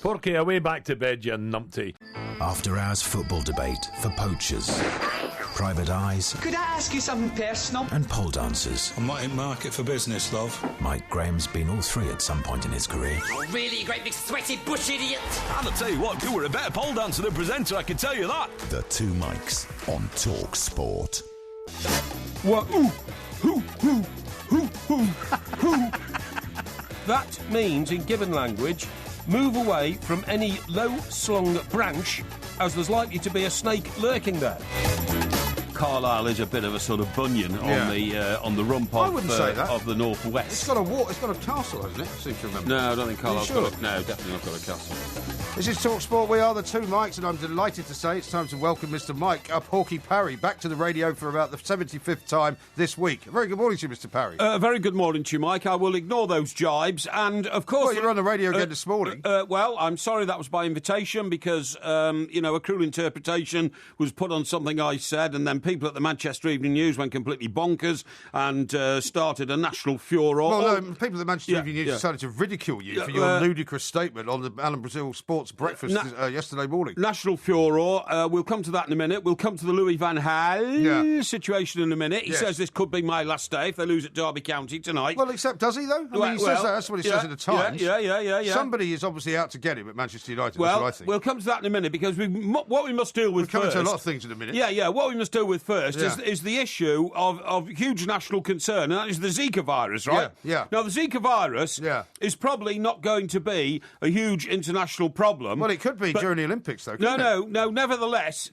Porky, away back to bed, you numpty. After-hours football debate for poachers, private eyes... Could I ask you something personal? ...and pole dancers. I'm not in market for business, love. Mike Graham's been all three at some point in his career. Oh, really, you great big sweaty bush idiot? And I'll tell you what, you were a better pole dancer than presenter, I can tell you that. The Two Mikes on Talk Sport. What? That means, in given language, move away from any low-slung branch, as there's likely to be a snake lurking there. Carlisle is a bit of a sort of Bunyan on the rump of the northwest. It's got a castle, hasn't it? I seem to remember. No, I don't think Carlisle's got no, definitely not got a castle. This is Talk Sport. We are the Two Mikes, and I'm delighted to say it's time to welcome Mr. Mike Porky Parry back to the radio for about the 75th time this week. Very good morning to you, Mr. Parry. Very good morning to you, Mike. I will ignore those jibes, and of course... Well, you're on the radio again this morning. Well, I'm sorry that was by invitation, because, a cruel interpretation was put on something I said, and then people at the Manchester Evening News went completely bonkers and started a national furore. Well, no, people at the Manchester Evening News decided to ridicule you for your ludicrous statement on the Alan Brazil Sports Breakfast yesterday morning. National furore. We'll come to that in a minute. We'll come to the Louis van Gaal situation in a minute. He says this could be my last day if they lose at Derby County tonight. Well, except does he, though? He says that. That's what he says in the Times. Yeah. Somebody is obviously out to get him at Manchester United, well, that's what I think. We'll come to that in a minute, because what we must deal with first... We're coming to a lot of things in a minute. Yeah, what we must deal with first is the issue of huge national concern, and that is the Zika virus, right? Yeah. Now, the Zika virus is probably not going to be a huge international problem. Well, it could be during the Olympics, though, No. Nevertheless,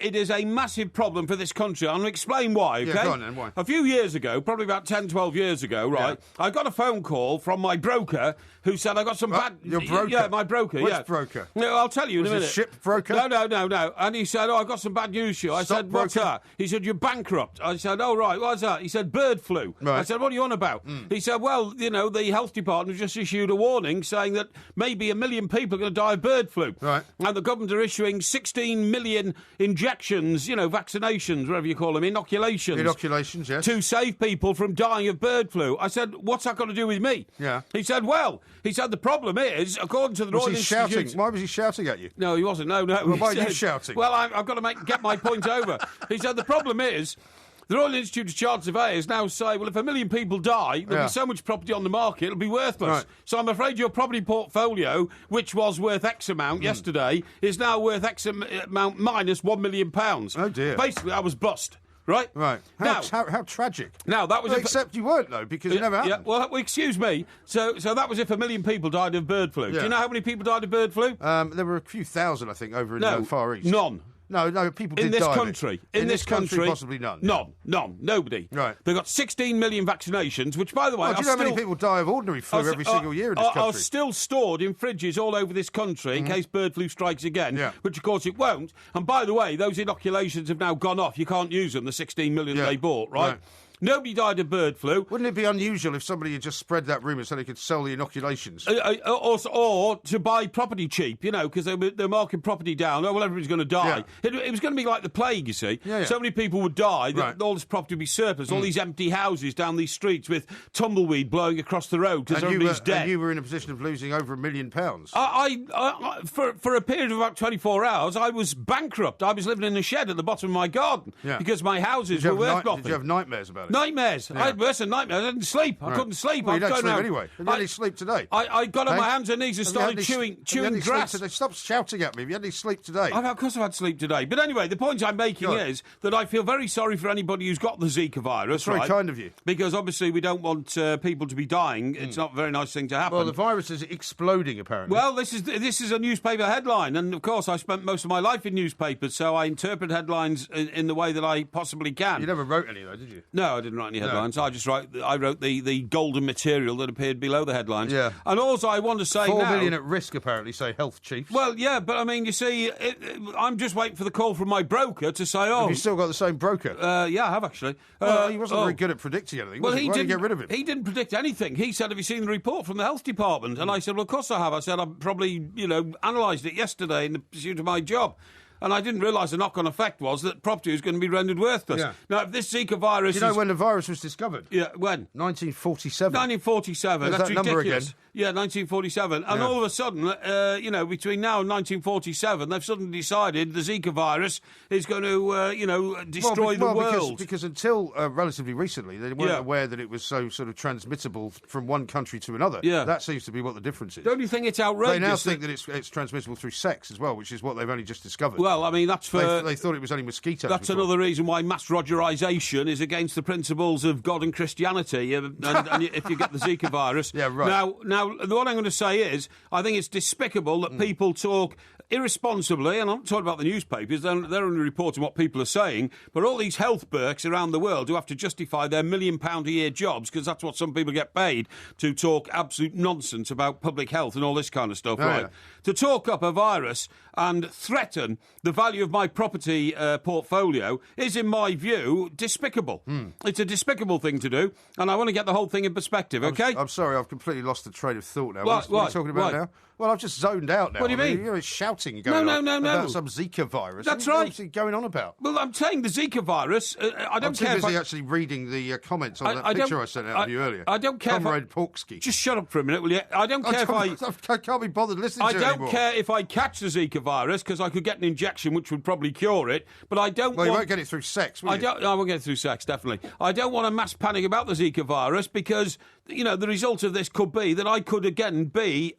it is a massive problem for this country. I'm going to explain why, okay? Yeah, go on then, why? A few years ago, probably about 10, 12 years ago, right, I got a phone call from my broker who said I got some bad... Your broker? Yeah, my broker, Which broker? No, I'll tell you in a minute. Was it ship broker? No. And he said, I've got some bad news for you. I said, what's that? He said, you're bankrupt. I said, oh, right, what's that? He said, bird flu. Right. I said, what are you on about? He said, well, the health department just issued a warning saying that maybe 1 million people are going to die of bird flu. Right. And the government are issuing 16 million injections, vaccinations, whatever you call them, inoculations. Inoculations, yes. To save people from dying of bird flu. I said, what's that got to do with me? Yeah. He said, the problem is, according to the Royal Institute... Why was he shouting at you? No, he wasn't. No. Well, why are you shouting? Well, I've got to get my point over. He said, the problem is... The Royal Institute of Child Surveyors now say, well, if 1 million people die, there'll be so much property on the market, it'll be worthless. Right. So I'm afraid your property portfolio, which was worth X amount yesterday, is now worth X amount minus £1 million. Oh, dear. Basically, I was bust. Right? How tragic. Now, that was... except you weren't, though, because it never happened. Yeah, well, excuse me. So that was if 1 million people died of bird flu. Yeah. Do you know how many people died of bird flu? There were a few thousand, I think, over in the Far East. None. No, people did in this die country. In this country, possibly none. None. Nobody. Right. They've got 16 million vaccinations, which, by the way... do you know how many people die of ordinary flu every single year in this country? Are still stored in fridges all over this country in case bird flu strikes again, which, of course, it won't. And, by the way, those inoculations have now gone off. You can't use them, the 16 million they bought, right? Nobody died of bird flu. Wouldn't it be unusual if somebody had just spread that rumour so they could sell the inoculations? Or to buy property cheap, because they're marking property down. Oh, well, everybody's going to die. Yeah. It was going to be like the plague, you see. Yeah. So many people would die that all this property would be surplus. All these empty houses down these streets with tumbleweed blowing across the road because everybody's dead. And you were in a position of losing over £1 million. For a period of about 24 hours, I was bankrupt. I was living in a shed at the bottom of my garden because my houses were worth nothing. Did you have nightmares about it? Nightmares. I had worse than nightmares. I didn't sleep. I couldn't sleep. Well, you don't sleep anyway. You only sleep today. I got on my hands and knees and started chewing grass. Stop shouting at me. Have you had any sleep today? Of course I've had sleep today. But anyway, the point I'm making is that I feel very sorry for anybody who's got the Zika virus. That's very kind of you. Because obviously we don't want people to be dying. It's not a very nice thing to happen. Well, the virus is exploding, apparently. Well, this is a newspaper headline. And, of course, I spent most of my life in newspapers, so I interpret headlines in the way that I possibly can. You never wrote any, though, did you? No, I didn't write any headlines. I wrote the golden material that appeared below the headlines. Yeah. And also I want to say 4 million at risk, apparently, say health chiefs. Well, yeah, but I mean, you see, I'm just waiting for the call from my broker to say, Have you still got the same broker? Yeah, I have actually. Well, he wasn't very good at predicting anything. Well, he didn't get rid of him. He didn't predict anything. He said, have you seen the report from the health department? And I said, well, of course I have. I said, I probably, analysed it yesterday in the pursuit of my job. And I didn't realise the knock-on effect was that property was going to be rendered worthless. Yeah. Now, if this Zika virus Do you know when the virus was discovered? Yeah, when? 1947. 1947. There's That's that number ridiculous. again. Yeah, 1947. And all of a sudden, between now and 1947, they've suddenly decided the Zika virus is going to, destroy the world. Because until relatively recently, they weren't aware that it was so sort of transmissible from one country to another. Yeah. That seems to be what the difference is. Don't you think it's outrageous? They now think that it's transmissible through sex as well, which is what they've only just discovered. Well, I mean, that's for... They thought it was only mosquitoes. That's before. another reason why mass Rogerisation is against the principles of God and Christianity. And if you get the Zika virus... Yeah, right. Now, what I'm going to say is, I think it's despicable that people talk irresponsibly, and I'm not talking about the newspapers, they're only reporting what people are saying, but all these health burks around the world who have to justify their £1 million a year jobs, because that's what some people get paid, to talk absolute nonsense about public health and all this kind of stuff, right? Yeah. To talk up a virus and threaten the value of my property portfolio is, in my view, despicable. It's a despicable thing to do, and I want to get the whole thing in perspective, OK? I'm sorry, I've completely lost the train of thought now. What are you talking about now? Well, I've just zoned out now. What do you mean? You're shouting going on about some Zika virus. That's what right. What's he going on about? Well, I'm saying the Zika virus, I don't care I'm if too busy actually reading the comments on that picture I sent out of you earlier. I don't care Comrade Porksky. Just shut up for a minute, will you? I don't care I can't be bothered listening to it anymore. I don't care if I catch the Zika virus, because I could get an injection which would probably cure it, but I don't Well, you won't get it through sex, will you? I won't get it through sex, definitely. I don't want a mass panic about the Zika virus, because, the result of this could be that I could again be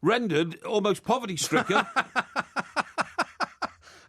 rendered almost poverty-stricken.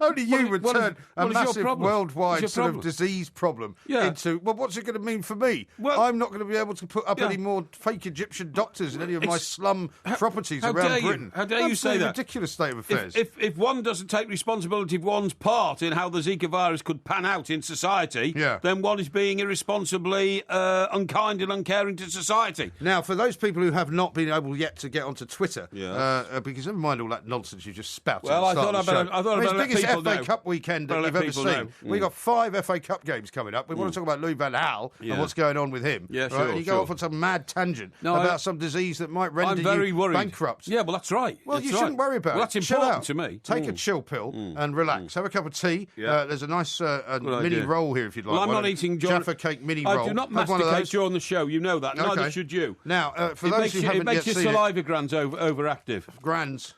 Only you would turn a massive worldwide sort of problem? disease problem into, well, what's it going to mean for me? Well, I'm not going to be able to put up any more fake Egyptian doctors in any of my slum properties around Britain. How dare you say that? Ridiculous state of affairs. If one doesn't take responsibility for one's part in how the Zika virus could pan out in society, then one is being irresponsibly unkind and uncaring to society. Now, for those people who have not been able yet to get onto Twitter, because never mind all that nonsense you just spouted. Well, I thought I better let people FA Cup weekend that you've ever seen. We've got 5 FA Cup games coming up. We want to talk about Louis van Gaal and what's going on with him. Yeah, sure. And you go off on some mad tangent about some disease that might render you bankrupt. Yeah, well, that's right. Well, you shouldn't worry about it. Well, that's important to me. Take a chill pill and relax. Have a cup of tea. There's a nice mini roll here if you'd like. Well, I'm not eating Jaffa cake mini roll. I do not masticate during the show. You know that. Neither should you. Now, for those who haven't yet seen it... It makes your saliva glands overactive. Glands.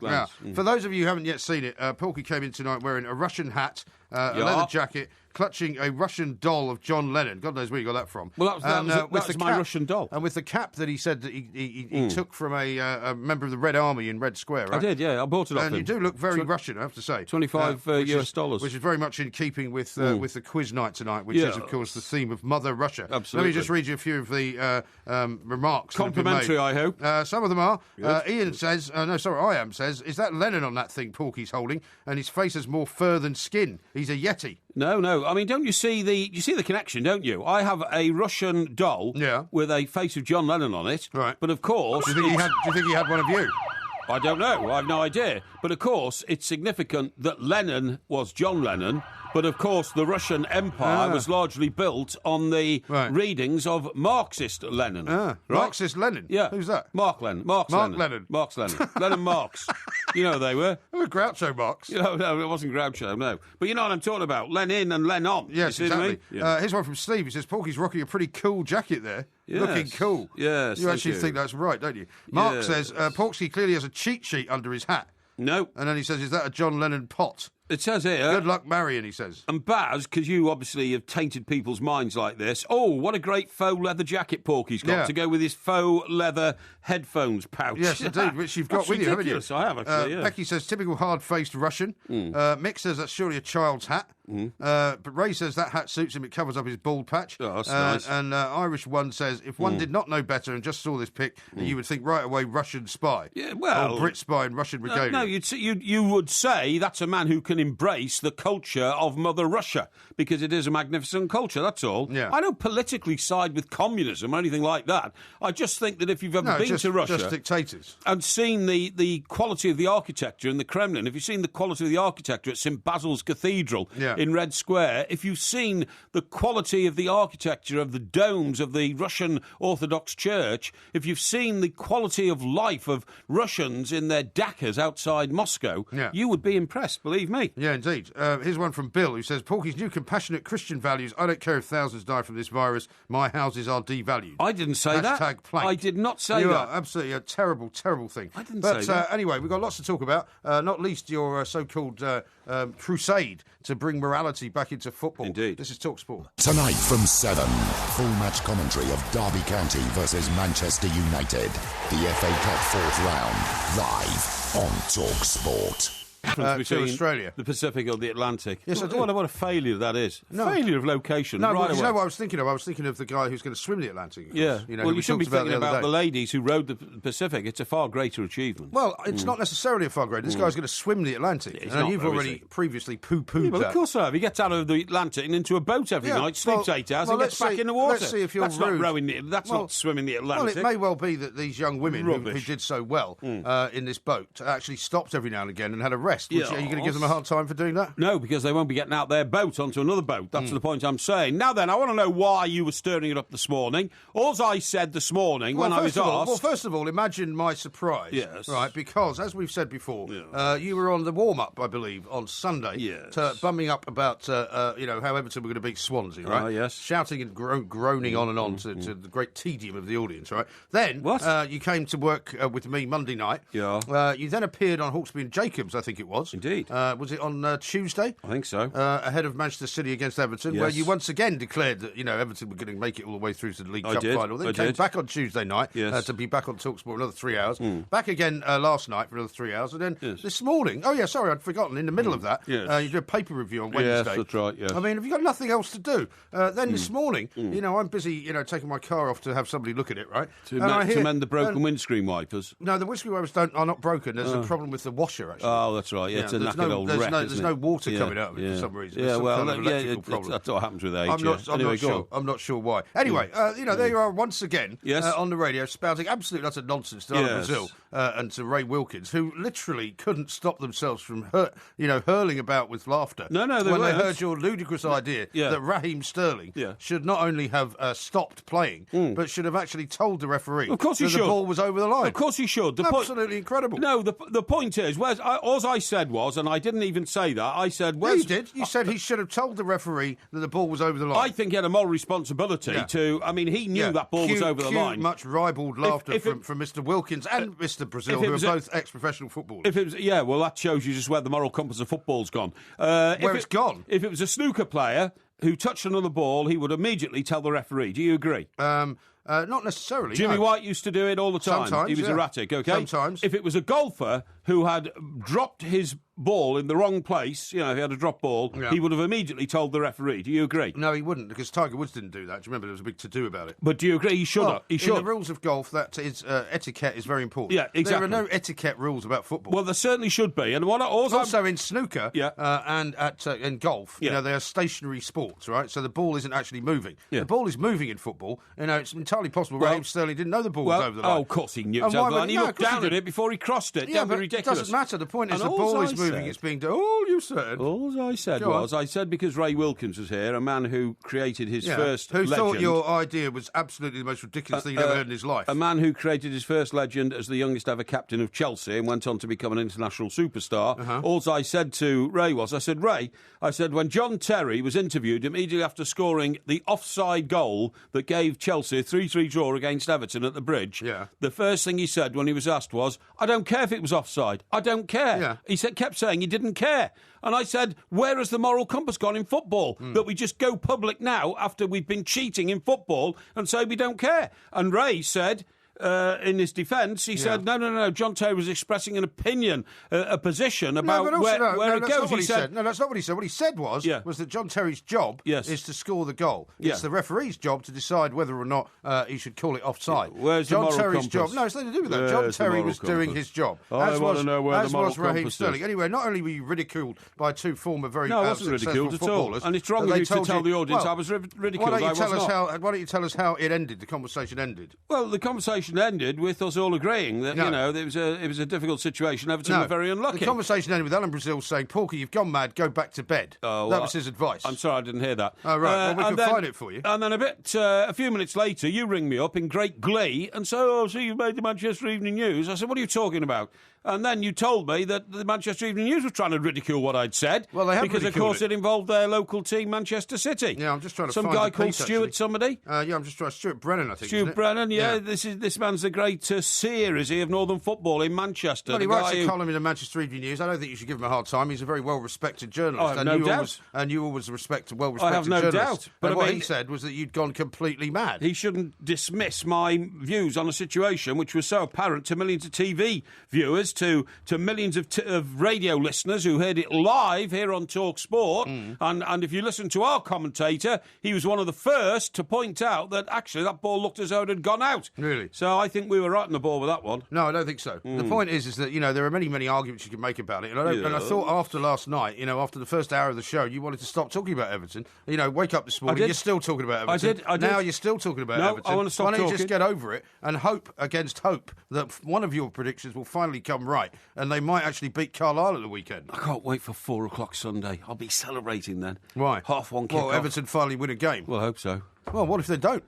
Yeah. For those of you who haven't yet seen it, Porky came in tonight wearing a Russian hat, a leather jacket, clutching a Russian doll of John Lennon. God knows where you got that from. Well, that was my Russian doll. And with the cap that he said that he took from a member of the Red Army in Red Square, right? I did, yeah. I bought it off him. And you do look very Russian, I have to say. $25 US. Which is very much in keeping with the quiz night tonight, which is, of course, the theme of Mother Russia. Absolutely. Let me just read you a few of the remarks. Complimentary, I hope. Some of them are. Ian says, I am says, is that Lennon on that thing Porky's holding? And his face has more fur than skin. He's a Yeti. No. I mean, don't you see the connection, don't you? I have a Russian doll with a face of John Lennon on it. Right. But of course, do you think he had one of you? I don't know. I have no idea. But of course, it's significant that Lenin was John Lennon. But of course, the Russian Empire was largely built on the readings of Marxist Lenin. Right? Marxist Lenin? Yeah. Who's that? Marx Lenin. Marx Lenin. Lenin Marx. You know who they were. Groucho Marx. No, it wasn't Groucho, no. But you know what I'm talking about. Lenin and Lennon. Yes, exactly. Here's one from Steve. He says, Porky's rocking a pretty cool jacket there. Yes. Looking cool. Yes, you actually think that's right, don't you? Mark says, Porky clearly has a cheat sheet under his hat. No. And then he says, is that a John Lennon pot? It says here... Good luck, Marion, he says. And Baz, because you obviously have tainted people's minds like this, oh, what a great faux leather jacket Porky's got to go with his faux leather headphones pouch. Yes, indeed, which you've got with you, haven't you? I have, actually, Becky says, typical hard-faced Russian. Mick says, that's surely a child's hat. But Ray says that hat suits him, it covers up his bald patch. Oh, that's nice. And Irish One says, if one did not know better and just saw this pic, you would think right away Russian spy. Yeah, well... Or Brit spy and Russian regalia. No, you would say that's a man who can embrace the culture of Mother Russia, because it is a magnificent culture, that's all. Yeah. I don't politically side with communism or anything like that. I just think that if you've ever been to Russia... just dictators. And seen the quality of the architecture in the Kremlin, if you've seen the quality of the architecture at St Basil's Cathedral in Red Square, if you've seen the quality of the architecture of the domes of the Russian Orthodox Church, if you've seen the quality of life of Russians in their dachas outside Moscow, you would be impressed, believe me. funny. Yeah, indeed. Here's one from Bill, who says, Porky's new compassionate Christian values. I don't care if thousands die from this virus. My houses are devalued. I didn't say that. Hashtag plank. I did not say you that. Are absolutely a terrible, terrible thing. I didn't say that. Anyway, we've got lots to talk about, not least your so-called crusade to bring morality back into football. Indeed. This is TalkSport. Tonight from 7, full match commentary of Derby County versus Manchester United. The FA Cup 4th round, live on TalkSport. To Australia. The Pacific or the Atlantic. Yes, I do. What a failure that is. No. Failure of location. No, right well, away. you know what I was thinking of? I was thinking of the guy who's going to swim the Atlantic. Yeah. You know, well, we you shouldn't be talked thinking the other about day. the ladies who rode the Pacific. It's a far greater achievement. Well, it's not necessarily a far greater. This guy's going to swim the Atlantic. He's and not, you've though, already is he? previously poo-pooed Well, that. of course I have. He gets out of the Atlantic and into a boat every night, sleeps 8 hours, and gets back in the water. Let's see if you're That's rude. not rowing. That's not swimming the Atlantic. Well, it may well be that these young women who did so well in this boat actually stopped every now and again and had a rest. Are you going to give them a hard time for doing that? No, because they won't be getting out their boat onto another boat. That's the point I'm saying. Now then, I want to know why you were stirring it up this morning. All I said this morning when I was asked... Well, first of all, imagine my surprise. Yes. Right, because, as we've said before, you were on the warm-up, I believe, on Sunday. Yes. Bumming up about, how Everton were going to beat Swansea, right? Yes. Shouting and groaning on and on to the great tedium of the audience, right? Then you came to work with me Monday night. Yeah. You then appeared on Hawksbee and Jacobs, I think it was. Indeed. Was it on Tuesday? I think so. Ahead of Manchester City against Everton, where you once again declared that Everton were going to make it all the way through to the League Cup final. Then came back on Tuesday night to be back on TalkSport another 3 hours. Back again last night for another 3 hours, and then this morning. Oh yeah, sorry, I'd forgotten. In the middle of that, you did a paper review on Wednesday. Yes, that's right. Yes. I mean, have you got nothing else to do? Then this morning, I'm busy, taking my car off to have somebody look at it, right? To mend the broken windscreen wipers. No, the windscreen wipers are not broken. There's a problem with the washer, actually. Oh, that's right. Yeah, it's a knackered old wreck. There's no water coming out of it for some reason. Yeah, well, problem. that's what happens with age. I'm not sure why. Anyway, there you are once again Yes. on the radio spouting absolute utter nonsense to Alan Brazil and to Ray Wilkins, who literally couldn't stop themselves from hurling about with laughter. No, they when weren't. they heard your ludicrous idea that Raheem Sterling should not only have stopped playing, but should have actually told the referee of course he that should. the ball was over the line. Of course he should. Absolutely incredible. No, the point is, all I said was, and I didn't even say that, I said... You did. You said he should have told the referee that the ball was over the line. I think he had a moral responsibility to... I mean, he knew that ball was over the line. Much ribald laughter from Mr Wilkins and Mr Brazil, who are both ex-professional footballers. Well, that shows you just where the moral compass of football's gone. It's gone? If it was a snooker player who touched another ball, he would immediately tell the referee. Do you agree? Not necessarily. Jimmy no. White used to do it all the time. Sometimes, he was erratic, okay? Sometimes. If it was a golfer who had dropped his ball in the wrong place, if he had a drop ball, he would have immediately told the referee. Do you agree? No, he wouldn't, because Tiger Woods didn't do that. Do you remember there was a big to-do about it? But do you agree he should have? He should. In the rules of golf, that is etiquette is very important. Yeah, exactly. There are no etiquette rules about football. Well, there certainly should be. And also in snooker and in golf, they are stationary sports, right? So the ball isn't actually moving. Yeah. The ball is moving in football. It's entirely possible Raheem Sterling didn't know the ball was over the line. Oh, of course he knew it was over the line. He looked down at it before he crossed it. Yeah, Don't be but ridiculous. It doesn't matter. The point is the ball is moving. It's being done. All you said. All I said I said because Ray Wilkins was here, a man who created his first legend. Who thought your idea was absolutely the most ridiculous thing he'd ever heard in his life. A man who created his first legend as the youngest ever captain of Chelsea and went on to become an international superstar. All I said to Ray was, Ray, when John Terry was interviewed immediately after scoring the offside goal that gave Chelsea a 3-3 draw against Everton at the Bridge, the first thing he said when he was asked was, I don't care if it was offside. I don't care. Yeah. He kept saying he didn't care. And I said, where has the moral compass gone in football? That we just go public now after we've been cheating in football and say we don't care. And Ray said... in his defence, he said, no, John Terry was expressing an opinion, a position about where it goes. No, that's not what he said. What he said was that John Terry's job is to score the goal. It's the referee's job to decide whether or not he should call it offside. Where's John the moral Terry's compass? job? No, it's nothing to do with that. John Terry was doing his job. I want to know where the moral Raheem compass Sterling. is. Anyway, not only were you ridiculed by two former very I wasn't ridiculed at all. And it's wrong of you to tell the audience I was ridiculed. Why don't you tell us how it ended? The conversation ended. Well, the conversation ended with us all agreeing that it was a difficult situation. Everton were very unlucky. The conversation ended with Alan Brazil saying, "Porky, you've gone mad. Go back to bed." That was his advice. I'm sorry, I didn't hear that. Oh right, well, we can find it for you. And then a few minutes later, you ring me up in great glee and say, "Oh, so you've made the Manchester Evening News." I said, "What are you talking about?" And then you told me that the Manchester Evening News was trying to ridicule what I'd said. Well, they have because, of course, it involved their local team, Manchester City. Yeah, I'm just trying to find some guy called Stuart somebody? I'm just trying... Stuart Brennan, I think, Stuart Brennan, yeah. This man's the great seer, is he, of Northern football in Manchester. Well, he writes a column in the Manchester Evening News. I don't think you should give him a hard time. He's a very well-respected journalist. I have no doubt. And you always respect a well-respected journalist. I have no journalist. doubt. But what he said was that you'd gone completely mad. He shouldn't dismiss my views on a situation which was so apparent to millions of TV viewers, to millions of radio listeners who heard it live here on Talk Sport. And if you listen to our commentator, he was one of the first to point out that actually that ball looked as though it had gone out. Really? So I think we were right on the ball with that one. No, I don't think so. The point is that, there are many arguments you can make about it. And I thought after last night, after the first hour of the show, you wanted to stop talking about Everton. Wake up this morning, you're still talking about Everton. I did. Now you're still talking about Everton. I want to stop talking. Why don't you just get over it and hope against hope that one of your predictions will finally come right and they might actually beat Carlisle at the weekend? I can't wait for 4 o'clock Sunday. I'll be celebrating then. Why? 1:30 kick-off. Well, Everton finally win a game. Well, I hope so. Well, what if they don't?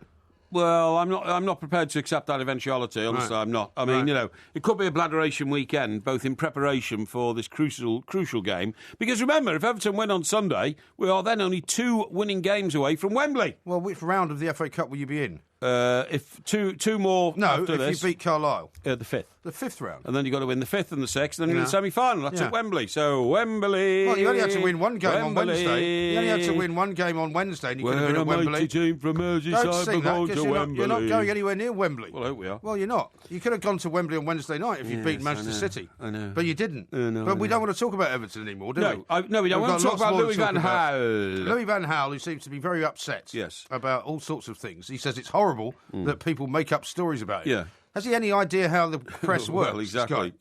Well, I'm not prepared to accept that eventuality. Honestly, I'm not. I mean, it could be a bladderation weekend, both in preparation for this crucial game. Because remember, if Everton win on Sunday, we are then only 2 winning games away from Wembley. Well, which round of the FA Cup will you be in? If two more after this. If you beat Carlisle. The 5th. The 5th round. And then you've got to win the 5th and the 6th, and then in the semi-final. That's at Wembley. So, Wembley... Well, you only had to win one game on Wednesday. You only had to win one game on Wednesday, and you could have been at Wembley. Mighty team from Merseyside. Don't sing that, because you're not going anywhere near Wembley. Well, I hope we are. Well, you're not. You could have gone to Wembley on Wednesday night if you'd beaten Manchester City. I know. But you didn't. But we don't want to talk about Everton anymore, do we? No, we don't want to talk about Louis van Gaal. Louis van Gaal, who seems to be very upset about all sorts of things. He says it's horrible that people make up stories about him. Yeah. Has he any idea how the press works? Well, exactly.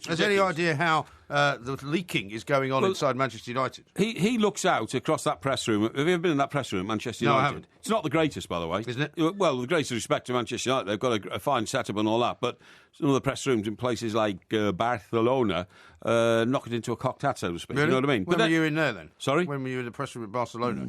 Has he any idea how the leaking is going on inside Manchester United? He looks out across that press room. Have you ever been in that press room at Manchester United? No, I haven't. It's not the greatest, by the way. Isn't it? Well, with the greatest respect to Manchester United, they've got a fine setup and all that, but some of the press rooms in places like Barcelona knock it into a cocktail, so to speak. Really? You know what I mean? When were you in there, then? Sorry? When were you in the press room at Barcelona?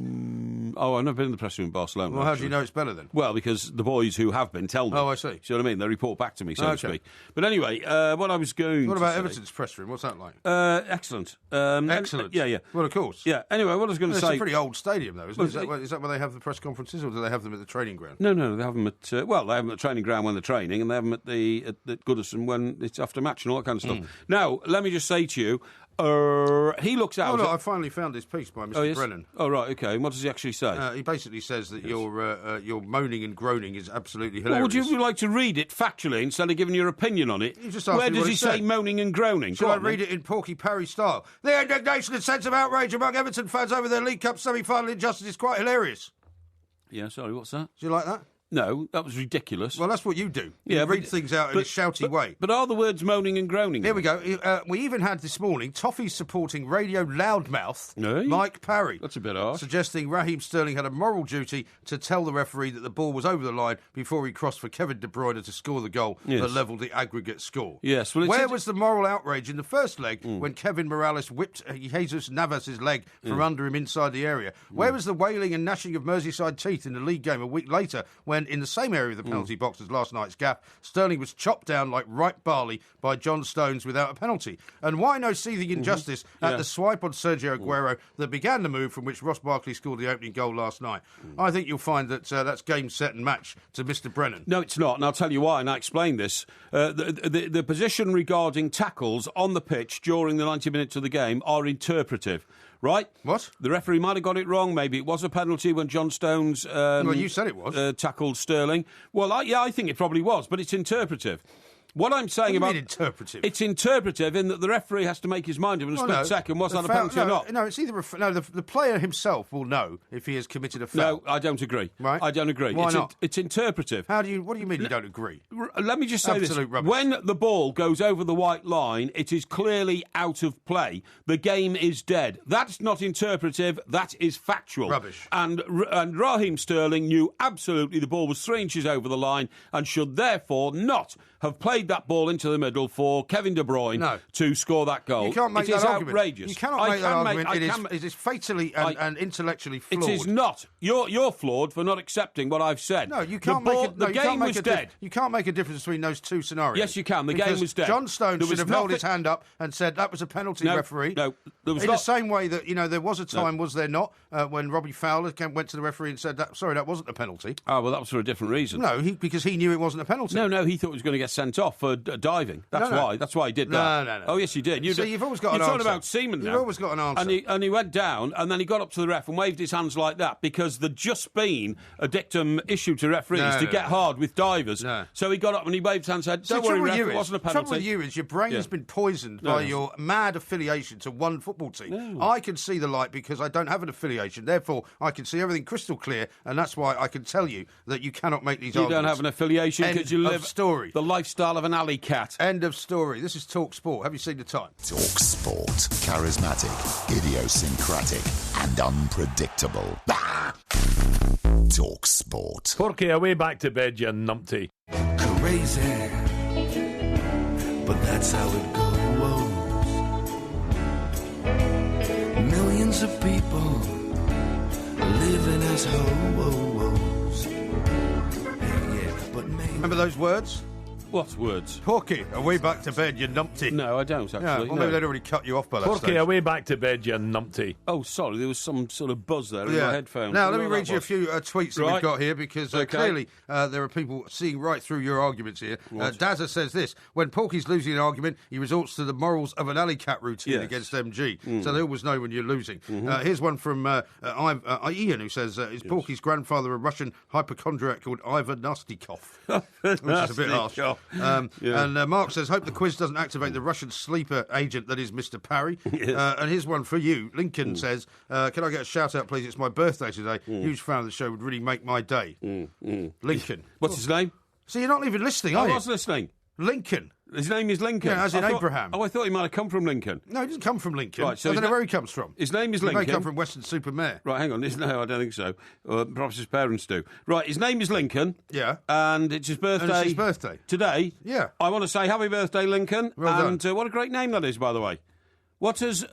I've never been in the press room in Barcelona. Well, how do you know it's better, then? Well, because the boys who have been tell me. Oh, I see. See what I mean? They report back to me, so to speak. But anyway, what I was going What to about say, Everton's press room? What's that like? Excellent. Excellent? Yeah. Well, of course. Yeah, anyway, what I was going to say... It's a pretty old stadium, though, isn't it? Is that where they have the press conferences, or do they have them at the training ground? No, they have them at... they have them at the training ground when they're training, and they have them at Goodison when it's after match and all that kind of stuff. Now, let me just say to you, he looks out... Oh, look, I finally found this piece by Mr. Brennan. Oh, right, OK. And what does he actually say? He basically says that your moaning and groaning is absolutely hilarious. Well, would you like to read it factually instead of giving your opinion on it? Where does he say moaning and groaning? Shall I read it in Porky Parry style? The indignation and sense of outrage among Everton fans over their League Cup semi-final injustice is quite hilarious. Yeah, sorry, what's that? Do you like that? No, that was ridiculous. Well, that's what you do. You read things out in a shouty way. But are the words moaning and groaning? Here we go. We even had this morning Toffees supporting radio loudmouth Mike Parry. That's a bit harsh. Suggesting Raheem Sterling had a moral duty to tell the referee that the ball was over the line before he crossed for Kevin De Bruyne to score the goal that levelled the aggregate score. Yes. Well, where was the moral outrage in the first leg when Kevin Morales whipped Jesus Navas' leg from under him inside the area? Where was the wailing and gnashing of Merseyside teeth in the league game a week later when, in the same area of the penalty box as last night's gaffe, Sterling was chopped down like ripe barley by John Stones without a penalty? And why no seething injustice at the swipe on Sergio Aguero that began the move from which Ross Barkley scored the opening goal last night? I think you'll find that that's game, set and match to Mr. Brennan. No, it's not, and I'll tell you why, and I explained this. The position regarding tackles on the pitch during the 90 minutes of the game are interpretive. Right? What? The referee might have got it wrong. Maybe it was a penalty when John Stones... well, you said it was. ...tackled Sterling. Well, I think it probably was, but it's interpretive. What I'm saying what do you about... mean interpretive? It's interpretive in that the referee has to make his mind up in a split second. Was that a penalty or not? No, it's either... the player himself will know if he has committed a foul. No, I don't agree. Right? I don't agree. Why not? It's interpretive. What do you mean you don't agree? Let me just say Absolute this. Rubbish. When the ball goes over the white line, it is clearly out of play. The game is dead. That's not interpretive. That is factual. Rubbish. And Raheem Sterling knew absolutely the ball was 3 inches over the line and should therefore not have played played that ball into the middle for Kevin De Bruyne to score that goal. You can't make that argument. Outrageous. You cannot make that argument. It is fatally and intellectually flawed. It is not. You're flawed for not accepting what I've said. No, you can't the game was dead. You can't make a difference between those two scenarios. Yes, you can. The game was dead. John Stone should have held his hand up and said that was a penalty, referee. No, there was in the same way that there was a time, was there not, when Robbie Fowler went to the referee and said that wasn't a penalty. Oh well, that was for a different reason. No, because he knew it wasn't a penalty. No, he thought he was going to get sent off for diving. That's why. That's why he did that. No. Oh yes, you did. You've always got an answer. You're talking about Seaman now. You've always got an answer. And he went down, and then he got up to the ref and waved his hands like that because there'd just been a dictum issued to referees to get hard with divers. No. So he got up and he waved his hands and said, "Don't worry, ref, it wasn't a penalty." The trouble with you is your brain has been poisoned by your mad affiliation to one football team. No. I can see the light because I don't have an affiliation. Therefore, I can see everything crystal clear, and that's why I can tell you that you cannot make these arguments. You don't have an affiliation because you live the lifestyle of an alley cat. End of story. This is Talk Sport. Have you seen the time? Talk Sport. Charismatic, idiosyncratic, and unpredictable. Talk Sport. Porky, away back to bed, you numpty. Crazy, but that's how it goes. Millions of people living as hoes. Yeah, but maybe... Remember those words? What words? Porky, away back to bed, you numpty. No, I don't, actually. Yeah, well, maybe they'd already cut you off by that Porky, stage. away back to bed, you numpty. Oh, sorry, there was some sort of buzz there in my headphones. Now, let me read you a few tweets that we've got here, because clearly there are people seeing right through your arguments here. Dazza says this: when Porky's losing an argument, he resorts to the morals of an alley cat routine against MG. So they always know when you're losing. Here's one from Ian, who says, is Porky's grandfather a Russian hypochondriac called Ivan Nastikov? Which is a bit harsh. And Mark says, hope the quiz doesn't activate the Russian sleeper agent that is Mr. Parry. And here's one for you. Lincoln says, can I get a shout out, please? It's my birthday today. Huge fan of the show, would really make my day. Lincoln. What's his name? So you're not even listening, are you? I was listening. Lincoln. His name is Lincoln. Yeah, as in Abraham. I thought he might have come from Lincoln. No, he doesn't come from Lincoln. Right, so I don't know where he comes from. His name is Lincoln. He may come from Weston-super-Mare. Right, hang on. No, I don't think so. Perhaps his parents do. Right, his name is Lincoln. Yeah. And it's his birthday. And it's his birthday. Today. Yeah. I want to say happy birthday, Lincoln. Well and what a great name that is, by the way. What has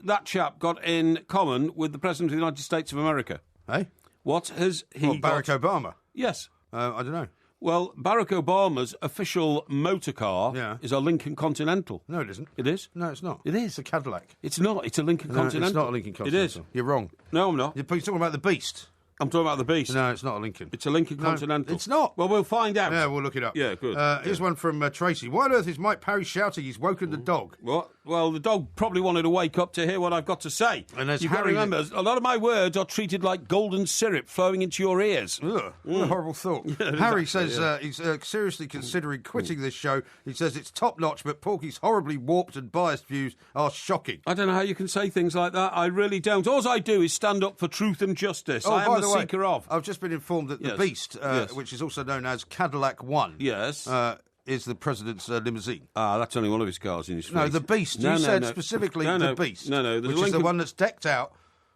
that chap got in common with the President of the United States of America? Hey? What has he got? Barack Obama? Yes. I don't know. Well, Barack Obama's official motor car is a Lincoln Continental. No, it isn't. It is? No, it's not. It is. It's a Cadillac. It's not. It's a Lincoln Continental. It's not a Lincoln Continental. It is. You're wrong. No, I'm not. You're talking about the Beast. I'm talking about the Beast. No, it's not a Lincoln. It's a Lincoln Continental. It's not. Well, we'll find out. Yeah, we'll look it up. Yeah, good. Here's one from Tracy. Why on earth is Mike Parry shouting he's woken the dog? What? Well, the dog probably wanted to wake up to hear what I've got to say. And you've got to remember, a lot of my words are treated like golden syrup flowing into your ears. Ugh, what a horrible thought. Harry says he's seriously considering quitting this show. He says it's top-notch, but Porky's horribly warped and biased views are shocking. I don't know how you can say things like that. I really don't. All I do is stand up for truth and justice. I am the seeker of. I've just been informed that the Beast, which is also known as Cadillac One, is the president's limousine. Ah, that's only one of his cars in his fleet. No, the Beast. You said specifically the Beast. No, which is the one that's decked out.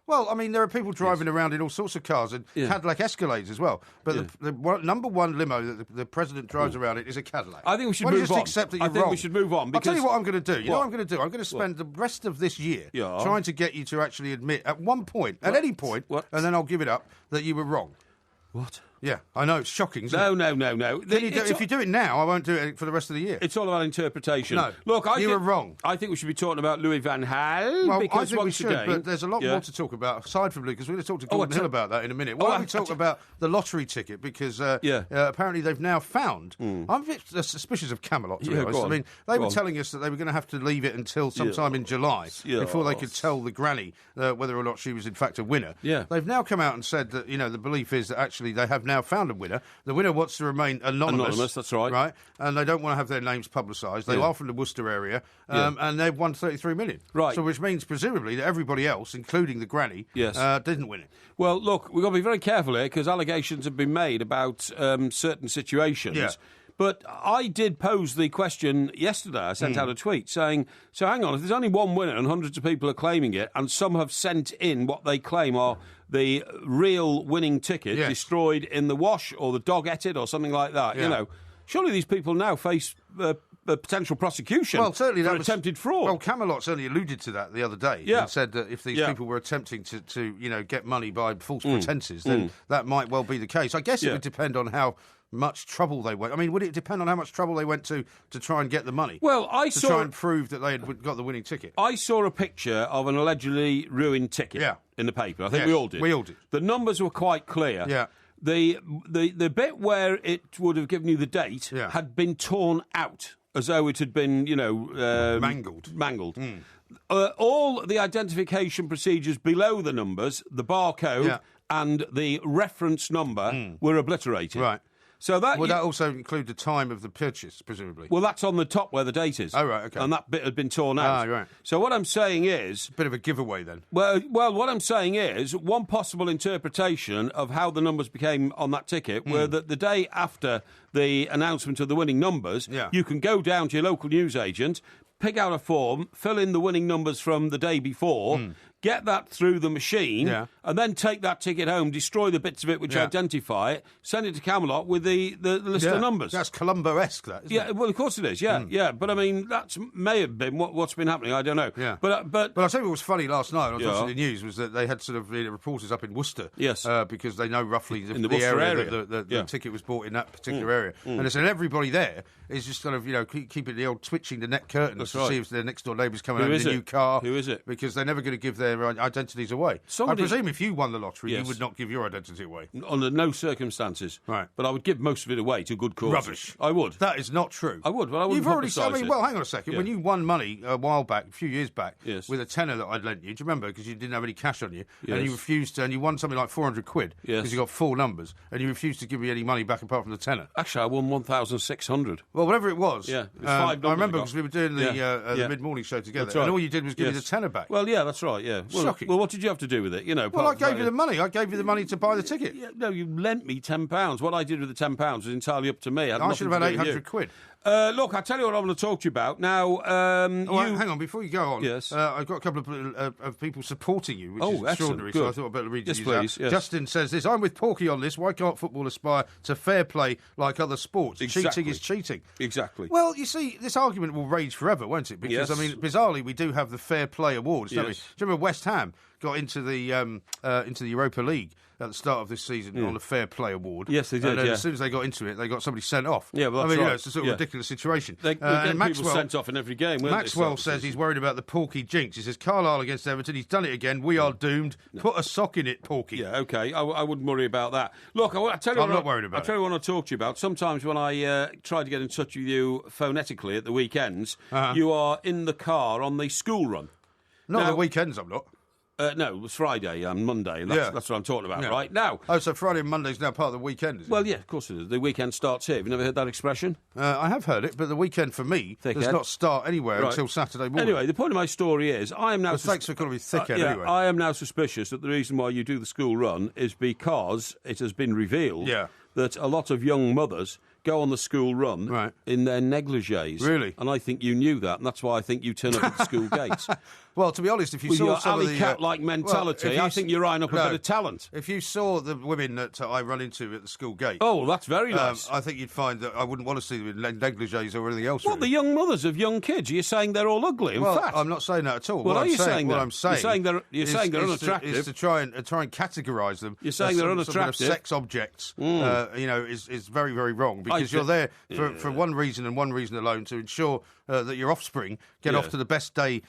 Well, I mean, there are people driving around in all sorts of cars and Cadillac Escalades as well. But the number one limo that the president drives around it is a Cadillac. I think we should move on. Just accept that you're wrong. I think we should move on. I'll tell you what I'm going to do. You know what I'm going to do? I'm going to spend the rest of this year trying to get you to actually admit at one point, at any point, and then I'll give it up, that you were wrong. What? Yeah, I know, it's shocking, isn't it? No. If you do it now, I won't do it for the rest of the year. It's all about interpretation. No, look, you were wrong. I think we should be talking about Louis van Gaal. Well, because I think we should, but there's a lot more to talk about, aside from Louis, because we're going to talk to Gordon Hill about that in a minute. Why don't we talk about the lottery ticket? Because apparently they've now found... I'm a bit suspicious of Camelot, to be honest. I mean, they were telling us that they were going to have to leave it until sometime in July before they could tell the granny whether or not she was in fact a winner. Yeah. They've now come out and said that, the belief is that actually they have now found a winner. The winner wants to remain anonymous. Anonymous, that's right. Right? And they don't want to have their names publicised. They are from the Worcester area, and they've won 33 million. Right. So which means, presumably, that everybody else, including the granny, didn't win it. Well, look, we've got to be very careful here, because allegations have been made about certain situations. Yeah. But I did pose the question yesterday. I sent out a tweet saying, so hang on, if there's only one winner and hundreds of people are claiming it, and some have sent in what they claim are the real winning ticket destroyed in the wash or the dog ate it or something like that, Surely these people now face potential prosecution for attempted fraud. Well, Camelot certainly alluded to that the other day and said that if these people were attempting to get money by false pretences, then that might well be the case. I guess it would depend on how much trouble they went. I mean, would it depend on how much trouble they went to try and get the money? Well, to try and prove that they had got the winning ticket. I saw a picture of an allegedly ruined ticket in the paper. I think we all did. We all did. The numbers were quite clear. Yeah. The bit where it would have given you the date had been torn out as though it had been, mangled. All the identification procedures below the numbers, the barcode and the reference number were obliterated. Right. So that would that also include the time of the purchase, presumably? Well, that's on the top where the date is. Oh, right, okay. And that bit had been torn out. Ah, right. So what I'm saying is... A bit of a giveaway, then. Well, what I'm saying is, one possible interpretation of how the numbers became on that ticket were that the day after the announcement of the winning numbers, you can go down to your local newsagent, pick out a form, fill in the winning numbers from the day before, get that through the machine, and then take that ticket home, destroy the bits of it which identify it, send it to Camelot with the list of numbers. That's Columbo-esque, that, isn't it? Well, of course it is, yeah. But, I mean, that may have been what's been happening, I don't know. Yeah. But I'll tell you what was funny last night, I was watching the news, was that they had sort of reporters up in Worcester. Yes. Because they know roughly the Worcester area that the ticket was bought in that particular area. And they said everybody there is just kind of, keeping the old twitching the net curtains to see if their next-door neighbour's coming out with a new car. Who is it? Because they're never going to give their identities away. I presume if you won the lottery, you would not give your identity away. Under no circumstances. Right. But I would give most of it away to good causes. Rubbish. I would. That is not true. I would, but I wouldn't You've already said, it. well, hang on a second. Yeah. When you won money a while back, a few years back, Yes. with a tenner that I'd lent you, do you remember? Because you didn't have any cash on you, Yes. and you refused to, and you won something like 400 quid, Yes. because you got 4 numbers, and you refused to give me any money back apart from the tenner. Actually, I won 1,600. Well, whatever it was. Yeah, it was $5 I remember I got. because we were doing the mid-morning show together, That's right. and all you did was give me the tenner back. Well, yeah, that's right, yeah. Well, Shocking. Well, what did you have to do with it? Well, I gave you the money. I gave you the money to buy the ticket. Yeah, no, you lent me £10. What I did with the £10 was entirely up to me. I should have had 800 quid. Look, I'll tell you what I want to talk to you about. Now, hang on, before you go on. Yes. I've got a couple of people supporting you, which is extraordinary, good. so I thought I'd better read Yes, these please, out. yes. Justin says this, I'm with Porky on this. Why can't football aspire to fair play like other sports? Exactly. Cheating is cheating. Exactly. Well, you see, this argument will rage forever, won't it? Because, Yes. I mean, bizarrely, we do have the Fair Play Awards, don't we? Yes. Do you remember West Ham got into the Europa League at the start of this season on the Fair Play Award? Yes, they did, And then yeah. as soon as they got into it, they got somebody sent off. Yeah, well, I that's mean, right. it's a sort of ridiculous situation. They get people sent off in every game, weren't Maxwell they? says he's worried about the Porky jinx. He says, Carlisle against Everton, he's done it again. We are doomed. Put a sock in it, Porky. Yeah, OK. I wouldn't worry about that. Look, I tell you I'm not worried about I'll tell you what I want to talk to you about. Sometimes when I try to get in touch with you phonetically at the weekends, you are in the car on the school run. Not Now- the weekends, I'm not. No, it was Friday and Monday, and that's what I'm talking about, right? Now... Oh, so Friday and Monday's now part of the weekend, is it? Well, yeah, of course it is. The weekend starts here. Have you never heard that expression? I have heard it, but the weekend for me does not start anywhere until Saturday morning. Anyway, the point of my story is I am now... Thanks for calling me thickhead, anyway. I am now suspicious that the reason why you do the school run is because it has been revealed that a lot of young mothers go on the school run in their negligees. Really? And I think you knew that, and that's why I think you turn up at the school gates. Well, to be honest, if you With saw your some of the... alley cat-like mentality, I think you're eyeing up a bit of talent. If you saw the women that I run into at the school gate... Oh, that's very nice. I think you'd find that I wouldn't want to see them in negligees or anything else. What, the young mothers of young kids? You're saying they're all ugly and fat? I'm not saying that at all. Well, what are you saying What that? I'm saying... You're saying they're unattractive. Is to try and categorise them. You're saying they're unattractive. Some sex objects, is very, very wrong, because you're there for one reason and one reason alone, to ensure that your offspring get off to the best day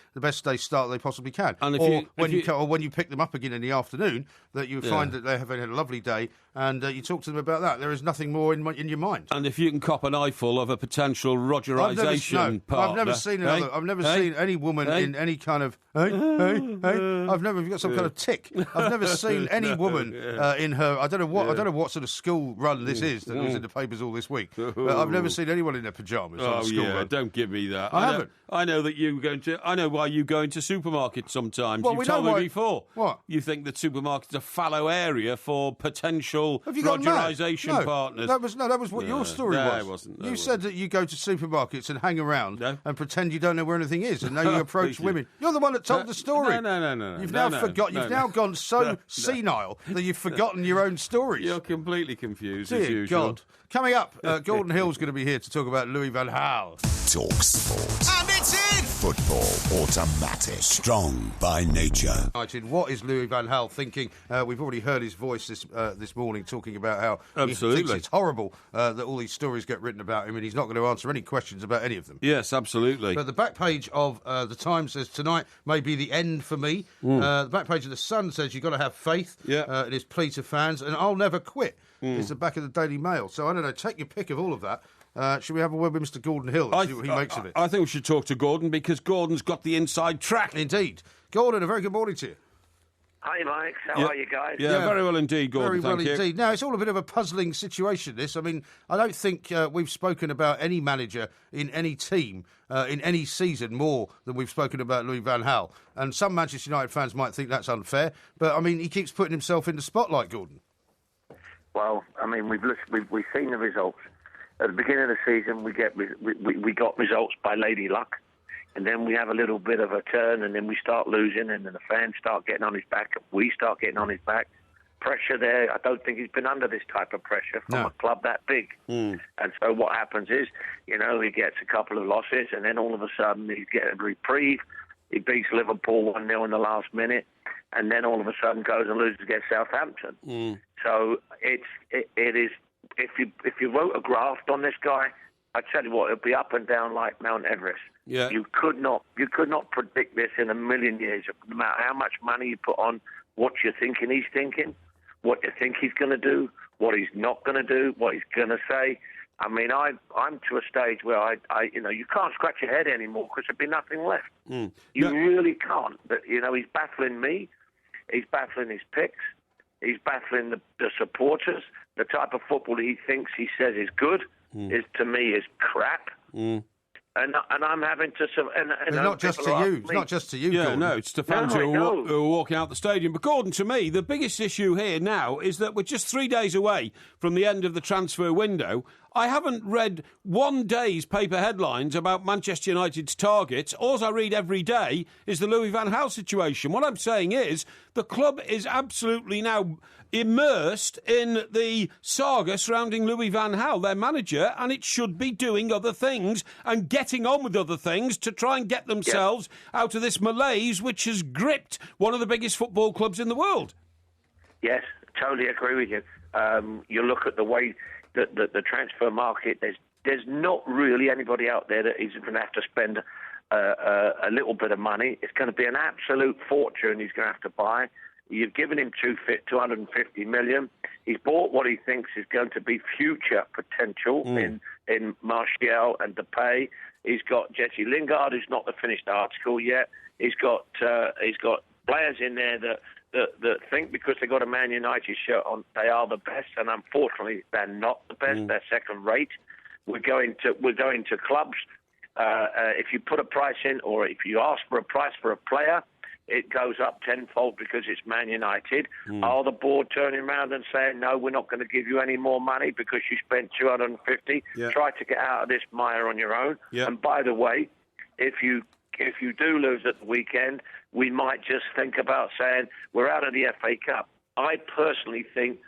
start they possibly can. And when you pick them up again in the afternoon, that you find that they have had a lovely day, and you talk to them about that. There is nothing more in your mind. And if you can cop an eyeful of a potential Rogerisation partner... I've never seen another. I've never seen any woman in any kind of... I've never got some kind of tick. I've never seen any woman in her... I don't know what sort of school run this is that was in the papers all this week. But I've never seen anyone in their pyjamas on a school run. Don't give me me that. I haven't. I know that you going to. I know why you go into supermarkets sometimes. Well, You've told me before. What? You think that supermarkets are a fallow area for potential Rogerisation partners. That was what your story was. It wasn't. You said that you go to supermarkets and hang around and pretend you don't know where anything is, and now you approach women. You're the one that told the story. No. You've now gone so senile that you've forgotten your own stories. You're completely confused Dear as usual. God. Coming up, Gordon Hill's going to be here to talk about Louis van Gaal. Talk sport. And it's in! Football automatic. Strong by nature. What is Louis van Gaal thinking? We've already heard his voice this morning talking about how he thinks it's horrible that all these stories get written about him, and he's not going to answer any questions about any of them. Yes, absolutely. But the back page of the Times says tonight may be the end for me. The back page of the Sun says you've got to have faith in his plea to fans, and I'll never quit. It's the back of the Daily Mail. So I don't know, take your pick of all of that. Should we have a word with Mr. Gordon Hill and see what he makes of it? I think we should talk to Gordon because Gordon's got the inside track. Indeed. Gordon, a very good morning to you. Hi, Mike. How are you guys? Yeah, very well indeed, Gordon. Very well thank you. indeed. Now, it's all a bit of a puzzling situation, this. I mean, I don't think we've spoken about any manager in any team in any season more than we've spoken about Louis van Gaal. And some Manchester United fans might think that's unfair, but, I mean, he keeps putting himself in the spotlight, Gordon. Well, I mean, we've seen the results. At the beginning of the season, we got results by lady luck, and then we have a little bit of a turn, and then we start losing, and then the fans start getting on his back, and we start getting on his back. Pressure there. I don't think he's been under this type of pressure from a club that big. And so what happens is, he gets a couple of losses, and then all of a sudden he's getting a reprieve. He beats Liverpool 1-0 in the last minute, and then all of a sudden goes and loses against Southampton. So it is. If you wrote a graft on this guy, I tell you what, it'll be up and down like Mount Everest. Yeah. You could not predict this in a million years. No matter how much money you put on what you're thinking he's thinking, what you think he's going to do, what he's not going to do, what he's going to say. I mean, I'm to a stage where I you can't scratch your head anymore because there'd be nothing left. You really can't. But he's baffling me. He's baffling his picks. He's baffling the supporters. The type of football he thinks he says is good is crap. And I'm having to... It's not just to you. It's not just to you, Gordon. No, it's to fans who are walking out the stadium. But Gordon, to me, the biggest issue here now is that we're just 3 days away from the end of the transfer window. I haven't read one day's paper headlines about Manchester United's targets. All I read every day is the Louis van Gaal situation. What I'm saying is the club is absolutely now immersed in the saga surrounding Louis van Gaal, their manager, and it should be doing other things and getting on with other things to try and get themselves out of this malaise which has gripped one of the biggest football clubs in the world. Yes, totally agree with you. You look at the way that the transfer market, there's not really anybody out there that is going to have to spend a little bit of money. It's going to be an absolute fortune he's going to have to buy. You've given him 250 million. He's bought what he thinks is going to be future potential in Martial and Depay. He's got Jesse Lingard, who's not the finished article yet. He's got players in there that think because they got a Man United shirt on, they are the best, and unfortunately they're not the best. They're second rate. We're going to clubs. If you put a price in, or if you ask for a price for a player, it goes up tenfold because it's Man United. Are the board turning around and saying, no, we're not going to give you any more money because you spent 250? Try to get out of this mire on your own. And by the way, if you do lose at the weekend, we might just think about saying we're out of the FA Cup. I personally think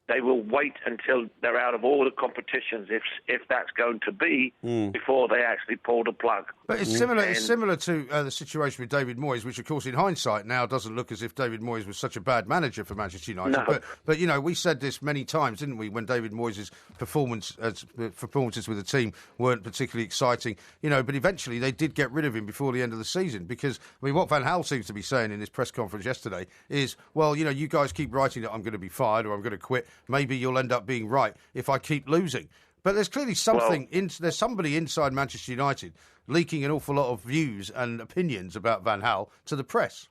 they will wait until they're out of all the competitions, if that's going to be, before they actually pull the plug. But it's similar. It's similar to the situation with David Moyes, which, of course, in hindsight now doesn't look as if David Moyes was such a bad manager for Manchester United. No. But we said this many times, didn't we? When David Moyes' performances with the team weren't particularly exciting, But eventually they did get rid of him before the end of the season because what Van Gaal seems to be saying in his press conference yesterday is, well, you guys keep writing that I'm going to be fired or I'm going to quit. Maybe you'll end up being right if I keep losing. But there's clearly something. There's somebody inside Manchester United leaking an awful lot of views and opinions about Van Gaal to the press.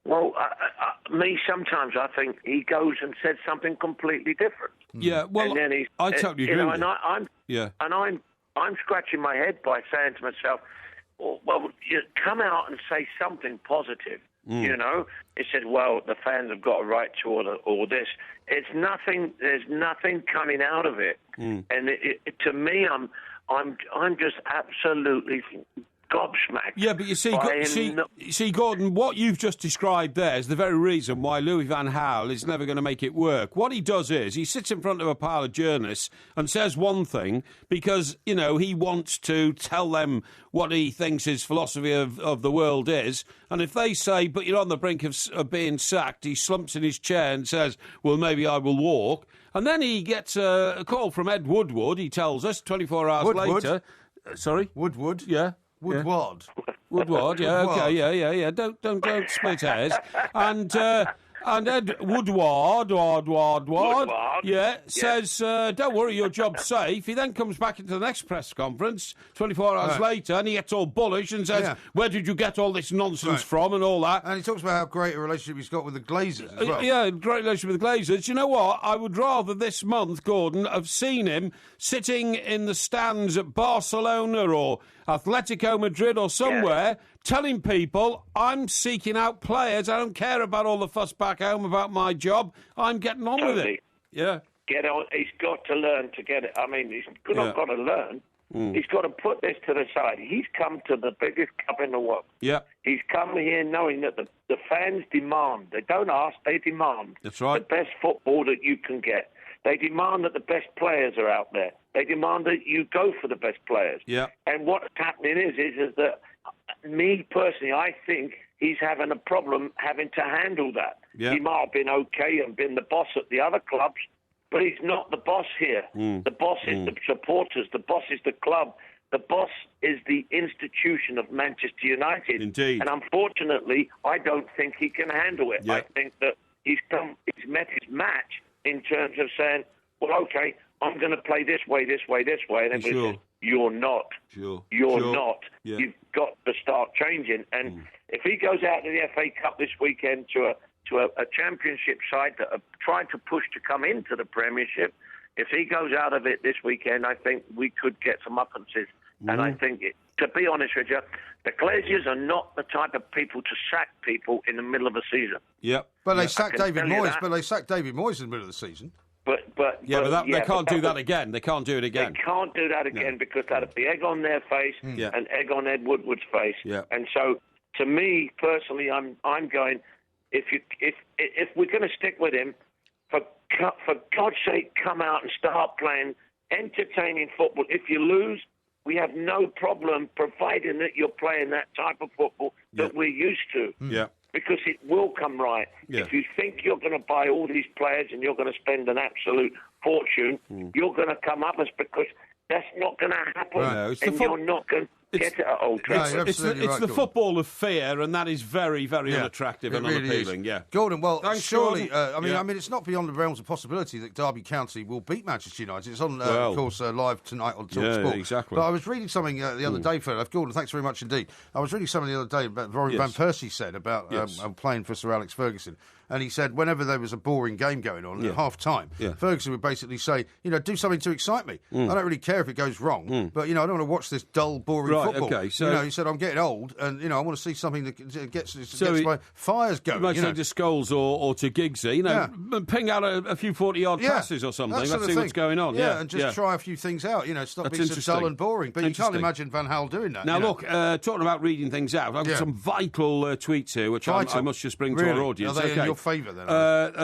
Well, sometimes I think he goes and says something completely different. Yeah, well, and then I totally agree with you. I'm I'm scratching my head by saying to myself, well, you come out and say something positive. You know, he said, well, the fans have got a right to all this. It's nothing. There's nothing coming out of it, and to me, I'm just absolutely gobsmacked. Yeah, but you see, Gordon, what you've just described there is the very reason why Louis van Gaal is never going to make it work. What he does is he sits in front of a pile of journalists and says one thing because, you know, he wants to tell them what he thinks his philosophy of the world is. And if they say, but you're on the brink of being sacked, he slumps in his chair and says, well, maybe I will walk. And then he gets a call from Ed Woodward, he tells us, 24 hours later. Sorry? Woodward? Yeah. Woodward. Woodward, yeah, okay, yeah. Don't split hairs. And Ed Woodward, says, don't worry, your job's safe. He then comes back into the next press conference 24 hours later, and he gets all bullish and says, where did you get all this nonsense from and all that? And he talks about how great a relationship he's got with the Glazers as well. Yeah, great relationship with the Glazers. You know what? I would rather this month, Gordon, have seen him sitting in the stands at Barcelona or Atletico Madrid or somewhere telling people, I'm seeking out players. I don't care about all the fuss back home about my job. I'm getting on with it. Yeah. Get on. He's got to learn to get it. I mean, he's not got to learn. He's got to put this to the side. He's come to the biggest cup in the world. Yeah. He's come here knowing that the fans demand. They don't ask, they demand. That's right. The best football that you can get. They demand that the best players are out there. They demand that you go for the best players. Yeah. And what's happening is that, me personally, I think he's having a problem having to handle that. Yeah. He might have been okay and been the boss at the other clubs, but he's not the boss here. The boss is the supporters. The boss is the club. The boss is the institution of Manchester United. Indeed. And unfortunately, I don't think he can handle it. Yeah. I think that he's met his match in terms of saying, well, okay, I'm going to play this way. And everybody says, you're not. You're not. Yeah. You've got to start changing. And if he goes out to the FA Cup this weekend to a championship side that are trying to push to come into the Premiership, if he goes out of it this weekend, I think we could get some uppances. And I think, to be honest with you, the Glazers are not the type of people to sack people in the middle of a season. Yep. But they sacked David Moyes. But they sacked David Moyes in the middle of the season. They can't do that again. They can't do it again. They can't do that again because that'd be egg on their face and egg on Ed Woodward's face. Yeah. And so, to me personally, I'm going. If we're going to stick with him, for God's sake, come out and start playing entertaining football. If you lose, we have no problem, providing that you're playing that type of football that we're used to. Yeah. Because it will come right. Yeah. If you think you're going to buy all these players and you're going to spend an absolute fortune, you're going to come up as because that's not going to happen. No, you're not going to get it at Old Trafford. It's the football of fear, and that is very, very unattractive and really unappealing. Is. Yeah, Gordon. Well, thanks, surely. Gordon. I mean, it's not beyond the realms of possibility that Derby County will beat Manchester United. It's on, of course, live tonight on TalkSport. Yeah, exactly. But I was reading something the other day, Gordon. Thanks very much indeed. I was reading something the other day about Rory Van Persie said about playing for Sir Alex Ferguson. And he said whenever there was a boring game going on at half-time, Ferguson would basically say, do something to excite me. I don't really care if it goes wrong, but, I don't want to watch this dull, boring football. Okay, so he said, I'm getting old, and, I want to see something that gets my fires going. You might say to Scholes or to Giggsy, ping out a few 40-yard passes or something. Let's see what's going on. Yeah, and just try a few things out, stop being so dull and boring. But you can't imagine Van Gaal doing that. Now, look, talking about reading things out, I've got some vital tweets here, which I must just bring to our audience. Are they in your favour, then?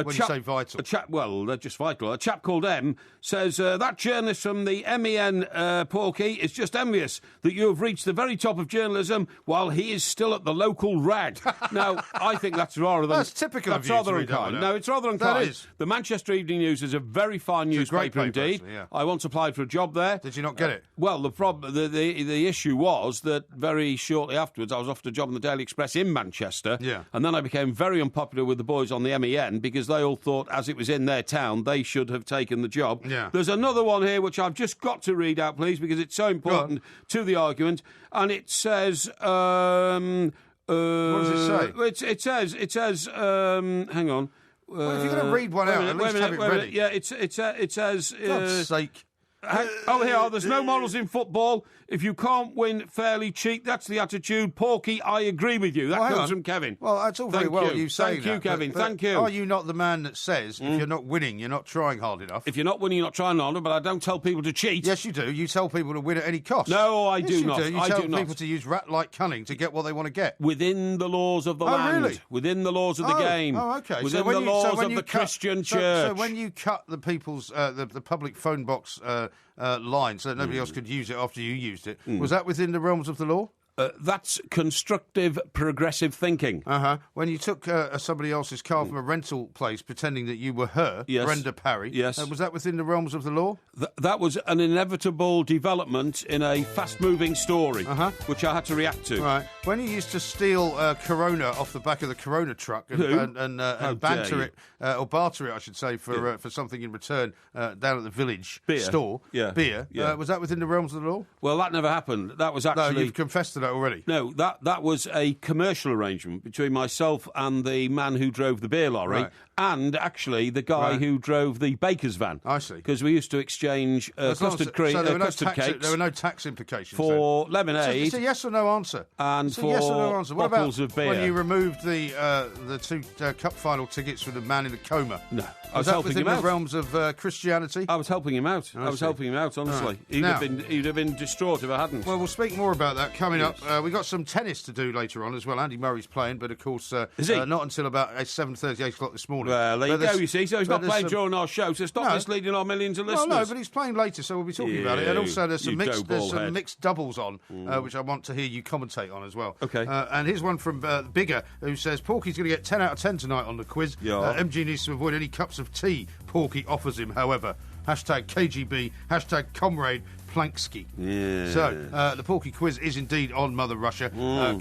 When you say vital? They're just vital. A chap called M says, that journalist from the MEN, Porky, is just envious that you have reached the very top of journalism while he is still at the local rag. Now, I think that's rather than... That's typical of you. That's rather unkind. No, it's rather unkind. That is. The Manchester Evening News is a very fine newspaper indeed. I once applied for a job there. Did you not get it? Well, the issue was that very shortly afterwards I was offered a job in the Daily Express in Manchester. Yeah. And then I became very unpopular with the boys on the MEN because they all thought, as it was in their town, they should have taken the job. Yeah. There's another one here which I've just got to read out, please, because it's so important to the argument. And it says... what does it say? It says... hang on. Well, if you're going to read one out, at least have it ready. Yeah, it says... God's sake. There's no morals in football. If you can't win fairly, cheat. That's the attitude. Porky, I agree with you. That comes from Kevin. Well, that's all very well you saying that. Thank you, Kevin. Thank you. Are you not the man that says if you're not winning, you're not trying hard enough? If you're not winning, you're not trying hard enough, but I don't tell people to cheat. Yes, you do. You tell people to win at any cost. No, I do not. You tell people to use rat-like cunning to get what they want to get. Within the laws of the land. Really? Within the laws of the game. Oh, okay. Within the laws of the Christian church. So when you cut the people's, the public phone box line so that nobody else could use it after you used it, was that within the realms of the law? That's constructive, progressive thinking. When you took somebody else's car from a rental place pretending that you were her, Brenda Parry, was that within the realms of the law? That was an inevitable development in a fast-moving story, which I had to react to. Right. When you used to steal Corona off the back of the Corona truck and banter it, or barter it, I should say, for something in return down at the village store, beer, was that within the realms of the law? Well, that never happened. That was actually... No, you've confessed to that already. No, that was a commercial arrangement between myself and the man who drove the beer lorry, and actually the guy who drove the baker's van. I see. Because we used to exchange custard cakes. There were no tax implications for lemonade. It's a yes or no answer. And for yes or no answer. What bottles about of beer. When you removed the two cup final tickets for the man in the coma? No. Was that within the realms of Christianity? I was helping him out. I was helping him out, honestly. Right. He'd have been distraught if I hadn't. Well, we'll speak more about that coming up. We've got some tennis to do later on as well. Andy Murray's playing, but of course not until about 7:30, 8 o'clock this morning. Well, there you go, you see. So he's not playing during our show, so stop misleading our millions of listeners. Well, no, but he's playing later, so we'll be talking about it. And also there's some mixed doubles on, which I want to hear you commentate on as well. Okay. And here's one from Bigger, who says, Porky's going to get 10 out of 10 tonight on the quiz. MG needs to avoid any cups of tea Porky offers him, however. Hashtag KGB, hashtag Comrade Planksky. Yeah. So, the Porky Quiz is indeed on Mother Russia,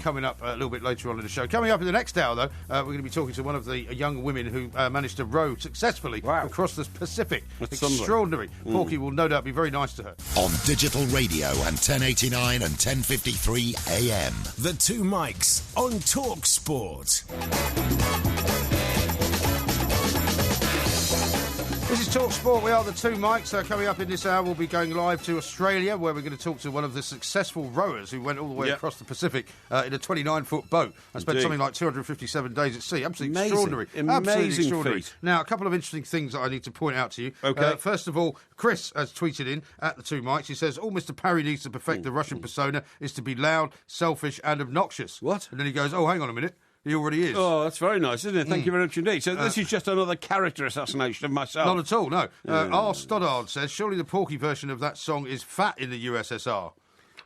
coming up a little bit later on in the show. Coming up in the next hour, though, we're going to be talking to one of the young women who managed to row successfully across the Pacific. That's extraordinary. Porky will no doubt be very nice to her. On digital radio and 1089 and 1053 AM. The Two Mics on Talk Sport. This is Talk Sport. We are the Two Mics. Coming up in this hour, we'll be going live to Australia, where we're going to talk to one of the successful rowers who went all the way across the Pacific in a 29-foot boat and spent something like 257 days at sea. Absolutely extraordinary. Absolutely extraordinary. Feat. Now, a couple of interesting things that I need to point out to you. Okay. First of all, Chris has tweeted in at the Two Mics. He says, all Mr. Parry needs to perfect the Russian persona is to be loud, selfish and obnoxious. What? And then he goes, oh, hang on a minute. He already is. Oh, that's very nice, isn't it? Thank you very much indeed. So this is just another character assassination of myself. Not at all, no. R. Stoddard says, surely the Porky version of that song is fat in the USSR,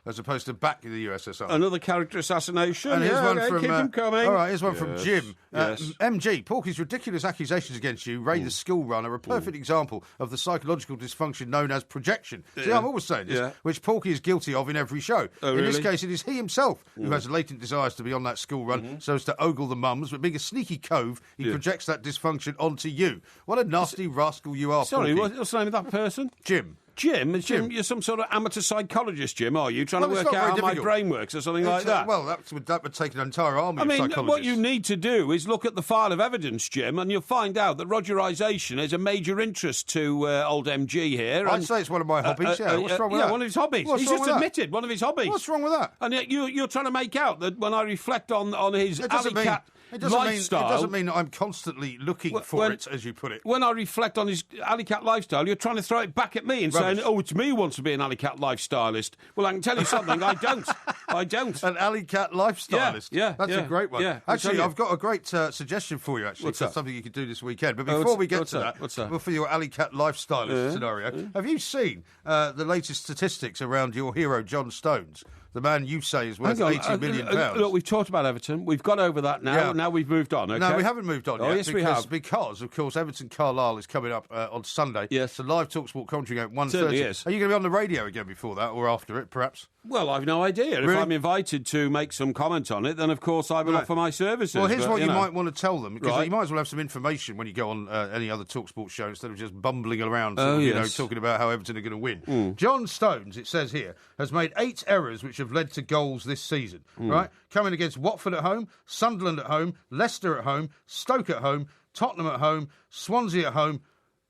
as opposed to back in the USSR. Another character assassination. And here's one from... keep him coming. All right, here's one from Jim. Yes. MG, Porky's ridiculous accusations against you, Ray the school runner, are a perfect example of the psychological dysfunction known as projection. See, I'm always saying this, which Porky is guilty of in every show. Oh, in this case, it is he himself who has latent desires to be on that school run so as to ogle the mums, but being a sneaky cove, he projects that dysfunction onto you. What a nasty rascal you are, Sorry, Porky. what's the name of that person? Jim. Jim, you're some sort of amateur psychologist, Jim, are you? Trying to work out how my brain works or something like that? Well, that would take an entire army of psychologists. What you need to do is look at the file of evidence, Jim, and you'll find out that Rogerisation is a major interest to old MG here. I'd say it's one of my hobbies, What's wrong with that? One of his hobbies. He's just admitted one of his hobbies. What's wrong with that? And yet you're trying to make out that when I reflect on his alley cat lifestyle... It doesn't mean I'm constantly looking for it, as you put it. When I reflect on his alley cat lifestyle, you're trying to throw it back at me and saying, oh, it's me who wants to be an alley cat lifestylist. Well, I can tell you something, I don't. I don't. An alley cat lifestylist? That's a great one. Yeah, actually, I've got a great suggestion for you, actually. What's something you could do this weekend. But before we get to that, well, for your alley cat lifestylist scenario, have you seen the latest statistics around your hero, John Stones? The man you say is worth £80 million. Look, we've talked about Everton. We've got over that now. Now we've moved on, okay? No, we haven't moved on yet. Yes, we have. Because, of course, Everton-Carlisle is coming up on Sunday. Yes. It's a live TalkSport commentary at 1:30. Certainly is. Are you going to be on the radio again before that or after it, perhaps? Well, I've no idea. Really? If I'm invited to make some comment on it, then, of course, I will offer my services. Well, here's what you might want to tell them, because you might as well have some information when you go on any other TalkSport show instead of just bumbling around, talking about how Everton are going to win. John Stones, it says here, has made 8 errors which have led to goals this season, right? Coming against Watford at home, Sunderland at home, Leicester at home, Stoke at home, Tottenham at home, Swansea at home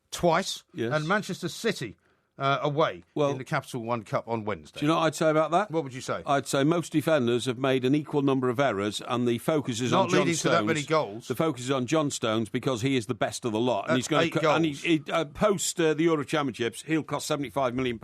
twice, and Manchester City away in the Capital One Cup on Wednesday. Do you know what I'd say about that? What would you say? I'd say most defenders have made an equal number of errors, and the focus is on John Stones. Not leading to that many goals. The focus is on John Stones because he is the best of the lot, and he's going to post the Euro Championships. He'll cost £75 million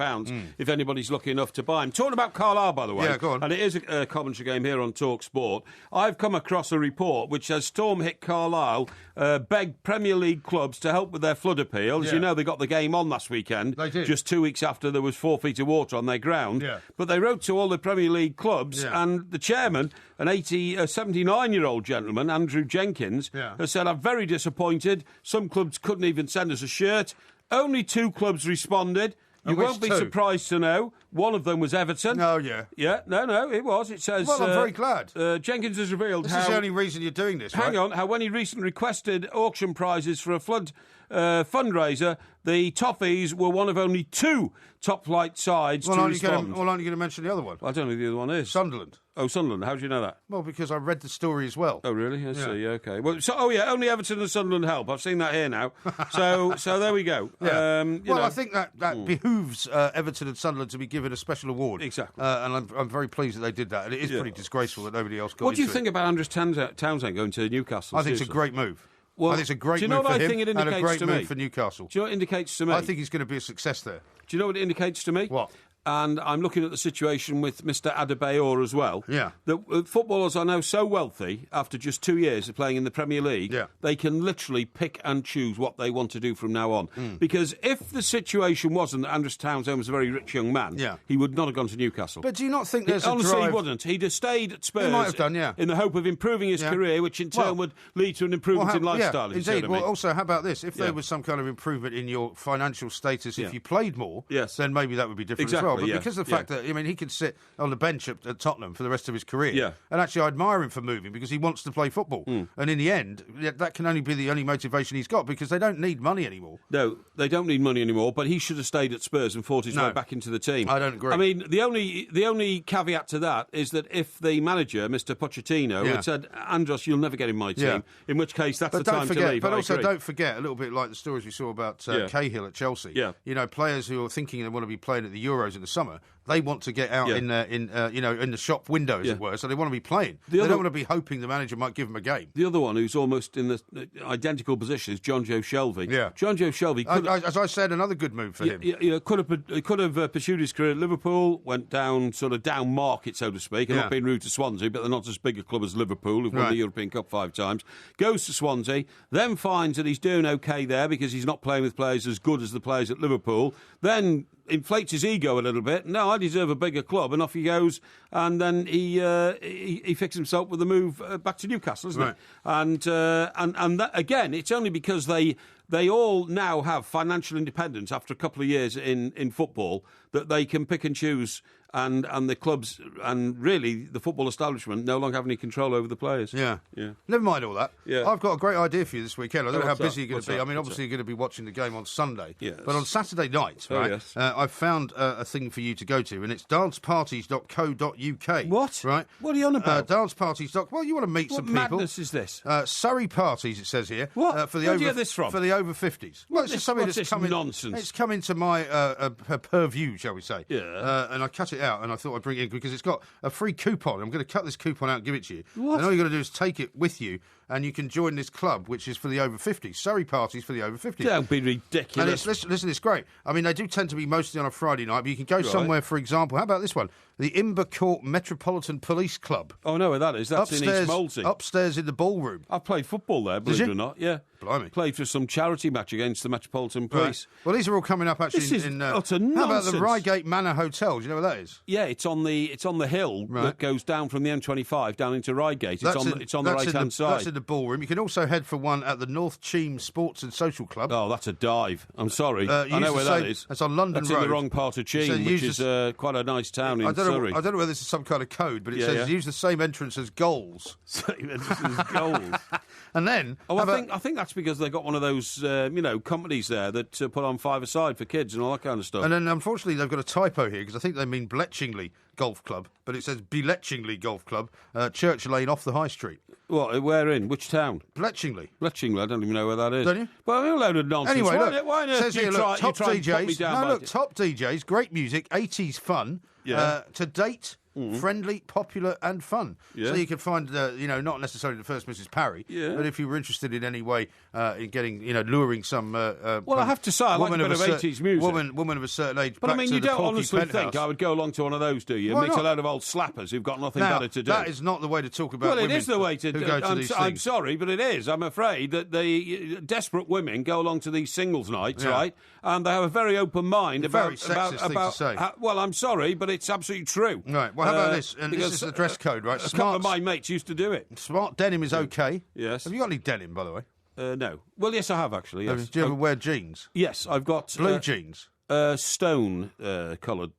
if anybody's lucky enough to buy him. Talking about Carlisle, by the way, go on. And it is a commentary game here on Talk Sport. I've come across a report which says Storm hit Carlisle, begged Premier League clubs to help with their flood appeals. Yeah. You know, they got the game on last weekend. They did. Just 2 weeks after there was 4 feet of water on their ground. Yeah. But they wrote to all the Premier League clubs, and the chairman, an 79-year-old gentleman, Andrew Jenkins, has said, I'm very disappointed. Some clubs couldn't even send us a shirt. Only 2 clubs responded. You won't be surprised to know one of them was Everton. Oh, yeah. Yeah, no, it was. It says... Well, I'm very glad. Jenkins has revealed This is the only reason you're doing this, Hang on, how when he recently requested auction prizes for a flood fundraiser, the Toffees were one of only 2 top-flight sides to respond. Well, aren't you going to mention the other one? I don't know who the other one is. Sunderland. Oh, Sunderland. How do you know that? Well, because I read the story as well. Oh, really? I see. Okay. Well, only Everton and Sunderland help. I've seen that here now. So there we go. Yeah. I think that behooves Everton and Sunderland to be given a special award. Exactly. And I'm very pleased that they did that. And it is pretty disgraceful that nobody else got What do you into think about Andrews Townsend going to Newcastle? I think it's a great move. Well, I think it's a great move for him and a great move for Newcastle. Do you know what it indicates to me? I think he's going to be a success there. Do you know what it indicates to me? What? And I'm looking at the situation with Mr. Adebayor as well. Yeah. That footballers are now so wealthy, after just 2 years of playing in the Premier League, they can literally pick and choose what they want to do from now on. Because if the situation wasn't that Andrews Townsend was a very rich young man, he would not have gone to Newcastle. But do you not think there's a drive... Honestly, he wouldn't. He'd have stayed at Spurs. He might have done, in the hope of improving his career, which in turn would lead to an improvement in lifestyle. Indeed. Well, also, how about this? If there was some kind of improvement in your financial status, if you played more, then maybe that would be different as well. But because of the fact that, he could sit on the bench at Tottenham for the rest of his career. Yeah. And actually, I admire him for moving because he wants to play football. And in the end, that can only be the only motivation he's got because they don't need money anymore. No, they don't need money anymore, but he should have stayed at Spurs and fought his way back into the team. I don't agree. I mean, the only caveat to that is that if the manager, Mr. Pochettino, had said, Andros, you'll never get in my team, in which case that's the time to leave. But also, don't forget, a little bit like the stories we saw about Cahill at Chelsea. Yeah. Players who are thinking they want to be playing at the Euros in the summer, they want to get out in the shop window, as it were, so they want to be playing. They don't want to be hoping the manager might give them a game. The other one who's almost in the identical position is John Joe Shelvey. Yeah. John Joe Shelvey as I said, another good move for him. Could have pursued his career at Liverpool, went down market, so to speak. I'm not being rude to Swansea, but they're not as big a club as Liverpool, who've won the European Cup 5 times. Goes to Swansea, then finds that he's doing okay there because he's not playing with players as good as the players at Liverpool. Then inflates his ego a little bit. No, I deserve a bigger club, and off he goes. And then he fixed himself with a move back to Newcastle, isn't it? And that, again, it's only because they all now have financial independence after a couple of years in football that they can pick and choose. And the clubs and really the football establishment no longer have any control over the players. Yeah. Never mind all that. Yeah. I've got a great idea for you this weekend. I don't know how busy you're going to be. I mean, obviously you're going to be watching the game on Sunday. Yes. But on Saturday night, I've found a thing for you to go to, and it's danceparties.co.uk. What? Right? What are you on about? Danceparties. Well, you want to meet some people. What madness is this? Surrey parties, it says here. What? Where do you get this from? For the over 50s. Well, it's just something what's that's this coming. nonsense? It's come into my purview, shall we say? Yeah. And I cut it out, and I thought I'd bring it in because it's got a free coupon. I'm going to cut this coupon out and give it to you. What? And all you've got to do is take it with you, and you can join this club, which is for the over 50s. Surrey parties for the over 50s. Don't be ridiculous. And listen, it's great. I mean, they do tend to be mostly on a Friday night, but you can go somewhere, for example. How about this one? The Imber Metropolitan Police Club. Oh, no, where that is. That's in East Molesey. Upstairs in the ballroom. I've played football there, believe it or not. Yeah. Blimey. Played for some charity match against the Metropolitan Police. Right. Well, these are all coming up actually. This is utter nonsense. How about the Reigate Manor Hotel? Do you know where that is? Yeah, it's on the hill that goes down from the M25 down into Reigate. It's on the right-hand side. That's in the ballroom. You can also head for one at the North Cheam Sports and Social Club. Oh, that's a dive. I'm sorry. I know where that is. It's on London Road. Road. It's in the wrong part of Cheam, which is quite a nice town in Surrey. I don't know whether this is some kind of code, but it says use the same entrance as Goals. Same entrance as Goals. And then... I think that's because they've got one of those, companies there that put on five-a-side for kids and all that kind of stuff. And then, unfortunately, they've got a typo here because I think they mean Bletchingly Golf Club, but it says Bletchingley Golf Club, Church Lane off the High Street. What? Where in? Which town? Bletchingley. Bletchingley. I don't even know where that is. Don't you? Well, a load of nonsense. Anyway, why on earth says do you here, try, look, top you try and put me DJs. down No, by look, top DJs, great music, 80s fun. Yeah. To date, friendly, popular, and fun. Yeah. So you could find, not necessarily the first Mrs. Parry, but if you were interested in any way in getting, luring some. Well, I have to say, I like a bit of 80s music. Woman of a certain age. But I back mean, to you the don't Porky honestly Penthouse. think I would go along to one of those, do you? Why Meet a not? load of old slappers who've got nothing Now, better to do. that is not the way to talk about Well, women. it is the way to who go to these I'm things. sorry, but it is. I'm afraid that the desperate women go along to these singles nights, right? And they have a very open mind Very sexist thing to say. Well, I'm sorry, but it's absolutely true. Right. Well, how about this? And this is the dress code, right? A couple of my mates used to do it. Smart denim is okay. Yes. Have you got any denim, by the way? No. Well, yes, I have actually. Yes. Do you ever wear jeans? Yes, I've got Blue jeans. Stone coloured.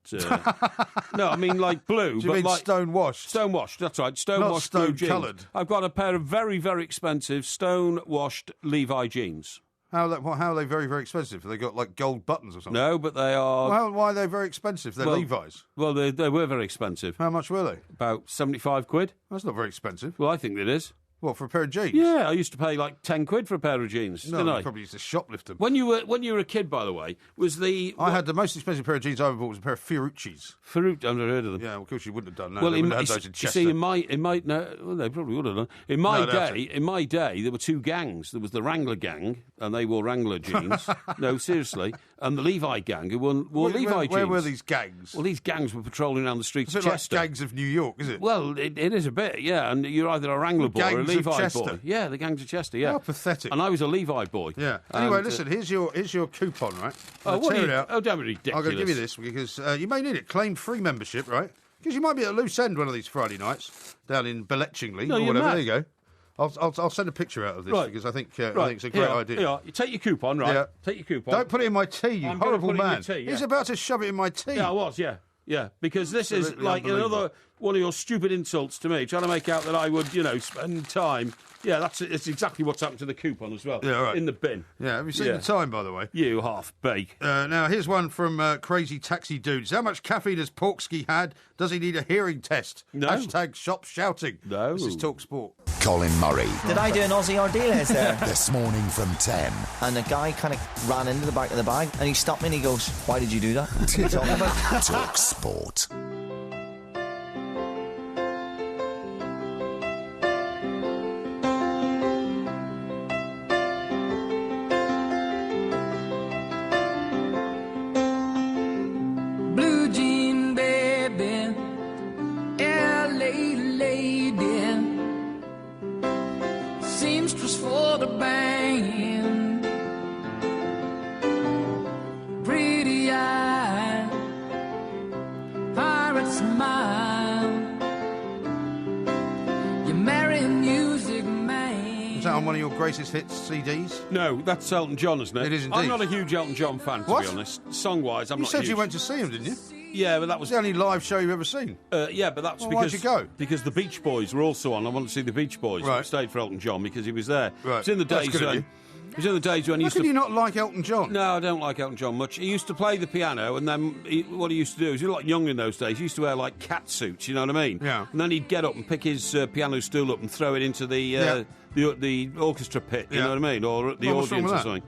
No, I mean like blue. Do you mean like, stone washed? Stone washed. That's right. Stone Not washed stone blue jeans. coloured. I've got a pair of very, very expensive stone washed Levi jeans. How are they very, very expensive? Have they got like gold buttons or something? No, but they are. Well, why are they very expensive? They're Levi's. Well, they were very expensive. How much were they? About £75. That's not very expensive. Well, I think it is. What, for a pair of jeans? Yeah, I used to pay like £10 for a pair of jeans. No, didn't you I? probably used to shoplift them. When you were a kid, by the way, was the I had the most expensive pair of jeans I ever bought was a pair of Fiorucci's. I've never heard of them. Yeah, well, of course you wouldn't have done that. Well, They wouldn't have had those in Chester. they probably would have done. In my day, there were two gangs. There was the Wrangler gang, and they wore Wrangler jeans. No, seriously, and the Levi gang who wore Levi jeans. Where were these gangs? Well, these gangs were patrolling around the streets of Like Chester. gangs of New York, is it? Well, it is a bit, yeah. And you're either a Wrangler boy or a Gangs of Levi Chester. boy. Yeah, the gangs of Chester. Yeah, How pathetic. And I was a Levi boy. Yeah. Anyway, And, listen. Here's your coupon, right? what tear are you? it out. Oh, don't be ridiculous. I'm going to give you this because you may need it. Claim free membership, right? Because you might be at a loose end one of these Friday nights down in Bletchingley No, or you're whatever. mad. There you go. I'll send a picture out of this because I think it's a great idea. Yeah, you take your coupon, right? Yeah. Take your coupon. Don't put it in my tea, you I'm gonna horrible put it in man. your tea, yeah. He's about to shove it in my tea. Yeah, I was, yeah. Because this is Absolutely like unbelievable. another one of your stupid insults to me, trying to make out that I would, spend time. Yeah, it's exactly what's happened to the coupon as well. Yeah, right. In the bin. Yeah, have you seen the time, by the way? You half-bake. Now, here's one from Crazy Taxi Dudes. How much caffeine has Porksky had? Does he need a hearing test? No. Hashtag shop shouting. No. This is Talk Sport. Colin Murray. Did I do an Aussie Ordeal there? This morning from 10. And the guy kind of ran into the back of the bag and he stopped me and he goes, "Why did you do that?" What are you talking about? Talk Sport. Blue jean baby, LA lady, seamstress for the band, pretty eye, pirate smile, you marry music man. Is that on one of your greatest hits CDs? No, that's Elton John, isn't it? It is indeed. I'm not a huge Elton John fan, to What? be honest. Song-wise, I'm You not said huge. you went to see him, didn't you? Yeah, but that was It's the only live show you've ever seen. Yeah, but that's Well, because why'd you go? Because the Beach Boys were also on. I wanted to see the Beach Boys. Right. I stayed for Elton John because he was there. Right. It's in the That's days good of when. you. It was in the days when he How used can to. you not like Elton John? No, I don't like Elton John much. He used to play the piano, and then what he used to do is he was like young in those days. He used to wear like cat suits. You know what I mean? Yeah. And then he'd get up and pick his piano stool up and throw it into the orchestra pit. You Yeah. know what I mean? Or the Well, what's wrong audience with or that? something.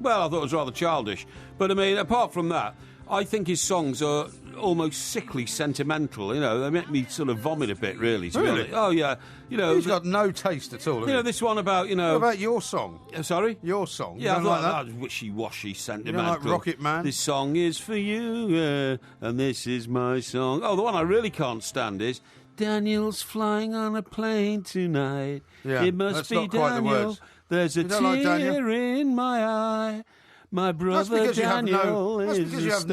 Well, I thought it was rather childish. But I mean, apart from that, I think his songs are almost sickly sentimental. You know, they make me sort of vomit a bit, really. To be Really? honest. Oh yeah. You know, He's got no taste at all. you know this one about What about your song? Sorry. Your song? Yeah, I You don't thought like that was wishy-washy, You sentimental. don't like Rocket Man? This song is for you, and this is my song. Oh, the one I really can't stand is Daniel's flying on a plane tonight. Yeah, it must that's be not quite the Daniel. words. There's a You don't like Daniel? tear in my eye. My brother That's because Daniel you is a have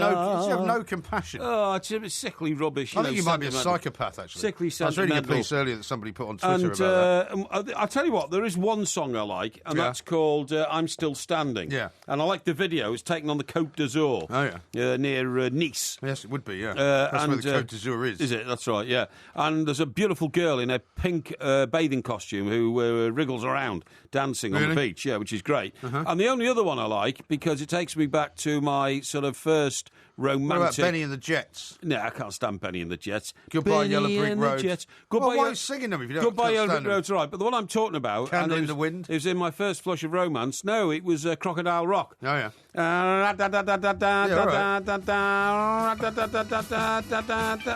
no compassion. Oh, it's a bit sickly rubbish. I think you might be a sentimental. psychopath, actually. Sickly I was reading a sentimental. piece earlier that somebody put on Twitter about that. I'll tell you what, there is one song I like, and Yeah. that's called I'm Still Standing. Yeah. And I like the video. It's taken on the Côte d'Azur. Oh, yeah. Near Nice. Yes, it would be, yeah. That's where the Côte d'Azur is. Is it? That's right, yeah. And there's a beautiful girl in a pink bathing costume who wriggles around dancing on the Really? beach, yeah, which is great. And the only other one I like, because it takes me back to my sort of first romantic... What about Benny and the Jets? No, I can't stand Benny and the Jets. Goodbye, Benny Yellow Brick and Road. The Jets. Goodbye, why are you singing them if you don't Goodbye, Yellow Brick stand them? Road's all right, but the one I'm talking about... Candle in the Wind? It was in my first flush of romance. No, it was Crocodile Rock. Oh, yeah.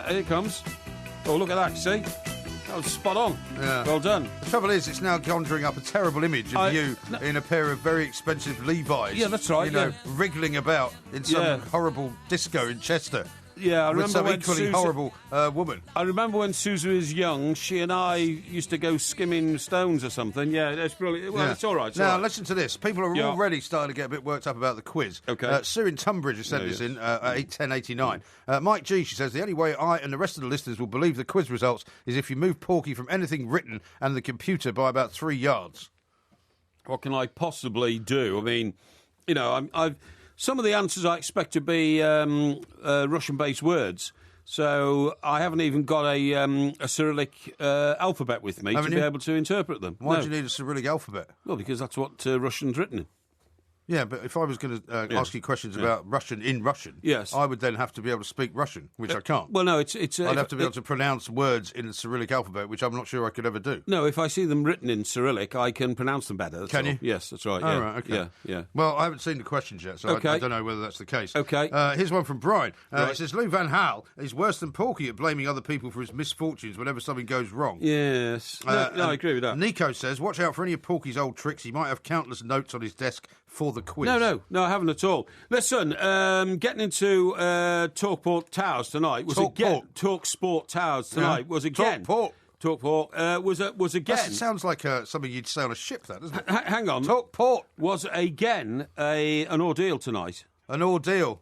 Here it comes. Oh, look at that, see? That was spot on. Yeah. Well done. The trouble is, it's now conjuring up a terrible image of you in a pair of very expensive Levi's. Yeah, that's right. You know, wriggling about in some horrible disco in Chester. Yeah, I remember with some when equally horrible woman. I remember when Susan was young, she and I used to go skimming stones or something. Yeah, that's brilliant. Well, it's all right. Now, listen to this. People are already starting to get a bit worked up about the quiz. Okay. Sue in Tunbridge has sent this in at 10:89. Mike G, she says, the only way I and the rest of the listeners will believe the quiz results is if you move Porky from anything written and the computer by about 3 yards. What can I possibly do? I mean, you know, I've some of the answers I expect to be Russian-based words. So I haven't even got a Cyrillic alphabet with me to be able to interpret them. Why do you need a Cyrillic alphabet? Well, because that's what Russian's written in. Yeah, but if I was going to ask you questions about Russian in Russian, yes, I would then have to be able to speak Russian, which I can't. Well, no, it's I'd have to be able to pronounce words in the Cyrillic alphabet, which I'm not sure I could ever do. No, if I see them written in Cyrillic, I can pronounce them better. Can you? Yes, that's right. Oh, right, okay. Yeah. Well, I haven't seen the questions yet, so I don't know whether that's the case. Okay. Here's one from Brian. It says, Lou Van Gaal is worse than Porky at blaming other people for his misfortunes whenever something goes wrong. Yes. No, I agree with that. Nico says, watch out for any of Porky's old tricks. He might have countless notes on his desk for the quiz. No, I haven't at all. Listen, getting into Talkport Towers tonight was Talk Sport Towers tonight was again. Talkport was again. That sounds like something you'd say on a ship, that doesn't it? Hang on. Talkport was again an ordeal tonight. An ordeal.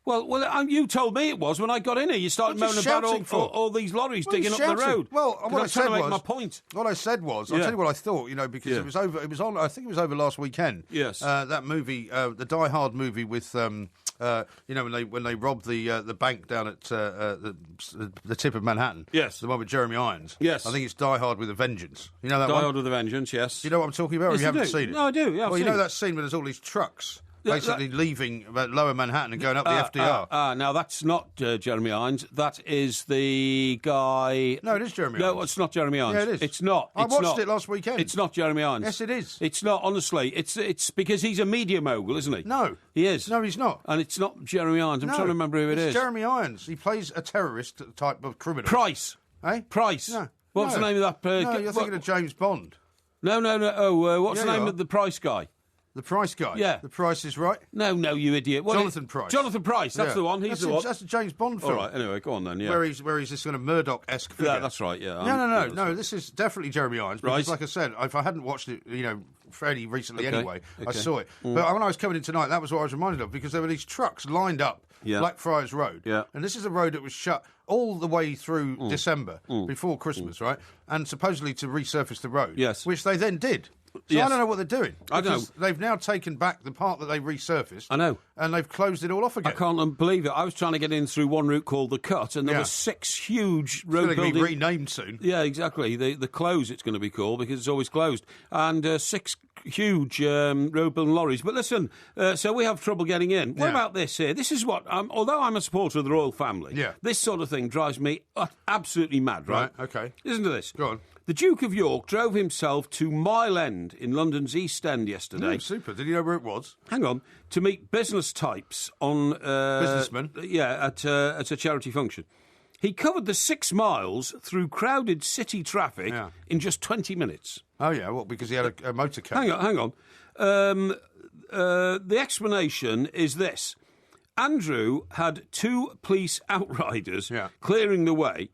Well, you told me it was when I got in here. You started moaning about all these lorries digging up the road. Well, what I said was, my point. What I said was, I'll tell you what I thought. You know, because it was over. It was on. I think it was over last weekend. Yes. That movie, the Die Hard movie with, you know, when they robbed the bank down at the tip of Manhattan. Yes. The one with Jeremy Irons. Yes. I think it's Die Hard with a Vengeance. You know that one? Die Hard with a Vengeance. Yes. Do you know what I'm talking about? Yes, or you haven't seen it? No, I do. Yeah. Well, you know that scene where there's all these trucks. Basically leaving Lower Manhattan and going up the FDR. Now, that's not Jeremy Irons. That is the guy... No, it is Jeremy Irons. No, it's not Jeremy Irons. Yeah, it is. It's not. I watched it last weekend. It's not Jeremy Irons. Yes, it is. It's not, honestly. It's because he's a media mogul, isn't he? No. He is. No, he's not. And it's not Jeremy Irons. I'm trying to remember who it is. It's Jeremy Irons. He plays a terrorist type of criminal. Price. Eh? Price. No. What's the name of that... no, you're thinking of James Bond. No. Oh, what's the name of the Price guy? The Price guy? Yeah. The Price is Right? No, you idiot. Jonathan Price. Jonathan Price, that's the one. He's the one. That's a James Bond film. All right, anyway, go on then, yeah. Where he's this kind of Murdoch-esque figure. Yeah, that's right, yeah. No, this is definitely Jeremy Irons. Because, like I said, if I hadn't watched it, you know, fairly recently anyway, I saw it. But when I was coming in tonight, that was what I was reminded of, because there were these trucks lined up Blackfriars Road. Yeah. And this is a road that was shut all the way through December, before Christmas, right? And supposedly to resurface the road. Yes. Which they then did. So I don't know what they're doing. I know. They've now taken back the part that they resurfaced. I know. And they've closed it all off again. I can't believe it. I was trying to get in through one route called the Cut, and there were 6 huge road buildings. It's going to be renamed soon. Yeah, exactly. The Close, it's going to be called, because it's always closed. And 6 huge road building lorries. But listen, so we have trouble getting in. What about this here? This is what, although I'm a supporter of the royal family, this sort of thing drives me absolutely mad, right? Okay. Listen to this. Go on. The Duke of York drove himself to Mile End in London's East End yesterday. Super. Did you know where it was? Hang on. To meet business types on... Businessmen? Yeah, at a charity function. He covered the 6 miles through crowded city traffic in just 20 minutes. Oh, yeah. What, because he had a motorcade? Hang on. The explanation is this. Andrew had 2 police outriders clearing the way.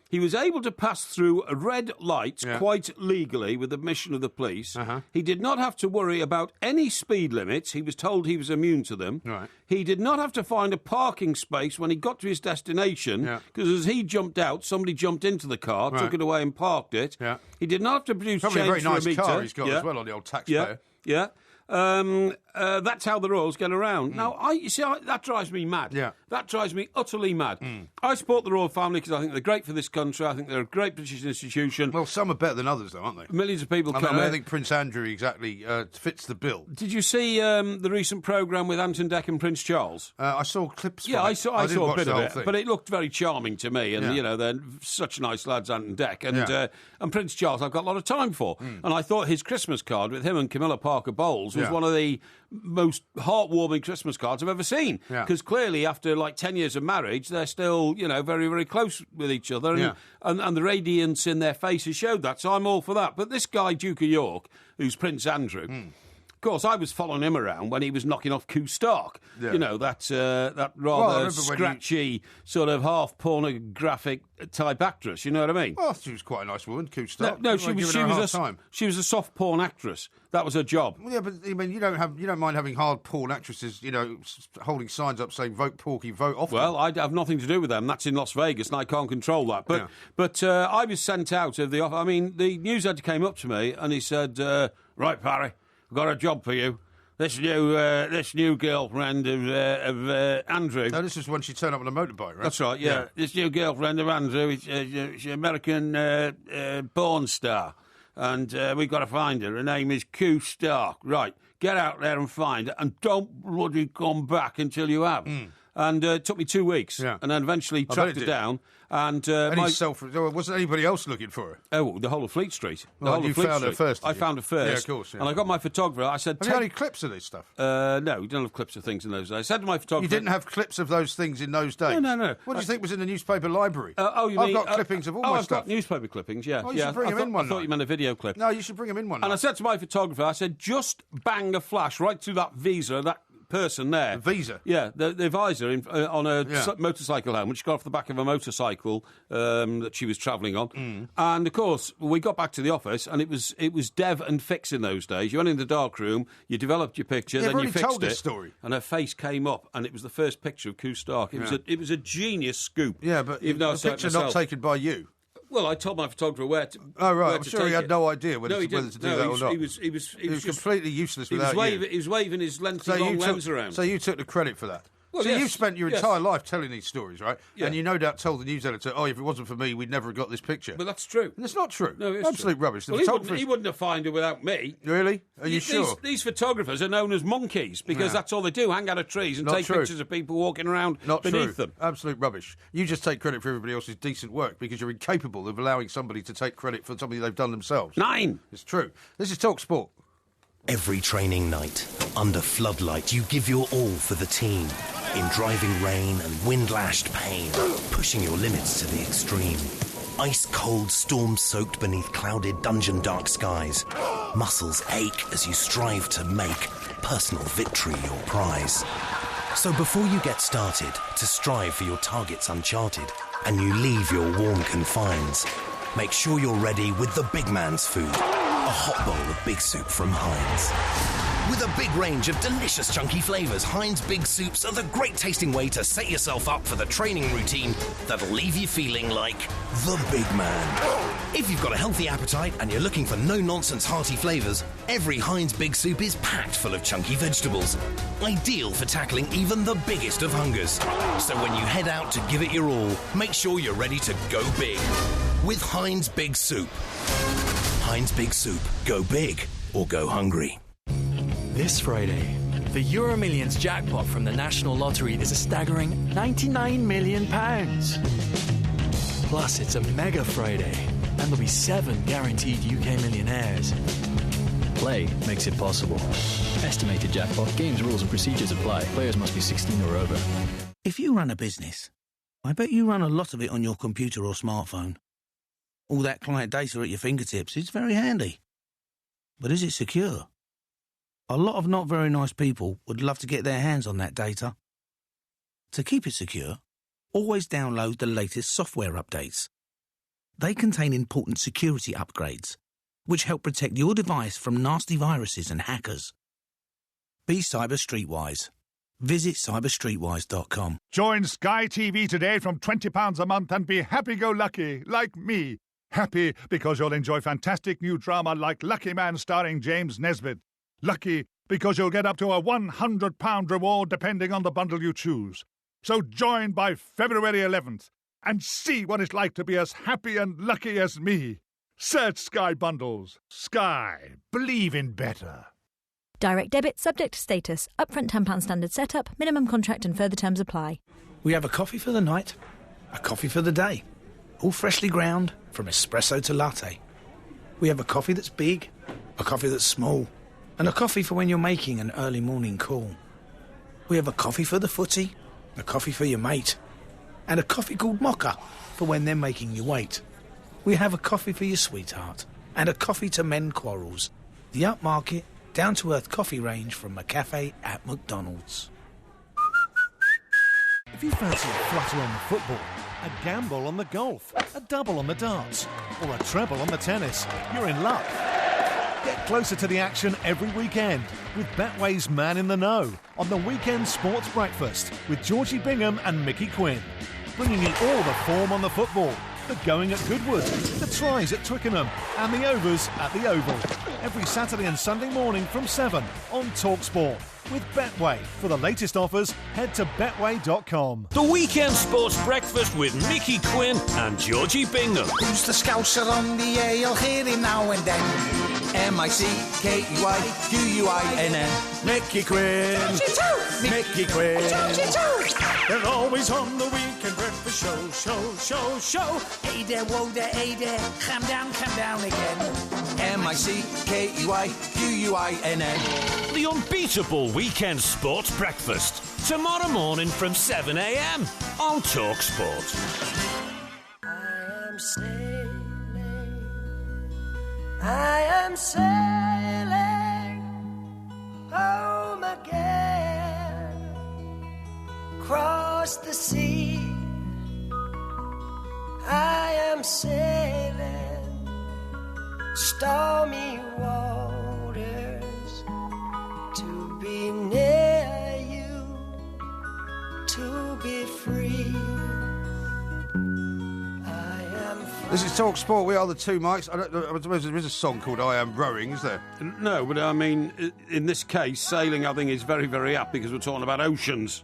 He was able to pass through red lights quite legally with the permission of the police. He did not have to worry about any speed limits. He was told he was immune to them. Right. He did not have to find a parking space when he got to his destination, because as he jumped out, somebody jumped into the car, took it away and parked it. He did not have to produce Probably change a very nice for a meter. car he's got as well on the old taxpayer. Yeah. that's how the Royals get around. Now, that drives me mad. Yeah. That drives me utterly mad. I support the Royal family because I think they're great for this country. I think they're a great British institution. Well, some are better than others, though, aren't they? Millions of people come I in. don't think Prince Andrew exactly fits the bill. Did you see the recent programme with Anton Deck and Prince Charles? I saw clips. Yeah, I saw a bit of it, thing. but it looked very charming to me. And they're such nice lads, Anton Deck and Prince Charles. I've got a lot of time for, and I thought his Christmas card with him and Camilla Parker Bowles was one of the most heartwarming Christmas cards I've ever seen. Because clearly, after like 10 years of marriage, they're still very, very close with each other, and the radiance in their faces showed that. So I'm all for that. But this guy, Duke of York, who's Prince Andrew. Of course, I was following him around when he was knocking off Koo Stark. Yeah. You know, that rather scratchy, sort of half pornographic type actress. You know what I mean? Well, she was quite a nice woman, Koo Stark. No, she was a soft porn actress. That was her job. Well, yeah, but I mean, you don't mind having hard porn actresses, holding signs up saying "Vote Porky, vote off." Well, I have nothing to do with them. That's in Las Vegas, and I can't control that. But I was sent out of the office. I mean, the news editor came up to me and he said, "Right, Parry, I've got a job for you. This new girlfriend of Andrew." No, this is when she turned up on a motorbike, right? That's right. Yeah, this new girlfriend of Andrew. She's an American porn star, and we've got to find her. Her name is Koo Stark. Right, get out there and find her, and don't bloody come back until you have. And it took me 2 weeks, and then eventually tracked her down. And wasn't anybody else looking for her? Oh, the whole of Fleet Street. You found her first. I found her first. Yeah, of course. Yeah. And I got my photographer. I said, "Have you had any clips of this stuff?" No, we didn't have clips of things in those days. I said to my photographer, "You didn't have clips of those things in those days." No. What do you think was in the newspaper library? I've got clippings of all my stuff. I've got newspaper clippings. Yeah, you should bring them in one I thought night. you meant a video clip. No, you should bring them in one night. And I said to my photographer, I said, just bang a flash right through that visor, that person there. The visor? Yeah, the visor on a motorcycle helmet, which got off the back of a motorcycle that she was travelling on. And, of course, we got back to the office, and it was dev and fix in those days. You went in the dark room, you developed your picture, then you fixed told this story. And her face came up, and it was the first picture of Koo Stark. It was a genius scoop. Yeah, but even though the picture not taken by you. Well, I told my photographer where to. Oh right, I'm to sure he had no idea whether to do that or not. He was completely useless without you. He was waving his long lens around. So you took the credit for that. Well, so you've spent your entire life telling these stories, right? Yeah. And you no doubt told the news editor, "Oh, if it wasn't for me, we'd never have got this picture." But that's true. And it's not true. No, it's absolute true. rubbish. Well, he wouldn't have found her without me. Really? Are you sure? These photographers are known as monkeys because that's all they do: hang out of trees and take pictures of people walking around beneath them. Absolute rubbish. You just take credit for everybody else's decent work because you're incapable of allowing somebody to take credit for something they've done themselves. 9. It's true. This is Talk Sport. Every training night, under floodlight, you give your all for the team. In driving rain and wind-lashed pain, pushing your limits to the extreme. Ice-cold, storm-soaked beneath clouded dungeon dark skies. Muscles ache as you strive to make personal victory your prize. So before you get started to strive for your targets uncharted, and you leave your warm confines, make sure you're ready with the big man's food. A hot bowl of Big Soup from Heinz. With a big range of delicious chunky flavours, Heinz Big Soups are the great tasting way to set yourself up for the training routine that'll leave you feeling like the big man. If you've got a healthy appetite and you're looking for no-nonsense hearty flavours, every Heinz Big Soup is packed full of chunky vegetables. Ideal for tackling even the biggest of hungers. So when you head out to give it your all, make sure you're ready to go big. With Heinz Big Soup. Heinz Big Soup. Go big or go hungry. This Friday, the Euro Millions jackpot from the National Lottery is a staggering £99 million. Plus, it's a mega Friday, and there'll be 7 guaranteed UK millionaires. Play makes it possible. Estimated jackpot. Games, rules and procedures apply. Players must be 16 or over. If you run a business, I bet you run a lot of it on your computer or smartphone. All that client data at your fingertips is very handy. But is it secure? A lot of not very nice people would love to get their hands on that data. To keep it secure, always download the latest software updates. They contain important security upgrades, which help protect your device from nasty viruses and hackers. Be cyber streetwise. Visit cyberstreetwise.com. Join Sky TV today from £20 a month and be happy-go-lucky, like me. Happy because you'll enjoy fantastic new drama like Lucky Man starring James Nesbitt. Lucky because you'll get up to a £100 reward depending on the bundle you choose. So join by February 11th and see what it's like to be as happy and lucky as me. Search Sky Bundles. Sky. Believe in better. Direct debit subject to status. Upfront £10 standard setup. Minimum contract and further terms apply. We have a coffee for the night, a coffee for the day. All freshly ground, from espresso to latte. We have a coffee that's big, a coffee that's small, and a coffee for when you're making an early morning call. We have a coffee for the footy, a coffee for your mate, and a coffee called Mocha for when they're making you wait. We have a coffee for your sweetheart, and a coffee to mend quarrels. The upmarket, down-to-earth coffee range from McCafe at McDonald's. If you fancy a flutter on the football, a gamble on the golf, a double on the darts, or a treble on the tennis, you're in luck. Get closer to the action every weekend with Betway's Man in the Know on the Weekend Sports Breakfast with Georgie Bingham and Mickey Quinn. Bringing you all the form on the football, the going at Goodwood, the tries at Twickenham and the overs at the Oval. Every Saturday and Sunday morning from 7 on TalkSport. With Betway. For the latest offers, head to betway.com. The Weekend Sports Breakfast with Mickey Quinn and Georgie Bingham. Who's the scouser on the air? You'll hear him now and then. MICKEYQUINN. Mickey Quinn. Mickey Quinn. They're always on the Weekend Breakfast show. Hey there, whoa there, hey there. Calm down again. MICKEYQUINN. The unbeatable Weekend Sports Breakfast. Tomorrow morning from 7 a.m. on TalkSport. I am sailing home again, across the sea. I am sailing stormy waters to be near you, to be free. This is TalkSport. We are the two mics. I suppose there is a song called I Am Rowing, is there? No, but I mean, in this case, sailing, I think, is very, very apt because we're talking about oceans.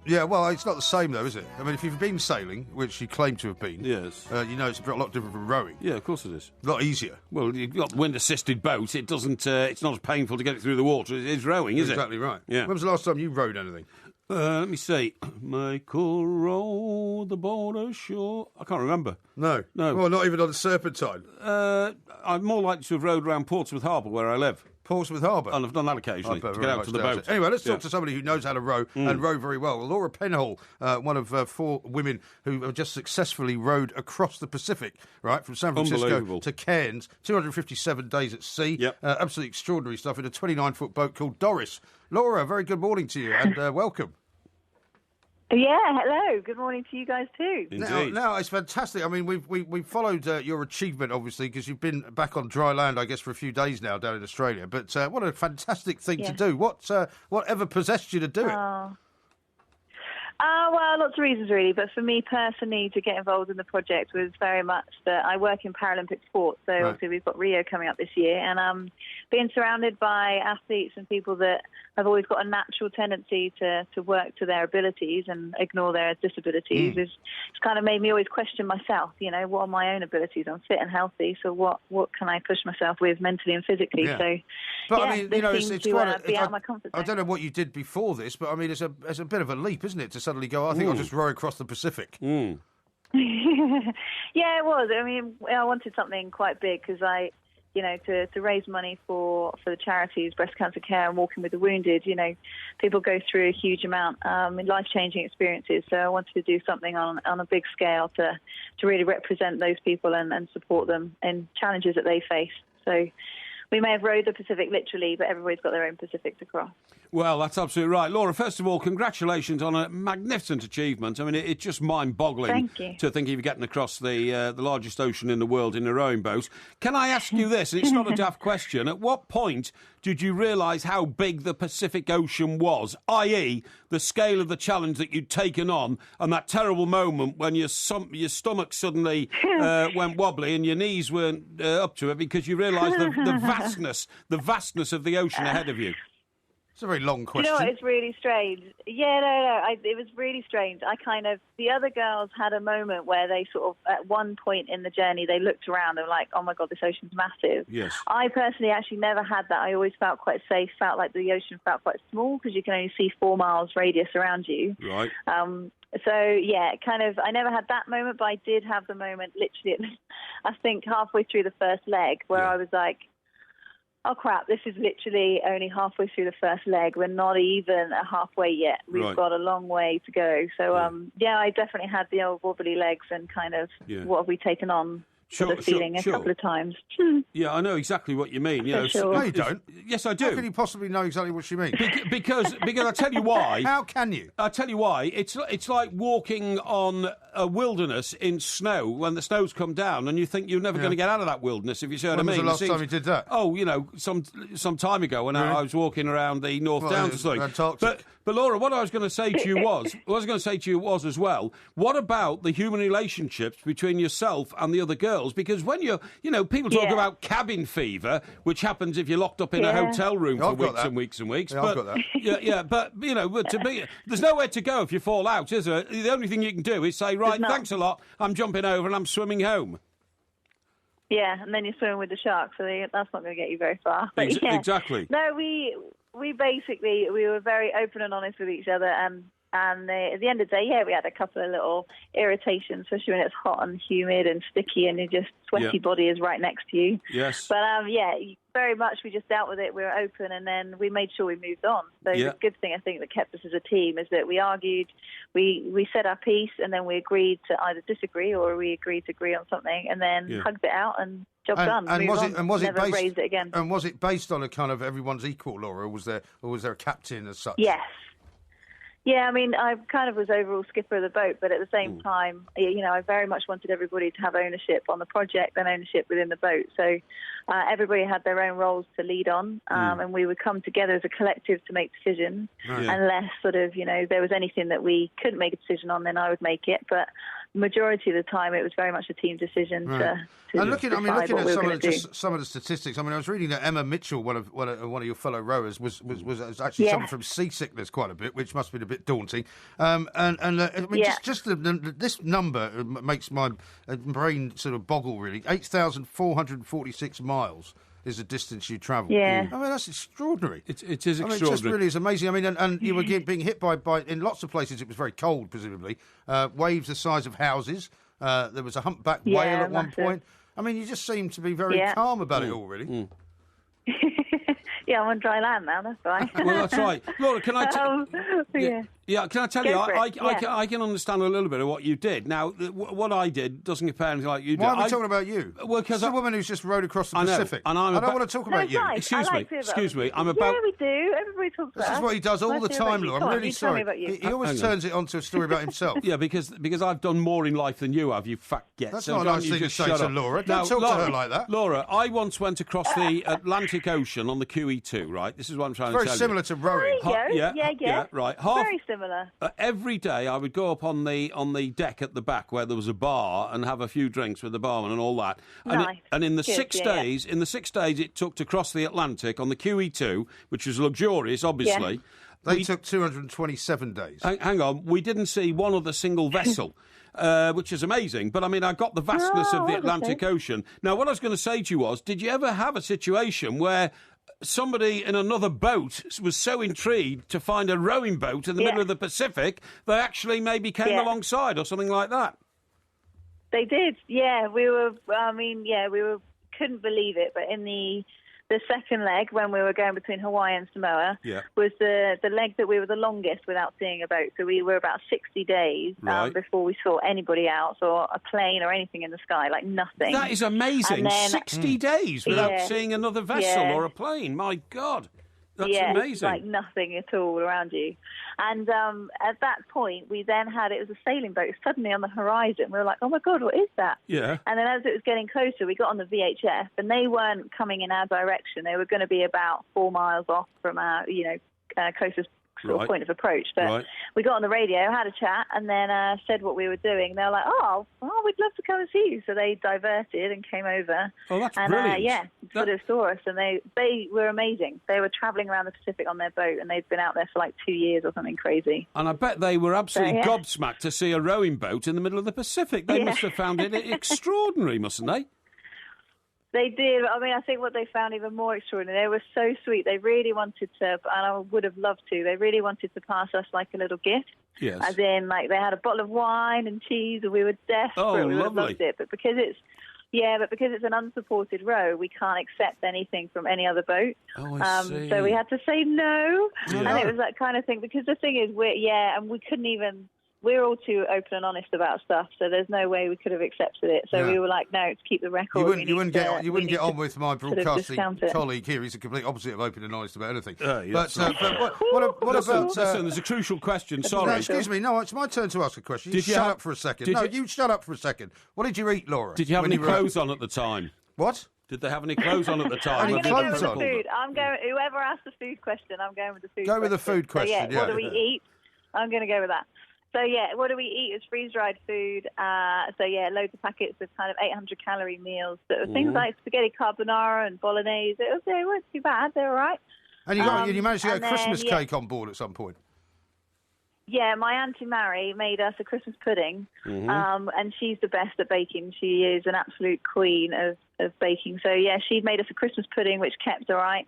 Yeah, well, it's not the same, though, is it? I mean, if you've been sailing, which you claim to have been, yes, you know it's a lot different from rowing. Yeah, of course it is. A lot easier. Well, you've got wind-assisted boats. It doesn't. It's not as painful to get it through the water as it is rowing, is Exactly right. Yeah. When was the last time you rowed anything? Let me see. Michael row the boat ashore. I can't remember. No. Well, not even on the Serpentine. I'm more likely to have rowed around Portsmouth Harbour, where I live. Portsmouth Harbour? And I've done that occasionally, to get out to the boat. Anyway, let's talk to somebody who knows how to row and row very well. Laura Penhall, one of 4 women who have just successfully rowed across the Pacific, right, from San Francisco to Cairns, 257 days at sea. Yep. Absolutely extraordinary stuff in a 29-foot boat called Doris. Laura, very good morning to you and welcome. Yeah, hello. Good morning to you guys too. Now it's fantastic. I mean, we've followed your achievement, obviously, because you've been back on dry land, I guess, for a few days now down in Australia. But what a fantastic thing to do. Whatever possessed you to do it? Well, lots of reasons, really. But for me personally, to get involved in the project was very much that I work in Paralympic sports. So obviously we've got Rio coming up this year. And being surrounded by athletes and people that have always got a natural tendency to work to their abilities and ignore their disabilities it's kind of made me always question myself. You know, what are my own abilities? I'm fit and healthy, so what can I push myself with mentally and physically? Yeah. So, but I mean, you know, it's quite be out of my comfort zone. I don't know what you did before this, but I mean, it's a bit of a leap, isn't it, to suddenly go, I think I'll just row across the Pacific. Yeah, it was. I mean, I wanted something quite big because to raise money for the charities, breast cancer care and walking with the wounded, people go through a huge amount, life-changing experiences. So I wanted to do something on a big scale to really represent those people and support them in challenges that they face. So we may have rowed the Pacific literally, but everybody's got their own Pacific to cross. Well, that's absolutely right. Laura, first of all, congratulations on a magnificent achievement. I mean, it's just mind-boggling to think of you getting across the largest ocean in the world in a rowing boat. Can I ask you this? And it's not a daft question. At what point did you realise how big the Pacific Ocean was, i.e. the scale of the challenge that you'd taken on and that terrible moment when your stomach suddenly went wobbly and your knees weren't up to it because you realised the vastness of the ocean ahead of you? It's a very long question. You know what? It's really strange. Yeah, no. It was really strange. The other girls had a moment where they sort of, at one point in the journey, they looked around and were like, oh my God, this ocean's massive. Yes. I personally actually never had that. I always felt quite safe, felt like the ocean felt quite small because you can only see 4 miles radius around you. Right. So, yeah, I never had that moment, but I did have the moment literally, I think, halfway through the first leg where I was like, oh, crap, this is literally only halfway through the first leg. We're not even halfway yet. We've got a long way to go. So, I definitely had the old wobbly legs and kind of what have we taken on sort of feeling a couple of times. Yeah, I know exactly what you mean. You know, No, you don't. Yes, I do. How can you possibly know exactly what she means? Because I tell you why. How can you? I tell you why. It's like walking on a wilderness in snow when the snow's come down, and you think you're never going to get out of that wilderness. If you see what I mean. When was the last time you did that? Oh, you know, some time ago when I was walking around the North Downs or something. But Laura, what I was going to say to you was, as well, what about the human relationships between yourself and the other girls? Because when people talk about cabin fever, which happens if you're locked up in a hotel room for weeks and weeks and weeks. Yeah, I've got that. But there's nowhere to go if you fall out, is there? The only thing you can do is say, right, thanks a lot, I'm jumping over and I'm swimming home. Yeah, and then you're swimming with the sharks, so that's not going to get you very far. But Exactly. No, we basically, we were very open and honest with each other, and at the end of the day, we had a couple of little irritations, especially when it's hot and humid and sticky and your just sweaty body is right next to you. Yes. But, very much we just dealt with it. We were open and then we made sure we moved on. So the good thing, I think, that kept us as a team is that we argued, we said our piece, and then we agreed to either disagree or we agreed to agree on something and then hugged it out and job done. And was it Never based, raised it again. And was it based on a kind of everyone's equal, Laura, or was there a captain as such? Yes. Yeah, I mean, I kind of was overall skipper of the boat, but at the same time, I very much wanted everybody to have ownership on the project and ownership within the boat. So everybody had their own roles to lead on, and we would come together as a collective to make decisions. Unless sort of, there was anything that we couldn't make a decision on, then I would make it. But majority of the time, it was very much a team decision to and looking at some of do. the statistics. I mean, I was reading that Emma Mitchell, one of your fellow rowers, was actually suffering from seasickness quite a bit, which must have been a bit daunting. I mean, just this number makes my brain sort of boggle. Really, 8,446 miles is the distance you travel. Yeah. I mean, that's extraordinary. It is extraordinary. It just really is amazing. I mean, and you were being hit by, in lots of places, it was very cold, presumably. Waves the size of houses. There was a humpback whale at one point. I mean, you just seem to be very calm about it all, really. Yeah, I'm on dry land now, that's right. Well, that's right. Laura, can I can I tell you, I can understand a little bit of what you did. Now, what I did doesn't compare anything like you did. Why are we talking about you? Well, because it's a woman who's just rowed across the Pacific. And I don't want to talk about you. Right. Excuse me. Yeah, we do. Everybody talks about This is what he does all the time, Laura. I'm really sorry. He always turns it onto a story about himself. Yeah, because I've done more in life than you have, you fat get. That's not a nice thing to say to Laura. Don't talk to her like that. Laura, I once went across the Atlantic Ocean on the QE2, right? This is what I'm trying to tell you. Very similar to rowing. Yeah, right. Very similar. Every day I would go up on the deck at the back where there was a bar and have a few drinks with the barman and all that. And in the 6 days, it took to cross the Atlantic on the QE2, which was luxurious, obviously. They took 227 days. Hang on, we didn't see one other single vessel. Which is amazing. But, I mean, I got the vastness of the Atlantic Ocean. Now, what I was going to say to you was, did you ever have a situation where somebody in another boat was so intrigued to find a rowing boat in the middle of the Pacific, they actually maybe came alongside or something like that? They did, yeah. We couldn't believe it, but in the second leg, when we were going between Hawaii and Samoa, was the leg that we were the longest without seeing a boat. So we were about 60 days before we saw anybody else or a plane or anything in the sky, like nothing. That is amazing. 60 days without seeing another vessel or a plane. My God. That's amazing. Like nothing at all around you. And at that point, we then it was a sailing boat suddenly on the horizon. We were like, oh my God, what is that? Yeah. And then as it was getting closer, we got on the VHF, and they weren't coming in our direction. They were going to be about 4 miles off from our, closest sort of point of approach. But we got on the radio, had a chat, and then said what we were doing. They were like, oh, we'd love to come and see you. So they diverted and came over. Oh, that's and, brilliant. Sort of saw us, and they were amazing. They were travelling around the Pacific on their boat, and they'd been out there for like 2 years or something crazy. And I bet they were absolutely gobsmacked to see a rowing boat in the middle of the Pacific. They must have found it extraordinary, mustn't they? They did. I mean, I think what they found even more extraordinary, they were so sweet. They really wanted to, and I would have loved to, they really wanted to pass us like a little gift. Yes. As in, like, they had a bottle of wine and cheese, and we were desperate. Oh, we would have lovely. loved it. But because it's an unsupported row, we can't accept anything from any other boat. Oh, I see. So we had to say no. Yeah. And it was that kind of thing. Because the thing is, and we couldn't even... We're all too open and honest about stuff, so there's no way we could have accepted it. So we were like, no, to keep the record. You wouldn't get on with my broadcasting colleague here. He's the complete opposite of open and honest about anything. Yes. But what about... Listen, there's a crucial question. Sorry. No, excuse me. No, it's my turn to ask a question. You shut up for a second. You shut up for a second. What did you eat, Laura? Did you have any clothes on at the time? What? Did they have any clothes on at the time? I'm going to go with the food. Whoever asked the food question, I'm going with the food question. Go with the food question, What do we eat? I'm going to go with that. So, what do we eat? It's freeze-dried food. Loads of packets of kind of 800-calorie meals. So things like spaghetti carbonara and bolognese. They weren't too bad. They were all right. And you managed to get a Christmas cake on board at some point? Yeah, my Auntie Mary made us a Christmas pudding, and she's the best at baking. She is an absolute queen of baking. So, she'd made us a Christmas pudding, which kept all right.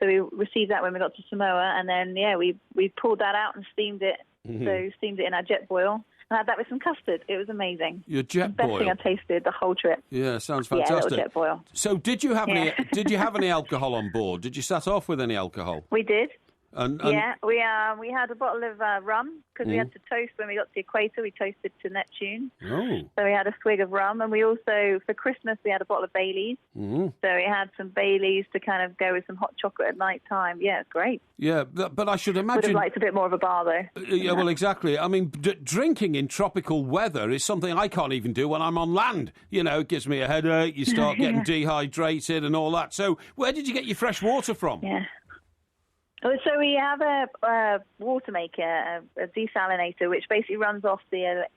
So we received that when we got to Samoa, and then, we pulled that out and steamed it. So steamed it in our jet boil. I had that with some custard. It was amazing. Your jet boil? Best thing I tasted the whole trip. Yeah, sounds fantastic. Yeah, little jet boil. So did you have any alcohol on board? Did you start off with any alcohol? We did. And we had a bottle of rum because we had to toast when we got to the equator. We toasted to Neptune. Oh. So we had a swig of rum, and we also, for Christmas, we had a bottle of Baileys. So we had some Baileys to kind of go with some hot chocolate at night time. Yeah, it's great. Yeah, but I should imagine... Would have liked a bit more of a bar, though. Yeah, well, exactly. I mean, drinking in tropical weather is something I can't even do when I'm on land. You know, it gives me a headache, you start getting dehydrated and all that. So where did you get your fresh water from? Yeah. So we have a water maker, a desalinator, which basically runs off the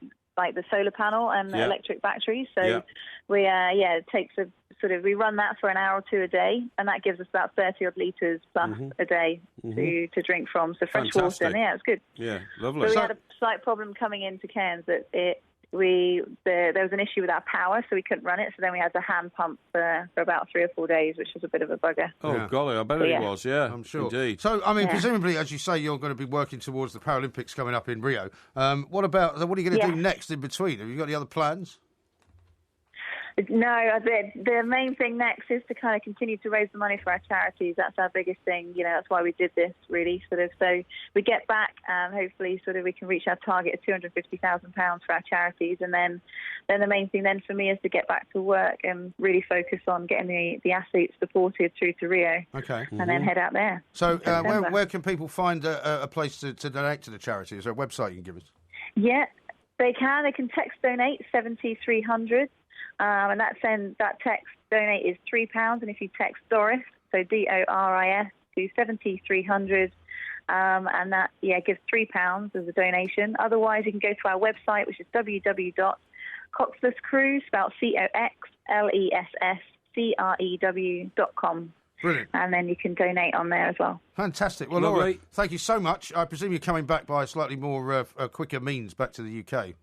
solar panel and electric batteries. So it takes we run that for an hour or two a day, and that gives us about 30 odd litres plus a day to drink from. So fresh water, and it's good. Yeah, lovely. So we had a slight problem coming into Cairns that there was an issue with our power, so we couldn't run it. So then we had to hand pump for about 3 or 4 days, which was a bit of a bugger. Oh, golly, I bet it was, yeah. I'm sure. Indeed. So, I mean, presumably, as you say, you're going to be working towards the Paralympics coming up in Rio. What are you going to do next in between? Have you got any other plans? No, the main thing next is to kind of continue to raise the money for our charities. That's our biggest thing. That's why we did this, really. So we get back, hopefully, we can reach our target of £250,000 for our charities, and then the main thing then for me is to get back to work and really focus on getting the athletes supported through to Rio. Okay. And then head out there. So where can people find a place to donate to the charity? Is there a website you can give us? Yeah, they can. They can text donate 70300. And that text donate is £3, and if you text Doris, so DORIS, to 70300, and that gives £3 as a donation. Otherwise, you can go to our website, which is www.coxlesscrew, spelled COXLESSCREW.com. Brilliant. And then you can donate on there as well. Fantastic. Well, Laura, thank you so much. I presume you're coming back by a slightly more quicker means back to the UK.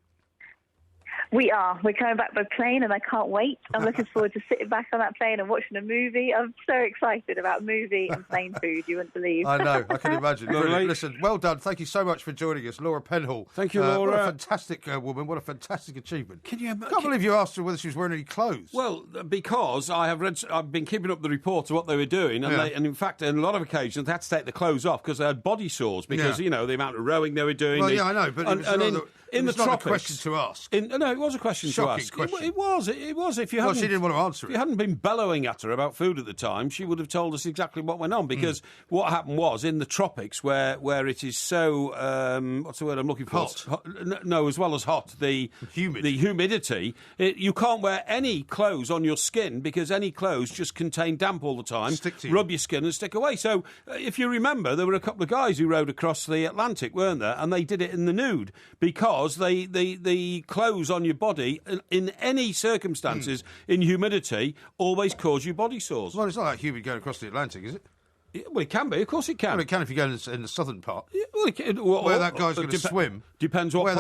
We are. We're coming back by plane, and I can't wait. I'm looking forward to sitting back on that plane and watching a movie. I'm so excited about movie and plane food, you wouldn't believe. I know, I can imagine. Listen, well done. Thank you so much for joining us, Laura Penhall. Thank you, Laura. What a fantastic woman. What a fantastic achievement. I can't believe you asked her whether she was wearing any clothes. Well, because I've been keeping up the report of what they were doing, and in fact, on a lot of occasions, they had to take the clothes off because they had body sores because, the amount of rowing they were doing. Well, I know, but in the tropics. Not a question to ask. No, it was a question to ask. Question. It was. If you hadn't, she didn't want to answer it. If you hadn't been bellowing at her about food at the time, she would have told us exactly what went on. Because what happened was in the tropics, where it is so what's the word I'm looking for? Hot. No, as well as hot, the humidity. You can't wear any clothes on your skin because any clothes just contain damp all the time. Stick to you. Rub your skin and stick away. So if you remember, there were a couple of guys who rowed across the Atlantic, weren't there? And they did it in the nude because the clothes on your body in any circumstances in humidity always cause you body sores. Well, it's not that humid going across the Atlantic, is it? Well, it can be. Of course it can. Well, it can if you go in the southern part. Yeah, well, where that guy's going to swim. Depends what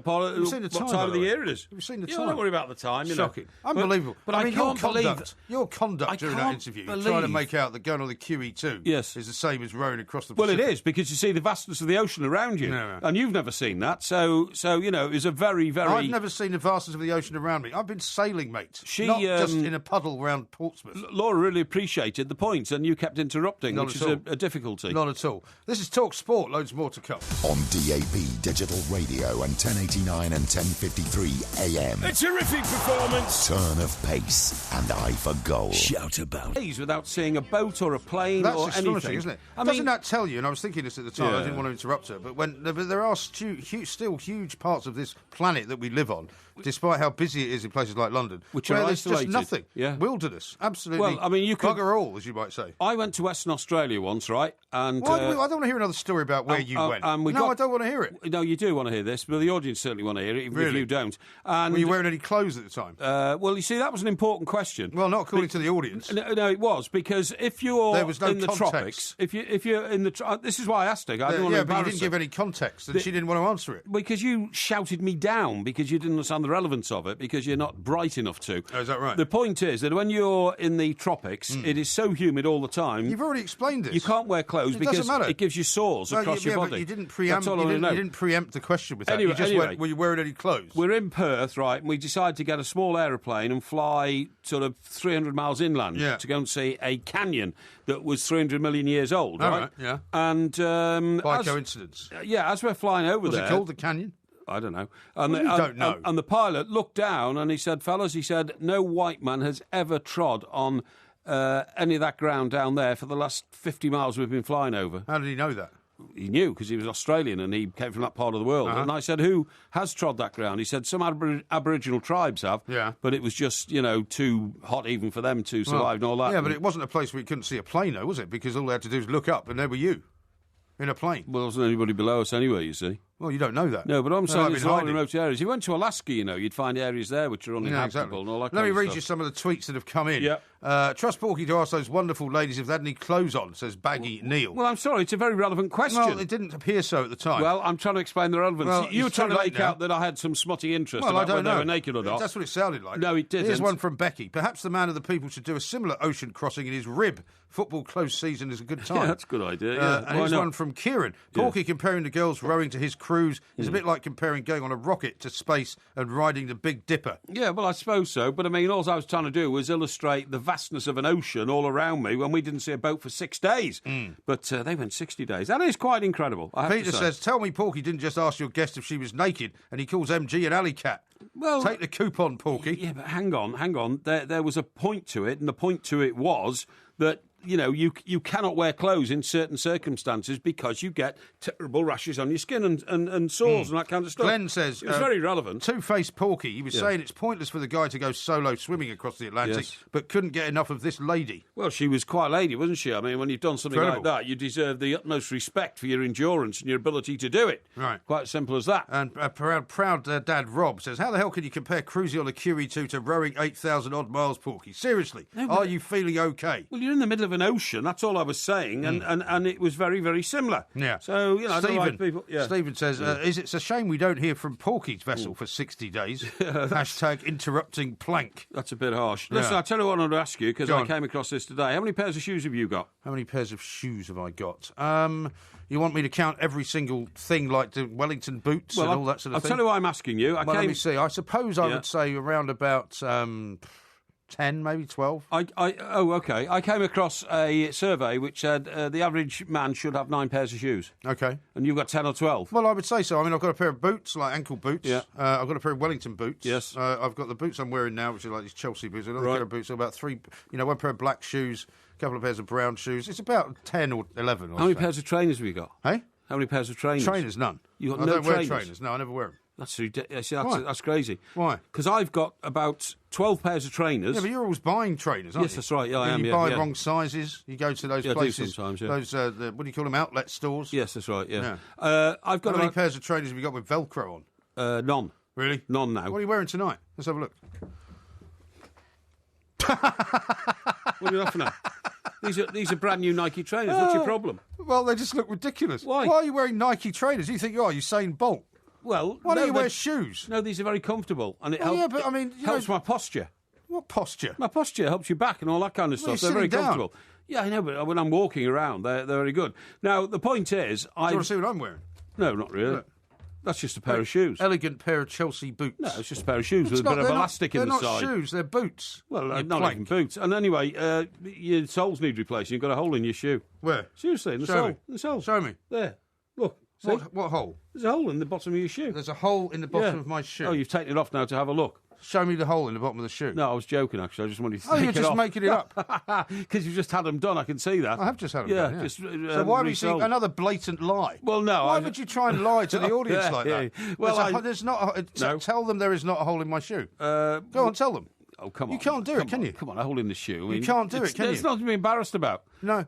part of the year it is. Have you seen the time? Don't worry about the time. Shocking. Unbelievable. But I can't believe... Your conduct during that interview, trying to make out that going on the QE2 is the same as rowing across the Pacific. Well, it is, because you see the vastness of the ocean around you. No. And you've never seen that. So it was a very, very... I've never seen the vastness of the ocean around me. I've been sailing, mate. Not just in a puddle around Portsmouth. Laura really appreciated the points, and you kept interrupting, which is a difficulty. Not at all. This is Talk Sport. Loads more to come. On DAB Digital Radio and 1089 and 1053 AM. A terrific performance. Turn of pace and eye for goal. Shout about. Days without seeing a boat or a plane That's or astonishing, anything, isn't it? Doesn't that tell you? And I was thinking this at the time. I didn't want to interrupt her, but there are still huge parts of this planet that we live on, despite how busy it is in places like London, which where are there's isolated. Just nothing. Yeah. Wilderness. Absolutely. Well, I mean, you could bugger all, as you might say. I went to Western Australia once, right? And I don't want to hear another story about where you went. I don't want to hear it. No, you do want to hear this, but the audience certainly want to hear it, even if you don't. And were you wearing any clothes at the time? Well, you see, that was an important question. Well, not according to the audience. No, it was, because if you're there was no in the context. tropics, if you're in the this is why I asked her. I didn't want to but you embarrass didn't her. give any context, and she didn't want to answer it. Because you shouted me down because you didn't understand the relevance of it, because you're not bright enough to. Oh, is that right? The point is that when you're in the tropics, it is so humid all the time. You've already explained this. You can't wear clothes because it gives you sores across your body. But you didn't preempt. You didn't preempt the question with that. Anyway, you just went, were you wearing any clothes? We're in Perth, right, and we decided to get a small aeroplane and fly sort of 300 miles inland to go and see a canyon that was 300 million years old, right? Yeah. And by coincidence. As we're flying over there, was it called the canyon? I don't know. And you don't know. And the pilot looked down and he said, fellas, no white man has ever trod on any of that ground down there for the last 50 miles we've been flying over. How did he know that? He knew, because he was Australian and he came from that part of the world. And I said, who has trod that ground? He said, some Aboriginal tribes have, but it was just, too hot even for them to survive and all that. Yeah, but it wasn't a place where you couldn't see a plane, though, was it? Because all they had to do was look up and there were you, in a plane. Well, there wasn't anybody below us anyway, you see. Well, you don't know that. No, but I'm saying it's all remote areas. You went to Alaska, you'd find areas there which are uninhabitable and all that Let me read stuff. you some of the tweets that have come in. Yeah. Trust Porky to ask those wonderful ladies if they had any clothes on, says Baggy Neil. Well, I'm sorry, it's a very relevant question. Well, it didn't appear so at the time. Well, I'm trying to explain the relevance. Well, you were trying to make out that I had some smutty interest about whether they were naked or not. That's what it sounded like. No, it didn't. Here's one from Becky. Perhaps the man of the people should do a similar ocean crossing in his rib. Football close season is a good time. Yeah, that's a good idea. And here's one from Kieran. Porky comparing the girls rowing to his cruise is a bit like comparing going on a rocket to space and riding the Big Dipper. Yeah, well, I suppose so. But, I mean, all I was trying to do was illustrate the vastness of an ocean all around me when we didn't see a boat for 6 days. But they went 60 days. That is quite incredible, I have Peter to say. says, tell me Porky didn't just ask your guest if she was naked, and he calls MG an alley cat. Well, take the coupon, Porky. Yeah, but hang on. There was a point to it, and the point to it was that you cannot wear clothes in certain circumstances because you get terrible rashes on your skin and sores and that kind of stuff. Glenn says... It's very relevant. Two-faced Porky. He was saying it's pointless for the guy to go solo swimming across the Atlantic, but couldn't get enough of this lady. Well, she was quite a lady, wasn't she? I mean, when you've done something like that, you deserve the utmost respect for your endurance and your ability to do it. Right. Quite simple as that. And proud dad Rob says, how the hell can you compare cruising on a QE2 to rowing 8,000-odd miles, Porky? Seriously, are you feeling OK? Well, you're in the middle of an ocean, that's all I was saying, and it was very, very similar. Yeah. So, I don't like people... Yeah. Stephen says, it's a shame we don't hear from Porky's vessel for 60 days. Hashtag interrupting plank. That's a bit harsh. Listen, I'll tell you what I want to ask you, because I came across this today. How many pairs of shoes have you got? How many pairs of shoes have I got? You want me to count every single thing, like the Wellington boots and all that sort of thing? I'll tell you why I'm asking you. Let me see. I suppose I would say around about 10, maybe 12. Okay. I came across a survey which said the average man should have 9 pairs of shoes. Okay. And you've got 10 or 12. Well, I would say so. I mean, I've got a pair of boots, like ankle boots. Yeah. I've got a pair of Wellington boots. Yes. I've got the boots I'm wearing now, which are like these Chelsea boots. Another pair of boots, about 3, one pair of black shoes, a couple of pairs of brown shoes. It's about 10 or 11. How many pairs of trainers have you got? Hey? How many pairs of trainers? Trainers, none. You got I no don't trainers? wear trainers. No, I never wear them. That's ridiculous. Why? That's crazy. Why? Because I've got about 12 pairs of trainers. Yeah, but you're always buying trainers, aren't you? Yes, that's right. Yeah, I am. You buy wrong sizes. You go to those places. I do sometimes, yeah. Those, what do you call them, outlet stores? Yes, that's right, yeah. I've got How many pairs of trainers have you got with Velcro on? None. Really? None now. What are you wearing tonight? Let's have a look. What are you laughing at? These are brand new Nike trainers. What's your problem? Well, they just look ridiculous. Why? Why are you wearing Nike trainers? You think you are Usain Bolt? Well, why don't you wear shoes? No, these are very comfortable, and it helps. Yeah, but I mean, helps my posture. What posture? My posture helps your back and all that kind of stuff. They're very comfortable. Yeah, I know, but when I'm walking around, they're very good. Now, the point is, Do you want to see what I'm wearing? No, not really. Look. That's just a pair of shoes. Elegant pair of Chelsea boots. No, it's just a pair of shoes with a bit of elastic in the side. They're not shoes, they're boots. Well, not even boots. And anyway, your soles need replacing. You've got a hole in your shoe. Where? Seriously, in the Show sole. me. In the sole. Show me. There. Look. See? What hole? There's a hole in the bottom of your shoe. There's a hole in the bottom of my shoe. Oh, you've taken it off now to have a look. Show me the hole in the bottom of the shoe. No, I was joking, actually. I just wanted to take it off. Oh, you're just making it up. Because you've just had them done, I can see that. I have just had them done, yeah. Just, so why would you see another blatant lie? Well, no. Why would you try and lie to the audience like that? Well, there's not. No. Tell them there is not a hole in my shoe. Go on, tell them. Oh, come on. You can't do it, can you? Come on, a hole in the shoe. I mean, you can't do it, can you? It's not to be embarrassed about. No.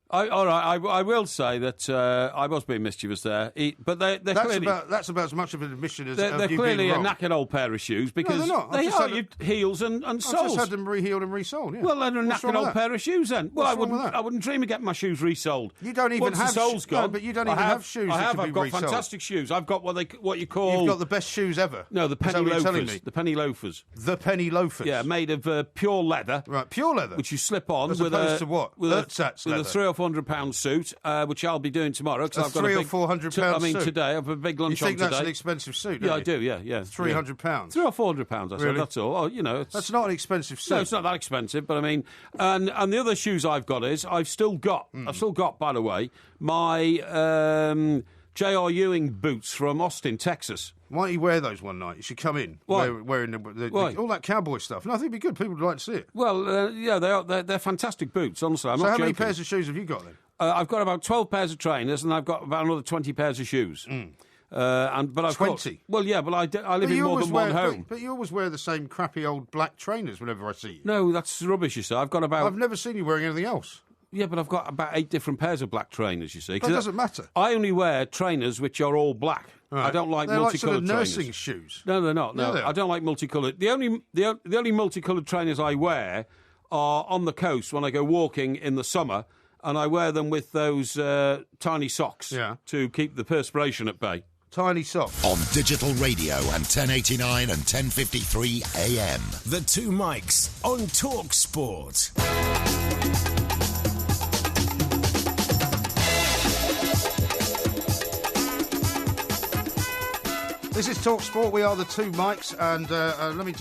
All right, I will say that I was being mischievous there, but they're clearly... That's about as much of an admission as they're you clearly being a wrong. knackered old pair of shoes because no, they're not. they are heels and soles. I've just had them rehealed and resoled. Yeah. Well, they're a knackered old pair of shoes then. Well, I wouldn't dream of getting my shoes resoled. You don't even Once have the soles gone. No, but you don't even have shoes. I've got resold. fantastic shoes. I've got what you call. You've got the best shoes ever. No, the penny loafers. The penny loafers. The penny loafers. Yeah, made of pure leather. Right, pure leather. Which you slip on as with opposed to what? With a £300 or £400 suit, which I'll be doing tomorrow. Because I've got £300 or £400 suit. I mean, today I have a big lunch on today. You think that's an expensive suit? Yeah, I do. Yeah. £300. £300 or £400. I said that's all. Oh, that's not an expensive suit. No, it's not that expensive. But I mean, and the other shoes I've got is I've still got. By the way, my J.R. Ewing boots from Austin, Texas. Why don't you wear those one night? You should come in wearing all that cowboy stuff. No, I think it'd be good. People would like to see it. Well, yeah, they're fantastic boots, honestly. I'm not how joking. many pairs of shoes have you got then? I've got about 12 pairs of trainers and I've got about another 20 pairs of shoes. But I've 20? Well, yeah, but I live in more than one home. But you always wear the same crappy old black trainers whenever I see you. No, that's rubbish, you see. I've never seen you wearing anything else. Yeah, but I've got about 8 different pairs of black trainers, you see. That doesn't matter. I only wear trainers which are all black. Right. I don't like they're multicoloured like sort of trainers. nursing shoes. No, they're not. No, I don't like multicoloured. The only multicoloured trainers I wear are on the coast when I go walking in the summer, and I wear them with those tiny socks to keep the perspiration at bay. Tiny socks. On digital radio and 1089 and 1053 AM. The Two Mics on Talk Sport. This is Talk Sport. We are the Two Mics, and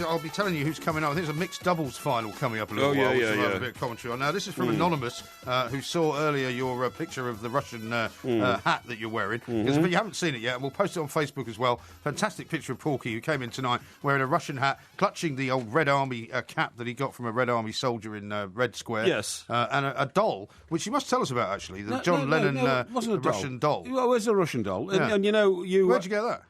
I'll be telling you who's coming up. I think there's a mixed doubles final coming up in a little while, which we'll have a bit of commentary on. Now, this is from Anonymous, who saw earlier your picture of the Russian hat that you're wearing. But you haven't seen it yet, and we'll post it on Facebook as well. Fantastic picture of Porky, who came in tonight wearing a Russian hat, clutching the old Red Army cap that he got from a Red Army soldier in Red Square. Yes. And a doll, which you must tell us about, actually, the John Lennon it wasn't a doll. Russian doll. Well, where's a Russian doll? Yeah. And you know, where'd you get that?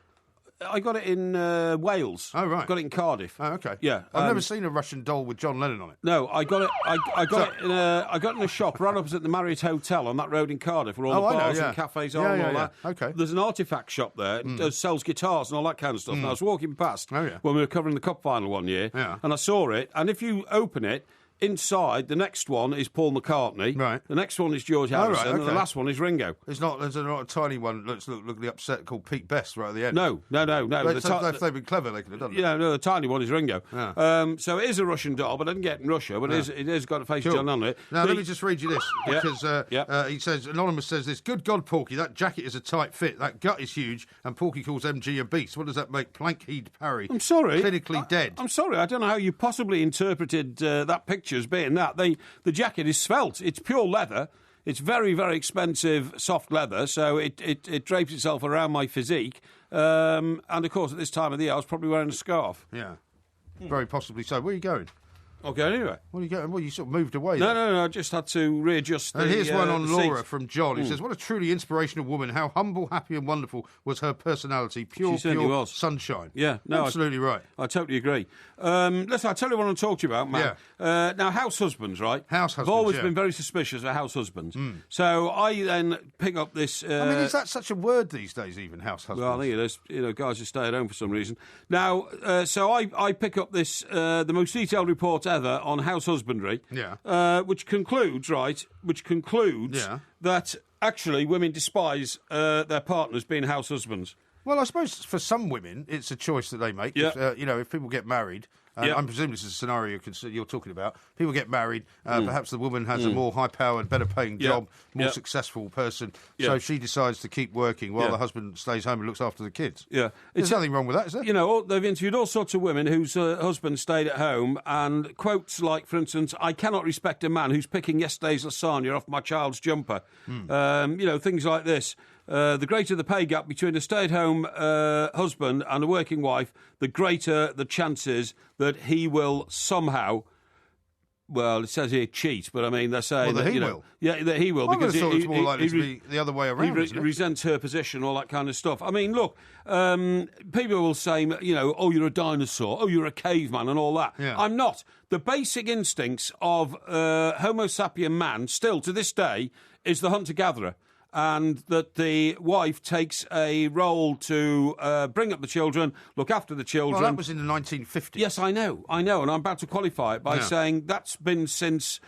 I got it in Wales. Oh, right. Got it in Cardiff. Oh, okay. Yeah. I've never seen a Russian doll with John Lennon on it. No, I got it. I got it in a shop right opposite the Marriott Hotel on that road in Cardiff, where all the bars and cafes are and all that. Okay. There's an artefact shop there that sells guitars and all that kind of stuff. And I was walking past when we were covering the cup final one year, and I saw it. And if you open it, inside, the next one is Paul McCartney. Right. The next one is George Harrison. And the last one is Ringo. There's not a tiny one that looks upset called Pete Best right at the end. No. If they'd been clever, they could have done it. Yeah, no, the tiny one is Ringo. Yeah. So it is a Russian doll, but I didn't get in Russia, but it is got a face of John on it. Now, let me just read you this, because he says, Anonymous says this, good God, Porky, that jacket is a tight fit, that gut is huge, and Porky calls MG a beast. What does that make Plankheed Parry? I'm sorry. Clinically dead. I'm sorry, I don't know how you possibly interpreted that picture as being that. The jacket is svelte. It's pure leather. It's very, very expensive soft leather, so it drapes itself around my physique. And, of course, at this time of the year, I was probably wearing a scarf. Yeah, very possibly so. Where are you going? Okay, anyway. Where are you going? Well, you sort of moved away. No, I just had to readjust the And here's one on Laura seat. from John, who says, what a truly inspirational woman. How humble, happy and wonderful was her personality. Pure sunshine. Yeah, no, absolutely right. I totally agree. Listen, I'll tell you what I want to talk to you about, Matt. Yeah. Now, house husbands, right? House husbands, I've always been very suspicious of house husbands. So I then pick up this... I mean, is that such a word these days, even, house husbands? Well, I think it is. Guys who stay at home for some reason. Now, so I pick up this, the most detailed report ever on house husbandry, which concludes that actually women despise their partners being house husbands. Well, I suppose for some women, it's a choice that they make. Yeah. If people get married, I'm presuming this is a scenario you're talking about. People get married, perhaps the woman has a more high-powered, better-paying job, more successful person, so she decides to keep working while the husband stays home and looks after the kids. Yeah. There's nothing wrong with that, is there? They've interviewed all sorts of women whose husband stayed at home, and quotes like, for instance, I cannot respect a man who's picking yesterday's lasagna off my child's jumper. Things like this. The greater the pay gap between a stay-at-home husband and a working wife, the greater the chances that he will somehow... Well, it says here cheat, but I mean, they're saying that he will. Yeah, that he will. I because thought it's more likely to be the other way around, He resents her position, all that kind of stuff. I mean, look, people will say, oh, you're a dinosaur, oh, you're a caveman and all that. Yeah. I'm not. The basic instincts of Homo sapien man, still to this day, is the hunter-gatherer. And that the wife takes a role to bring up the children, look after the children. Well, that was in the 1950s. Yes, I know, and I'm about to qualify it by saying that's been since,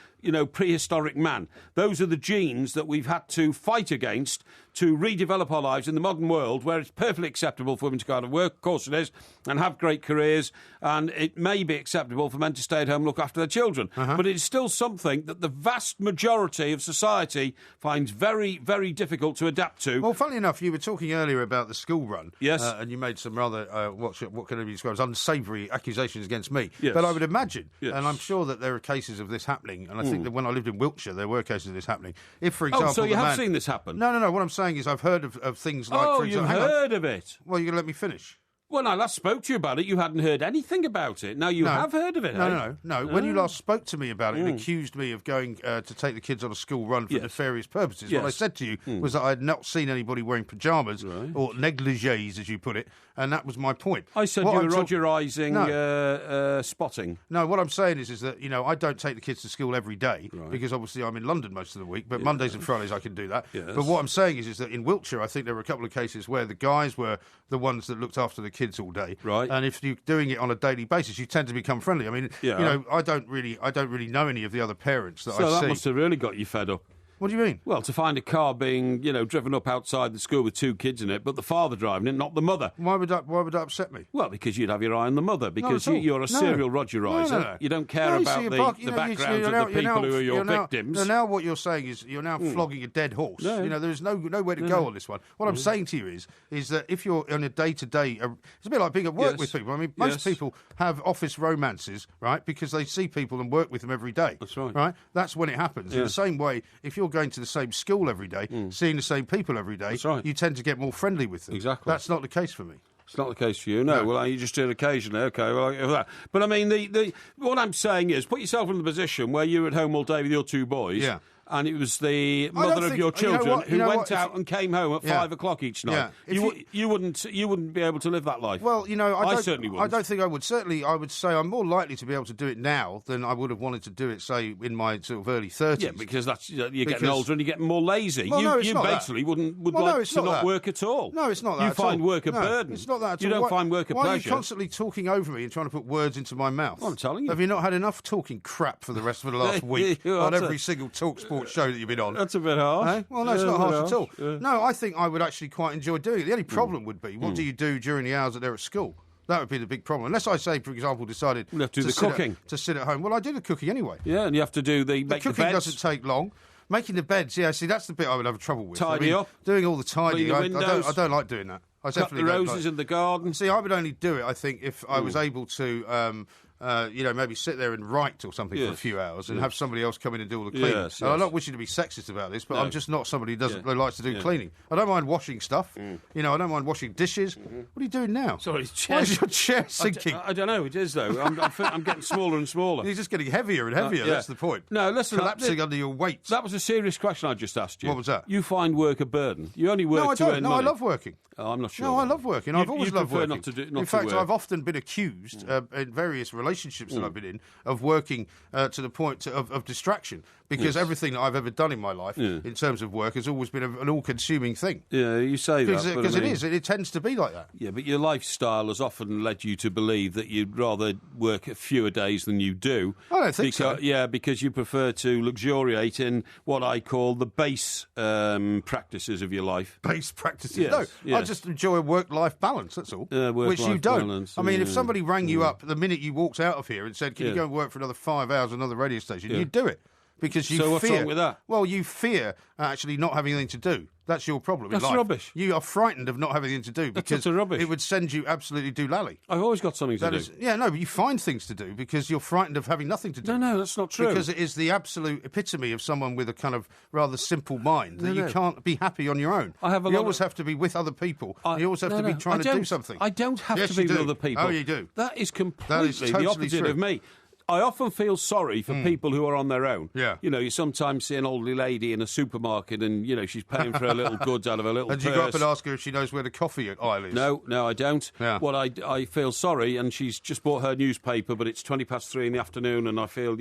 prehistoric man. Those are the genes that we've had to fight against to redevelop our lives in the modern world, where it's perfectly acceptable for women to go out and work, of course it is, and have great careers, and it may be acceptable for men to stay at home and look after their children. But it's still something that the vast majority of society finds very, very difficult to adapt to. Well, funnily enough, you were talking earlier about the school run. Yes. And you made some rather, what can be described as unsavoury accusations against me. Yes. But I would imagine, and I'm sure that there are cases of this happening, and I think that when I lived in Wiltshire, there were cases of this happening. If, for example... Oh, so you have seen this happen? No. What I'm saying is I've heard of things like... Oh, for example, you've heard of it? Well, you're going to let me finish. When I last spoke to you about it, you hadn't heard anything about it. Now, you have heard of it, No. When you last spoke to me about it and accused me of going to take the kids on a school run for nefarious purposes, what I said to you was that I had not seen anybody wearing pyjamas or negligés, as you put it, and that was my point. I said you were Rogerising spotting. No, what I'm saying is that, I don't take the kids to school every day because obviously I'm in London most of the week, but Mondays and Fridays I can do that. Yes. But what I'm saying is that in Wiltshire, I think there were a couple of cases where the guys were the ones that looked after the kids all day. Right. And if you're doing it on a daily basis, you tend to become friendly. I mean, I don't really know any of the other parents that I see. So that must have really got you fed up. What do you mean? Well, to find a car being, driven up outside the school with two kids in it, but the father driving it, not the mother. Why would that upset me? Well, because you'd have your eye on the mother, because you're a serial Rogeriser. No. You don't care about the backgrounds of the people who are your victims. Now what you're saying is you're now flogging a dead horse. No. There's nowhere to go on this one. What I'm saying to you is that if you're on a day-to-day... It's a bit like being at work with people. I mean, most people have office romances, right, because they see people and work with them every day. That's right. Right? That's when it happens. In the same way, if you're going to the same school every day, seeing the same people every day, you tend to get more friendly with them. Exactly. That's not the case for me. It's not the case for you, no. Well, you just do it occasionally, okay. Well, but I mean, what I'm saying is, put yourself in the position where you're at home all day with your two boys, and it was the mother of your children who went out and came home at 5 o'clock each night. Yeah. You wouldn't be able to live that life. Well, I certainly wouldn't. I don't think I would. Certainly, I would say I'm more likely to be able to do it now than I would have wanted to do it, say, in my sort of early 30s. Yeah, because you're getting older and you're getting more lazy. Well, you basically would like to not work at all. No, it's not that. You find work a burden. It's not that at all. You don't find work a pleasure. Why are you constantly talking over me and trying to put words into my mouth? Well, I'm telling you. Have you not had enough talking crap for the rest of the last week on every single Talk Sport show that you've been on? That's a bit harsh. Eh? Well, no, it's not harsh at all. Yeah. No, I think I would actually quite enjoy doing it. The only problem would be, what do you do during the hours that they're at school? That would be the big problem. Unless I say, for example, decided to do the cooking. To sit at home. Well, I do the cooking anyway. Yeah, and you have to do the cooking doesn't take long. Making the beds, see, that's the bit I would have trouble with. Tidy up. Doing all the tidying. I don't like doing that. I cut the roses in the garden. See, I would only do it, I think, if I was able to... maybe sit there and write or something for a few hours and have somebody else come in and do all the cleaning. Yes. I'm not wishing to be sexist about this, but I'm just not somebody who likes to do cleaning. I don't mind washing stuff. I don't mind washing dishes. What are you doing now? Sorry, why is your chair sinking? I don't know. It is, though. I'm getting smaller and smaller. You're just getting heavier and heavier. That's the point. No, listen. Collapsing under your weight. That was a serious question I just asked you. What was that? You find work a burden. You only work to earn money. No, I love working. Oh, I'm not sure. No, I love working. I've always loved working. Not to in fact, I've often been accused in various relationships that I've been in of working to the point of distraction, because everything that I've ever done in my life in terms of work has always been an all-consuming thing. Yeah, you say that. Because it is. It tends to be like that. Yeah, but your lifestyle has often led you to believe that you'd rather work fewer days than you do. I don't think so. Yeah, because you prefer to luxuriate in what I call the base practices of your life. Base practices? Yes, I just enjoy work-life balance, that's all. Which you don't. Balance, I mean, if somebody rang you up the minute you walked out of here and said, can you go and work for another 5 hours at another radio station, you'd do it. Because you fear... So what's wrong with that? Well, you fear actually not having anything to do. That's your problem in life. That's rubbish. You are frightened of not having anything to do because it would send you absolutely doolally. I've always got something to do. But you find things to do because you're frightened of having nothing to do. No, that's not true. Because it is the absolute epitome of someone with a kind of rather simple mind that you can't be happy on your own. You always have to be with other people. You always have to be trying to do something. I don't have to be with other people. Oh, you do. That is completely the opposite of me. I often feel sorry for people who are on their own. Yeah. You sometimes see an old lady in a supermarket and, she's paying for her little goods out of her little purse. And you go up and ask her if she knows where the coffee aisle is? No, I don't. Yeah. What I feel sorry, and she's just bought her newspaper, but it's 3:20 in the afternoon, and I feel,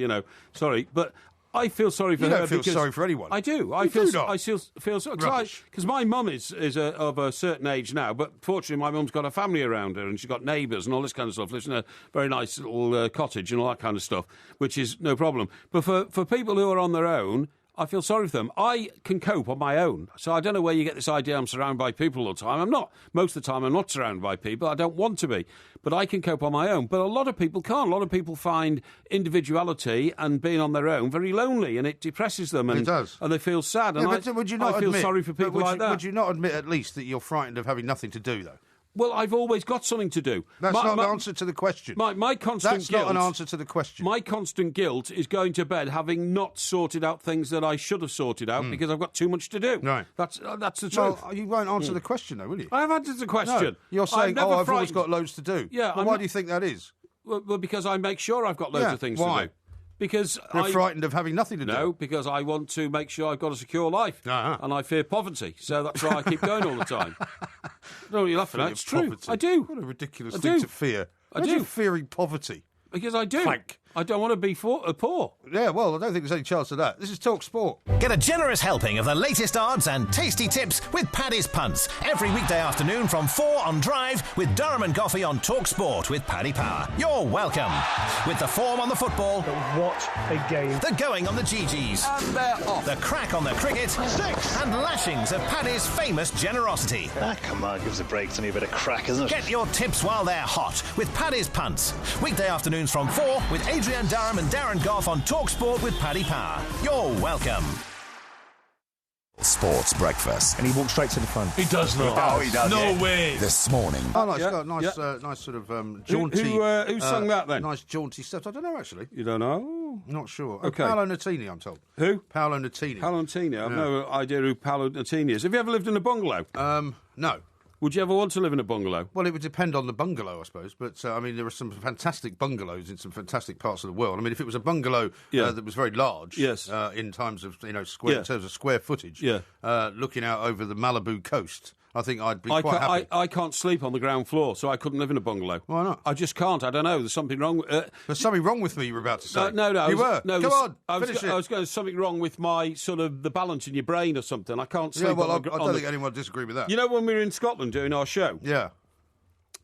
sorry. But I feel sorry for her. You don't feel sorry for anyone. I do. I feel sorry because my mum is of a certain age now, but fortunately my mum's got a family around her and she's got neighbours and all this kind of stuff. Lives in a very nice little cottage and all that kind of stuff, which is no problem. But for people who are on their own, I feel sorry for them. I can cope on my own. So I don't know where you get this idea I'm surrounded by people all the time. I'm not. Most of the time I'm not surrounded by people. I don't want to be. But I can cope on my own. But a lot of people can't. A lot of people find individuality and being on their own very lonely, and it depresses them. And, it does. And they feel sad. Yeah, and would you not I feel sorry for people like that. Would you not admit at least that you're frightened of having nothing to do, though? Well, I've always got something to do. That's not an answer to the question. My constant That's guilt... not an answer to the question. My constant guilt is going to bed having not sorted out things that I should have sorted out because I've got too much to do. Right. That's the truth. Well, you won't answer the question, though, will you? I have answered the question. No. You're saying, I've always got loads to do. Yeah. Well, why do you think that is? Well, because I make sure I've got loads of things to do. Because you're frightened of having nothing to do. No, because I want to make sure I've got a secure life, and I fear poverty. So that's why I keep going all the time. No, you're laughing at. It's true. Poverty. I do. What a ridiculous thing to fear. I do. Fearing poverty. Because I do. Plank. I don't want to be poor. Yeah, well, I don't think there's any chance of that. This is Talk Sport. Get a generous helping of the latest odds and tasty tips with Paddy's Punts every weekday afternoon from 4 on Drive with Durham and Goffey on Talk Sport with Paddy Power. You're welcome. With the form on the football. But what a game. The going on the GGs. And they're off. The crack on the cricket. 6. And lashings of Paddy's famous generosity. Come on, give us a break. It's only a bit of crack, isn't it? Get your tips while they're hot with Paddy's Punts. Weekday afternoons from 4 with Adrian Durham and Darren Goff on Talk Sport with Paddy Power. You're welcome. Sports Breakfast. And he walked straight to the front. He does not. Oh, he does. No way. This morning. Oh, nice. Got a nice sort of jaunty... Who sung that, then? Nice jaunty stuff. I don't know, actually. You don't know? Not sure. Okay. Paolo Nutini, I'm told. Who? Paolo Nutini. Paolo Nutini. I've no idea who Paolo Nutini is. Have you ever lived in a bungalow? No. Would you ever want to live in a bungalow? Well, it would depend on the bungalow, I suppose. But, I mean, there are some fantastic bungalows in some fantastic parts of the world. I mean, if it was a bungalow that was very large in terms of, in terms of square footage, looking out over the Malibu coast, I think I'd be quite happy. I can't sleep on the ground floor, so I couldn't live in a bungalow. Why not? I just can't. I don't know. There's something wrong. There's something wrong with me, you were about to say. No. You were. No, come on, finish it. I was going, there's something wrong with my sort of the balance in your brain or something. I can't sleep. Yeah, well, I don't think anyone would disagree with that. You know, when we were in Scotland doing our show,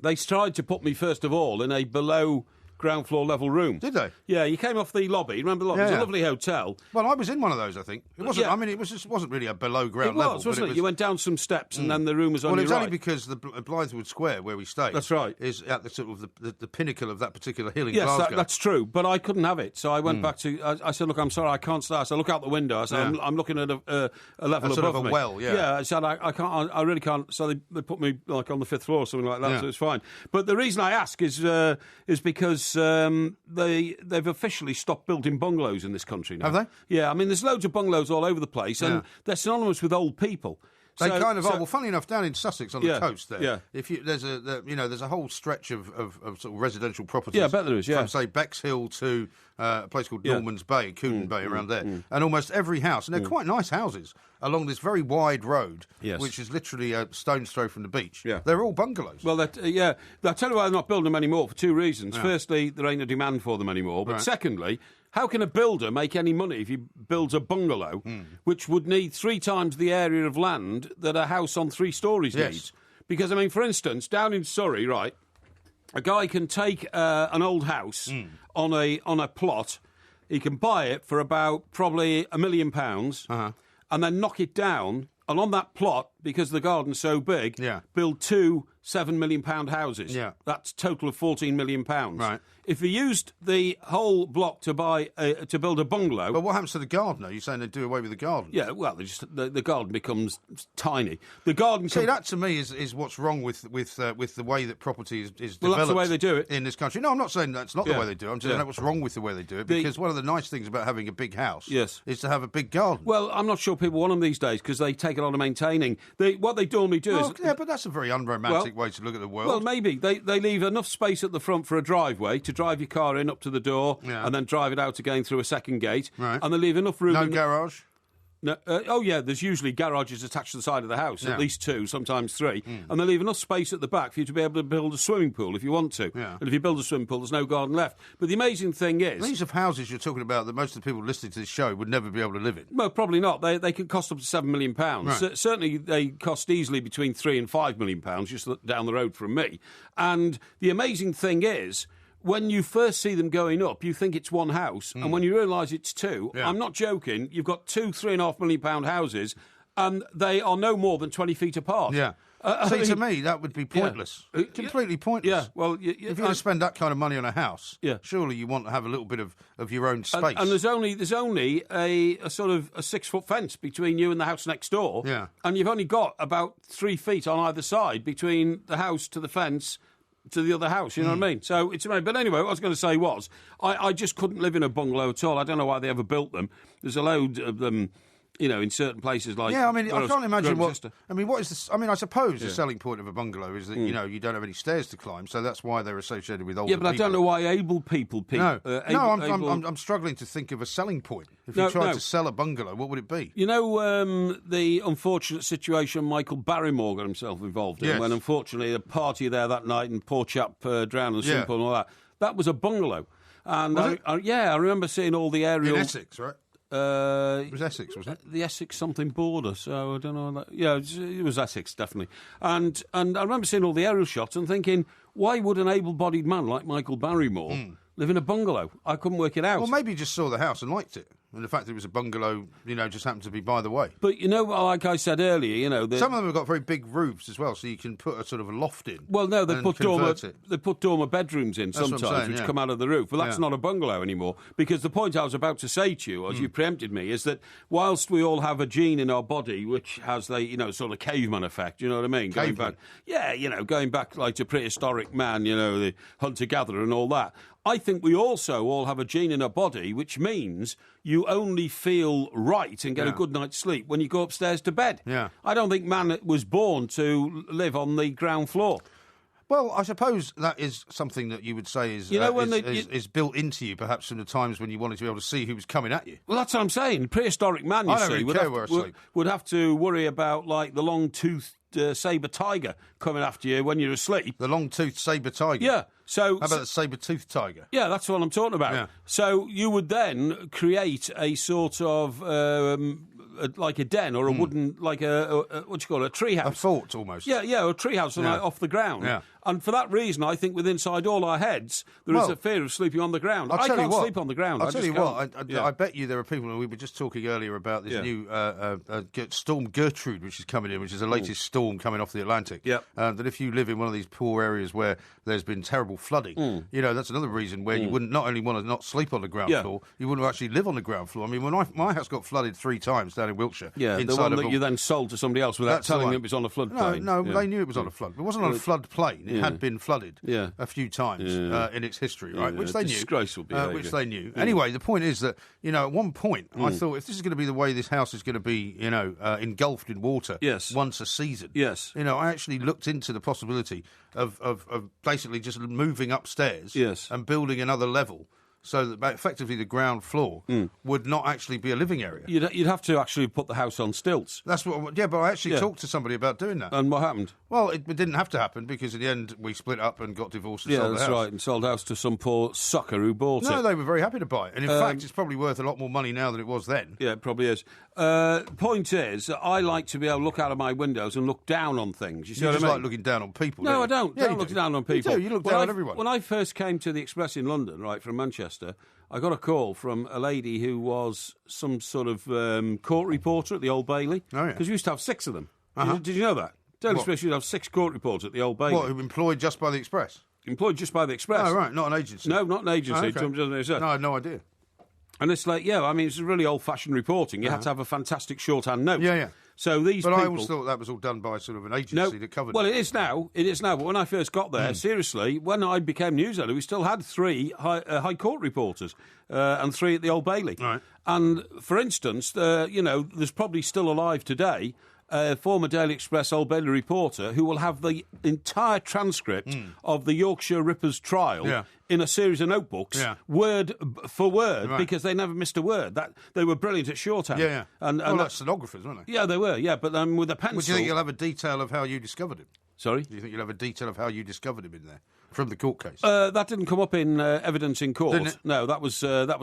they tried to put me first of all in a below ground floor level room. Did they? Yeah, you came off the lobby. Remember the lobby? It was a lovely hotel. Well, I was in one of those, I think. It wasn't. I mean, it wasn't really a below ground level. Wasn't it? You went down some steps and then the room was on your right. Well, it was only because the Blythewood Square, where we stayed, that's right, is at the sort of the pinnacle of that particular hill in Glasgow. Yes, that's true. But I couldn't have it, so I went back to. I said, "Look, I'm sorry, I can't stay." So I look out the window. I said, "I'm looking at a level sort above of a me." well, Yeah, I said, "I can't. I really can't." So they put me like on the 5th floor or something like that. So it's fine. But the reason I ask is because they've officially stopped building bungalows in this country now. Have they? Yeah, I mean, there's loads of bungalows all over the place, and they're synonymous with old people. They kind of are. Well, funny enough, down in Sussex on the coast there, if there's a whole stretch of sort of residential properties. Yeah, I bet there is. Yeah, from say Bexhill to a place called Norman's Bay, Coonan Bay, around there, and almost every house, and they're quite nice houses along this very wide road, which is literally a stone's throw from the beach. Yeah, they're all bungalows. Well, I'll tell you why they're not building them anymore for two reasons. Yeah. Firstly, there ain't a demand for them anymore, but secondly, how can a builder make any money if he builds a bungalow, which would need 3 times the area of land that a house on 3 stories needs? Because, I mean, for instance, down in Surrey, right, a guy can take an old house on a plot, he can buy it for about probably £1 million, and then knock it down, and on that plot, because the garden's so big, build 2 £7 million houses. Yeah. That's total of £14 million. Right. If he used the whole block to build a bungalow... But what happens to the garden? Are you saying they do away with the garden? Yeah, well, the garden becomes tiny. The garden... See, that to me is what's wrong with the way that property is developed. Well, that's the way they do it. In this country. No, I'm not saying that's not the way they do it. I'm just saying what's wrong with the way they do it, because one of the nice things about having a big house is to have a big garden. Well, I'm not sure people want them these days because they take a lot of maintaining. What they normally do is... Yeah, but that's a very unromantic way to look at the world. Well, maybe. They leave enough space at the front for a driveway to drive your car in up to the door and then drive it out again through a second gate. Right. And they leave enough room... No garage? No, there's usually garages attached to the side of the house, at least 2, sometimes 3, and they leave enough space at the back for you to be able to build a swimming pool if you want to. Yeah. And if you build a swimming pool, there's no garden left. But the amazing thing is... These are houses you're talking about that most of the people listening to this show would never be able to live in. Well, probably not. They can cost up to £7 million. Right. Certainly they cost easily between £3 and £5 million, just down the road from me. And the amazing thing is... When you first see them going up, you think it's one house, and when you realise it's 2, I'm not joking, you've got 2 £3.5 million houses, and they are no more than 20 feet apart. Yeah. See, to me, that would be pointless. Completely pointless. Yeah, well... if you're going to spend that kind of money on a house, surely you want to have a little bit of your own space. And there's only a sort of a 6-foot fence between you and the house next door, and you've only got about 3 feet on either side between the house to the fence... to the other house, you know what I mean? So it's amazing. But anyway, what I was going to say was, I just couldn't live in a bungalow at all. I don't know why they ever built them. There's a load of them, in certain places like... Yeah, I mean, I can't imagine what... I mean, what is this... I mean, I suppose the selling point of a bungalow is that, you don't have any stairs to climb, so that's why they're associated with older people. Yeah, but I don't know why able people... I'm struggling to think of a selling point. If you tried to sell a bungalow, what would it be? You know the unfortunate situation Michael Barrymore got himself involved in, when unfortunately a party there that night and poor chap drowned and simple and all that. That was a bungalow. And I remember seeing all the aerial... In Essex, right? It was Essex, wasn't it? The Essex something border, so I don't know. Yeah, it was Essex, definitely. And I remember seeing all the aerial shots and thinking, why would an able-bodied man like Michael Barrymore live in a bungalow? I couldn't work it out. Well, maybe he just saw the house and liked it. And the fact that it was a bungalow, just happened to be by the way. But, like I said earlier, some of them have got very big roofs as well, so you can put a sort of a loft in. Well, no, they put dormer bedrooms in sometimes, which come out of the roof. Well, that's not a bungalow anymore, because the point I was about to say to you, as you preempted me, is that whilst we all have a gene in our body which has the, sort of caveman effect, you know what I mean? Caveman? Going back like to prehistoric man, the hunter-gatherer and all that, I think we also all have a gene in our body which means you only feel right and get a good night's sleep when you go upstairs to bed. Yeah. I don't think man was born to live on the ground floor. Well, I suppose that is something that you would say is, is built into you, perhaps from the times when you wanted to be able to see who was coming at you. Well, that's what I'm saying. Prehistoric man, you see, would have to worry about, like, the long-toothed sabre tiger coming after you when you're asleep. The long-toothed sabre tiger? Yeah. So, how about the saber-toothed tiger? Yeah, that's what I'm talking about. Yeah. So you would then create a sort of like a den or a wooden, like what do you call it, a tree house. A fort, almost. Yeah, a tree house like off the ground. Yeah. And for that reason, I think within inside all our heads, there is a fear of sleeping on the ground. I can't sleep on the ground. I'll tell you what, I bet you there are people, and we were just talking earlier about this new storm Gertrude, which is coming in, which is the latest storm coming off the Atlantic. That if you live in one of these poor areas where there's been terrible flooding, that's another reason where you wouldn't not only want to not sleep on the ground floor, you wouldn't actually live on the ground floor. I mean, when my house got flooded 3 times down in Wiltshire. Yeah, the one that you then sold to somebody else without telling them it was on a floodplain. No, they knew it was on a flood. It wasn't on a floodplain. It had been flooded a few times in its history, right? Which they knew. Disgraceful behaviour. Which they knew. Anyway, the point is that, at one point, I thought, if this is going to be the way this house is going to be, engulfed in water once a season, I actually looked into the possibility of basically just moving upstairs and building another level, so that effectively the ground floor would not actually be a living area. You'd have to actually put the house on stilts. That's what. Yeah, but I actually talked to somebody about doing that. And what happened? Well, it didn't have to happen because in the end we split up and got divorced and sold the house. Yeah, that's right, and sold the house to some poor sucker who bought it. No, they were very happy to buy it. And in fact, it's probably worth a lot more money now than it was then. Yeah, it probably is. Point is, I like to be able to look out of my windows and look down on things. You see what I mean? Like looking down on people. No, I don't. Yeah, don't look down on people. You look down on everyone. When I first came to the Express in London, right, from Manchester, I got a call from a lady who was some sort of court reporter at the Old Bailey. Oh, yeah. Because we used to have 6 of them. Did you know that? Daily Express used to have 6 court reporters at the Old Bailey. What, who employed just by the Express? Employed just by the Express. Oh, right, not an agency. No, not an agency. Oh, okay. No, I had no idea. And it's like, it's really old-fashioned reporting. You had to have a fantastic shorthand note. Yeah. So these people... I always thought that was all done by sort of an agency that covered... Well, it is now. But when I first got there, seriously, when I became news editor, we still had 3 High Court reporters and 3 at the Old Bailey. Right. And, for instance, there's probably still alive today a former Daily Express Old Bailey reporter who will have the entire transcript of the Yorkshire Rippers trial in a series of notebooks, word for word, because they never missed a word. They were brilliant at shorthand. Yeah. And that's stenographers, weren't they? Yeah, they were, but with a pencil... Would you think you'll have a detail of how you discovered him? Sorry? Do you think you'll have a detail of how you discovered him in there? From the court case? That didn't come up in evidence in court. Didn't it? No, that was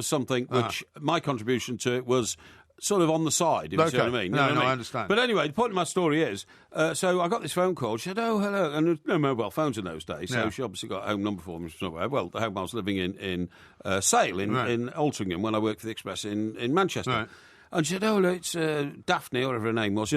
something which my contribution to it was sort of on the side, if you see what I mean. No, I understand. But anyway, the point of my story is, so I got this phone call. She said, oh, hello. And there was no mobile phones in those days, so she obviously got a home number for me somewhere. Well, the home I was living in Sale, in Altrincham, when I worked for the Express in Manchester. Right. And she said, oh, look, it's Daphne, or whatever her name was,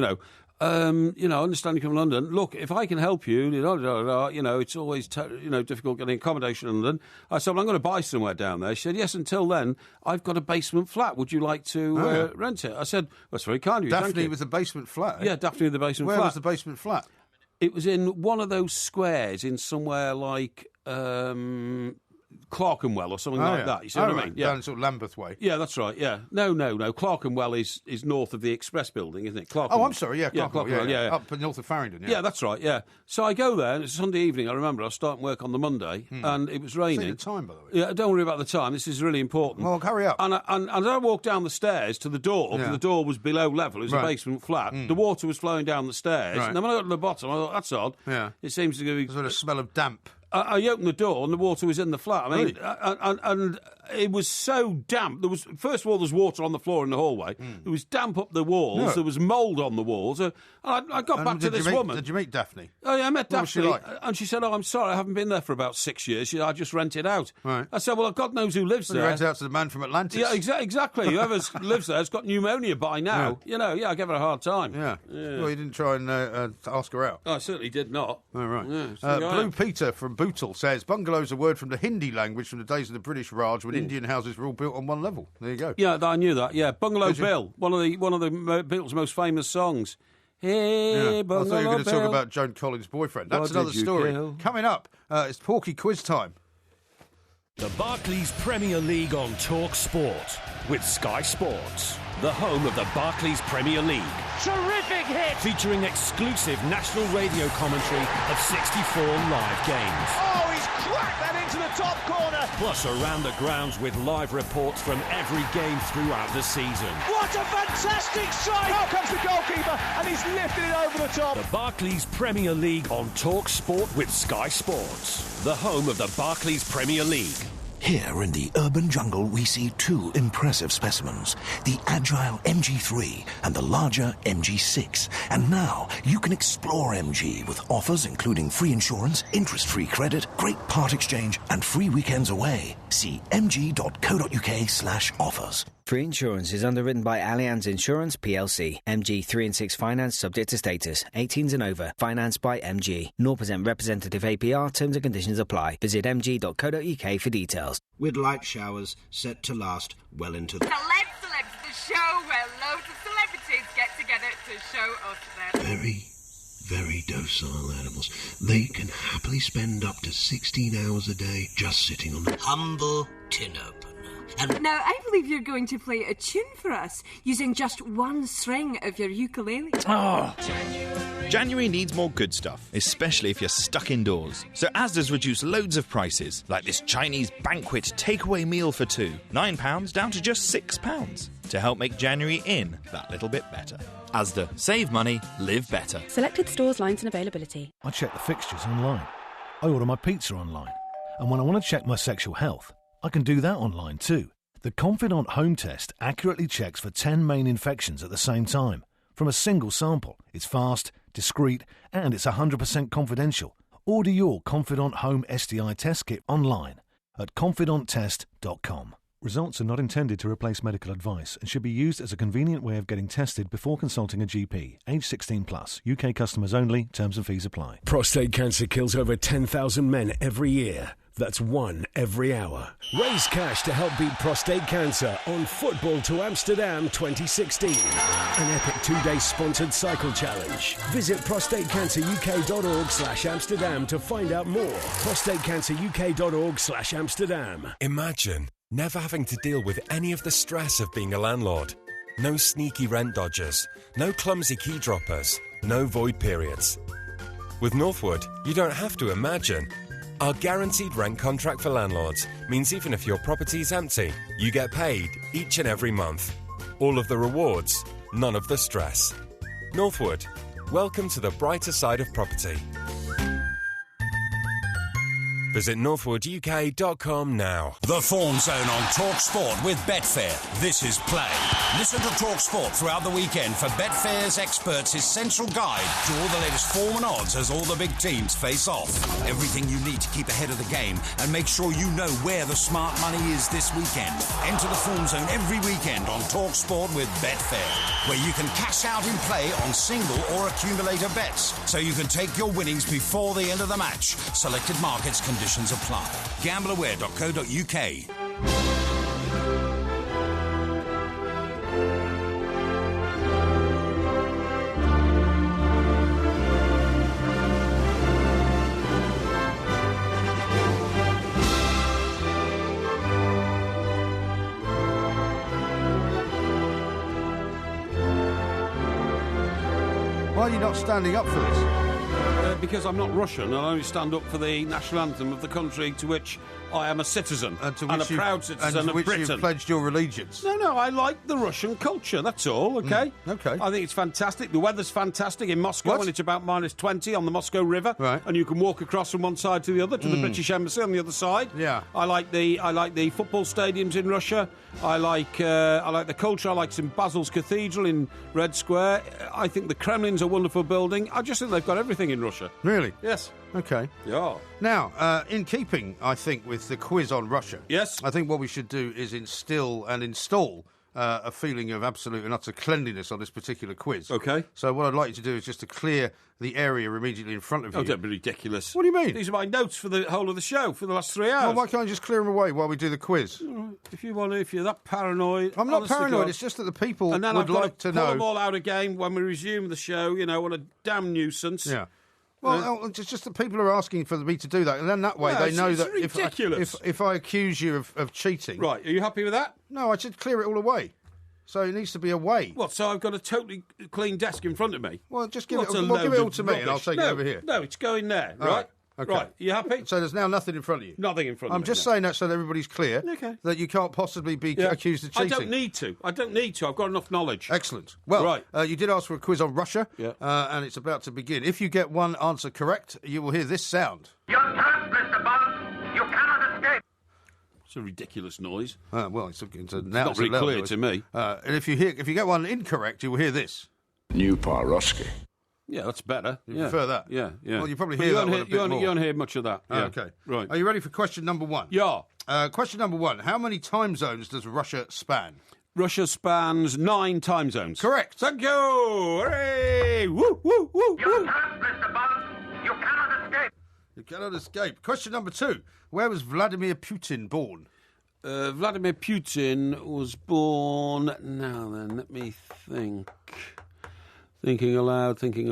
I understand you come from London. Look, if I can help you, it's always difficult getting accommodation in London. I said, well, I'm going to buy somewhere down there. She said, yes, until then, I've got a basement flat. Would you like to rent it? I said, that's very kind of you. Daphne with the basement flat? Yeah, Daphne with the basement flat. Where was the basement flat? It was in one of those squares in somewhere like... Clerkenwell or something like that. You see what I mean? Yeah. Down sort of Lambeth way. Yeah, that's right, yeah. No. Clerkenwell is north of the Express building, isn't it? Oh, I'm sorry, Clerkenwell, yeah. Up north of Farringdon, Yeah, that's right, yeah. So I go there, and it's a Sunday evening, I remember. I was starting work on the Monday, and it was raining. Say the time, by the way. Yeah, don't worry about the time. This is really important. Well, hurry up. And I walked down the stairs to the door, the door was below level. It was a basement flat. The water was flowing down the stairs. And then when I got to the bottom, I thought, that's odd. Yeah. It seems to be... There's a smell of damp. I opened the door and the water was in the flat. I mean, and it was so damp. First of all, there's water on the floor in the hallway. There was damp up the walls. No. There was mould on the walls. I got back to this woman. Did you meet Daphne? Oh, yeah, I met Daphne. What was she like? And she said, oh, I'm sorry, I haven't been there for about 6 years. She said, I just rented out. Right. I said, well, God knows who lives there. You rented out to the man from Atlantis. Yeah, exactly. Whoever lives there has got pneumonia by now. Yeah. I gave her a hard time. Yeah. Well, you didn't try and ask her out. I certainly did not. Oh, right. Yeah, Blue Peter from Bootle says, bungalows are a word from the Hindi language from the days of the British Raj when Indian houses were all built on one level. There you go. Yeah, I knew that. Yeah, Bungalow Bill, one of the Beatles' most famous songs. Hey, Bungalow I thought you were going to Bill. talk about Joan Collins' boyfriend. That's another story. Coming up, it's Porky Quiz time. The Barclays Premier League on Talk Sport with Sky Sports, the home of the Barclays Premier League. Terrific hit! Featuring exclusive national radio commentary of 64 live games. Oh, he's cracked that into the top corner! Plus around the grounds with live reports from every game throughout the season. What a fantastic strike! Now comes the goalkeeper and he's lifted it over the top. The Barclays Premier League on Talk Sport with Sky Sports, the home of the Barclays Premier League. Here in the urban jungle, we see two impressive specimens, the agile MG3 and the larger MG6. And now you can explore MG with offers including free insurance, interest-free credit, great part exchange and free weekends away. See mg.co.uk/offers. Free insurance is underwritten by Allianz Insurance plc. MG 3 and 6 finance subject to status. 18s and over. Financed by MG. 0% representative APR. Terms and conditions apply. Visit mg.co.uk for details. With light showers set to last well into the... Celebs, the show where loads of celebrities get together to show us their... Very docile animals. They can happily spend up to 16 hours a day just sitting on the humble tin opener. And now, I believe you're going to play a tune for us using just one string of your ukulele. Oh! January needs more good stuff, especially if you're stuck indoors. So Asda's reduced loads of prices, like this Chinese banquet takeaway meal for two. £9 down to just £6, to help make January in that little bit better. Asda. Save money, live better. Selected stores, lines and availability. I check the fixtures online. I order my pizza online. And when I want to check my sexual health, I can do that online too. The Confidant Home Test accurately checks for 10 main infections at the same time, from a single sample. It's fast, discreet, and it's 100% confidential. Order your Confidant Home STI test kit online at confidanttest.com. Results are not intended to replace medical advice and should be used as a convenient way of getting tested before consulting a GP. Age 16 plus. UK customers only. Terms and fees apply. Prostate cancer kills over 10,000 men every year. That's one every hour. Raise cash to help beat prostate cancer on Football to Amsterdam 2016. An epic 2-day sponsored cycle challenge. Visit prostatecanceruk.org/Amsterdam to find out more. prostatecanceruk.org/Amsterdam. Imagine never having to deal with any of the stress of being a landlord. No sneaky rent dodgers, no clumsy key droppers, no void periods. With Northwood, you don't have to imagine. Our guaranteed rent contract for landlords means even if your property's empty, you get paid each and every month. All of the rewards, none of the stress. Northwood, welcome to the brighter side of property. Visit northwooduk.com now. The Form Zone on Talk Sport with Betfair. This is Play. Listen to Talk Sport throughout the weekend for Betfair's experts' essential guide to all the latest form and odds as all the big teams face off. Everything you need to keep ahead of the game and make sure you know where the smart money is this weekend. Enter the Form Zone every weekend on Talk Sport with Betfair, where you can cash out in play on single or accumulator bets, so you can take your winnings before the end of the match. Selected markets, conditions apply. Gambleaware.co.uk. Why are you not standing up for this? Because I'm not Russian, I'll only stand up for the national anthem of the country to which I am a citizen and a proud citizen of Britain. You've pledged your allegiance. No, I like the Russian culture, that's all, okay? Okay. I think it's fantastic. The weather's fantastic in Moscow when it's about -20 on the Moscow River. Right. And you can walk across from one side to the other, to the British Embassy on the other side. Yeah. I like the football stadiums in Russia. I like the culture. I like St Basil's Cathedral in Red Square. I think the Kremlin's a wonderful building. I just think they've got everything in Russia. Really? Yes. Okay. Yeah. Now, in keeping, I think, with the quiz on Russia, yes, I think what we should do is instill and install a feeling of absolute and utter cleanliness on this particular quiz. Okay. So what I'd like you to do is just to clear the area immediately in front of you. Oh, don't be ridiculous. What do you mean? These are my notes for the whole of the show for the last 3 hours. Well, why can't I just clear them away while we do the quiz? If you're that paranoid... I'm not paranoid, it's just that the people and then would like to know... pull them all out again when we resume the show, what a damn nuisance. Yeah. Well, it's just that people are asking for me to do that, and then that way they know that if I accuse you of cheating... Right, are you happy with that? No, I should clear it all away. So it needs to be away. What, so I've got a totally clean desk in front of me? Well, just give it all to me, and I'll take it over here. No, it's going there, right? Okay. Right, are you happy? So there's now nothing in front of you? Nothing in front of me. I'm just saying that so that everybody's clear that you can't possibly be accused of cheating. I don't need to. I've got enough knowledge. Excellent. Well, you did ask for a quiz on Russia, and it's about to begin. If you get one answer correct, you will hear this sound. You're trapped, Mr. Bond. You cannot escape. It's a ridiculous noise. Well, it's not very clear to me. And if you get one incorrect, you will hear this. New Parosky. Yeah, that's better. You prefer that? Yeah. Well, you probably hear that one a bit more. You don't hear much of that. Yeah. Okay. Right. Are you ready for question number 1? Yeah. Question number 1. How many time zones does Russia span? Russia spans 9 time zones. Correct. Thank you. Hooray! Woo, woo, woo, You're trapped, Mr. Bond. You cannot escape. You cannot escape. Question number 2. Where was Vladimir Putin born? Vladimir Putin was born... Now then, let me think... Thinking aloud. He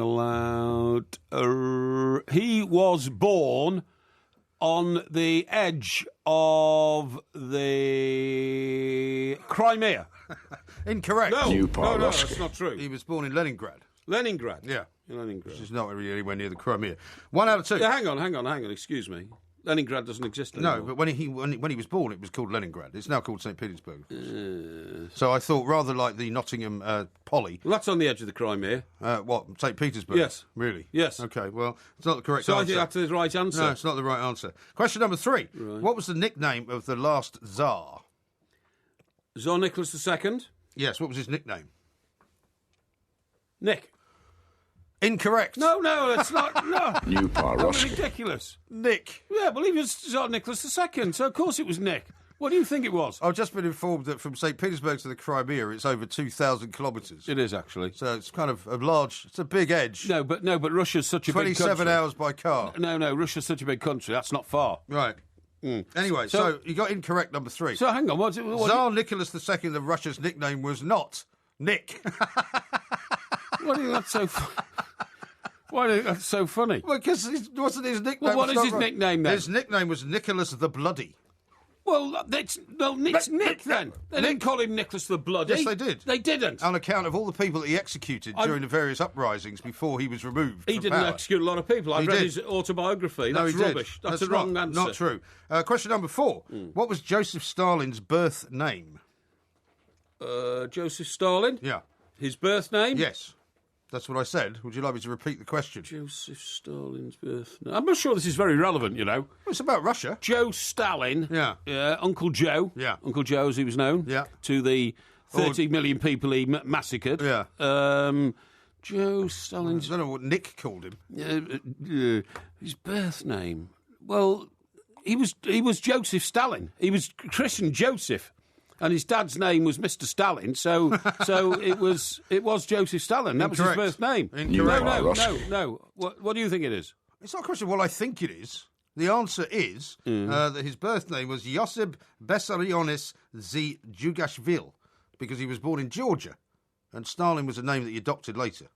was born on the edge of the Crimea. Incorrect. No, that's not true. He was born in Leningrad. Leningrad? Yeah. Leningrad. Which is not really anywhere near the Crimea. 1 out of 2. Yeah, hang on, excuse me. Leningrad doesn't exist anymore. No, but when he was born, it was called Leningrad. It's now called St. Petersburg. So I thought, rather like the Nottingham Poly... Well, that's on the edge of the Crimea. What, St. Petersburg? Yes. Really? Yes. OK, well, it's not the correct answer. So I think that's the right answer. No, it's not the right answer. Question number 3. Right. What was the nickname of the last Tsar? Tsar Nicholas II? Yes, what was his nickname? Nick. Incorrect. No, that's not. No. New Parosky. Ridiculous. Nick. Yeah, well, he was Tsar Nicholas II, so of course it was Nick. What do you think it was? I've just been informed that from St. Petersburg to the Crimea, it's over 2,000 kilometres. It is, actually. So it's kind of it's a big edge. No, but Russia's such a big country. 27 hours by car. No, Russia's such a big country. That's not far. Right. Anyway, so you got incorrect number 3. So hang on, Tsar Nicholas II of Russia's nickname was not Nick. Why do you think that's so funny? Why is that so funny? Well, because it wasn't his nickname. Well, what is his nickname then? His nickname was Nicholas the Bloody. Well, it's Nick then. They didn't call him Nicholas the Bloody. Yes, they did. They didn't. On account of all the people that he executed during the various uprisings before he was removed. He didn't execute a lot of people. I read his autobiography. That's no, rubbish. That's the wrong answer. Not true. Question number 4. What was Joseph Stalin's birth name? Joseph Stalin? Yeah. His birth name? Yes. That's what I said. Would you like me to repeat the question? Joseph Stalin's birth name. I'm not sure this is very relevant, you know. Well, it's about Russia. Joe Stalin. Yeah. Uncle Joe. Yeah. Uncle Joe, as he was known. Yeah. To the 30 million people he massacred. Yeah. Joe Stalin's... I don't know what Nick called him. His birth name. Well, he was Joseph Stalin. He was Christian Joseph. And his dad's name was Mr. Stalin, so it was Joseph Stalin. That Incorrect. was his birth name. Incorrect. No. What do you think it is? It's not a question of what I think it is. The answer is that his birth name was Yosip Bessarionis Zhugashvili, because he was born in Georgia, and Stalin was a name that he adopted later.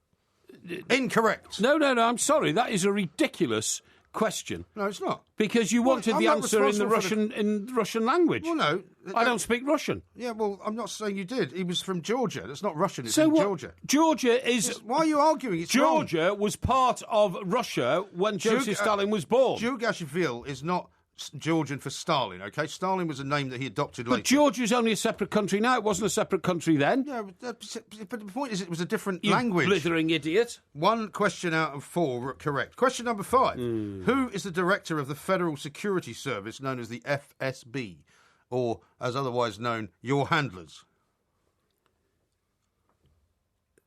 Incorrect. No, I'm sorry. That is a ridiculous question. No, it's not. Because you wanted the answer in the Russian language. Well, no. I don't speak Russian. Yeah, well, I'm not saying you did. He was from Georgia. That's not Russian. It's Georgia. Georgia is... Why are you arguing? It's Georgia wrong. Was part of Russia when Joseph Stalin was born. Zhugashvili is not Georgian for Stalin, OK? Stalin was a name that he adopted later. But Georgia's only a separate country now. It wasn't a separate country then. Yeah, but the point is it was a different language. You blithering idiot. 1 question out of 4 correct. Question number 5. Who is the director of the Federal Security Service known as the FSB, or, as otherwise known, your handlers?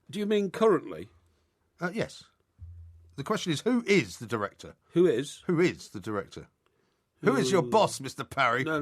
Do you mean currently? Yes. The question is, who is the director? Who is? Who is the director? Who is your boss, Mr. Parry? No,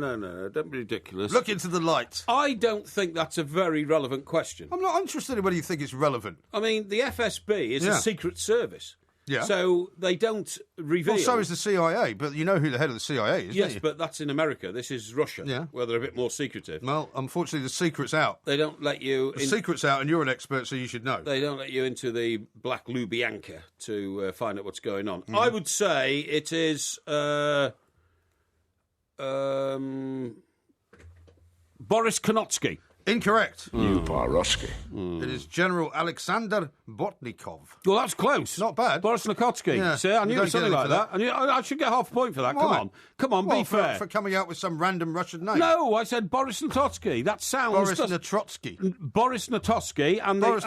don't be ridiculous. Look into the light. I don't think that's a very relevant question. I'm not interested in whether you think it's relevant. I mean, the FSB is a secret service. Yeah. So they don't reveal. Well, so is the CIA, but you know who the head of the CIA is, Yes, don't you? but that's in America. This is Russia, where they're a bit more secretive. Well, unfortunately, the secret's out. They don't let you... The secret's out, and you're an expert, so you should know. They don't let you into the Black Lubyanka to find out what's going on. I would say it is... Boris Konotsky. Incorrect. You Paroski. It is General Alexander Bortnikov. Well, that's close. Not bad. Boris Nokotsky. Yeah. See, I knew it was something like that. I should get half a point for that. Why? Come on, be fair. For coming out with some random Russian name. No, I said Boris Nototsky. That sounds... Boris Notrotsky. Boris Nototsky.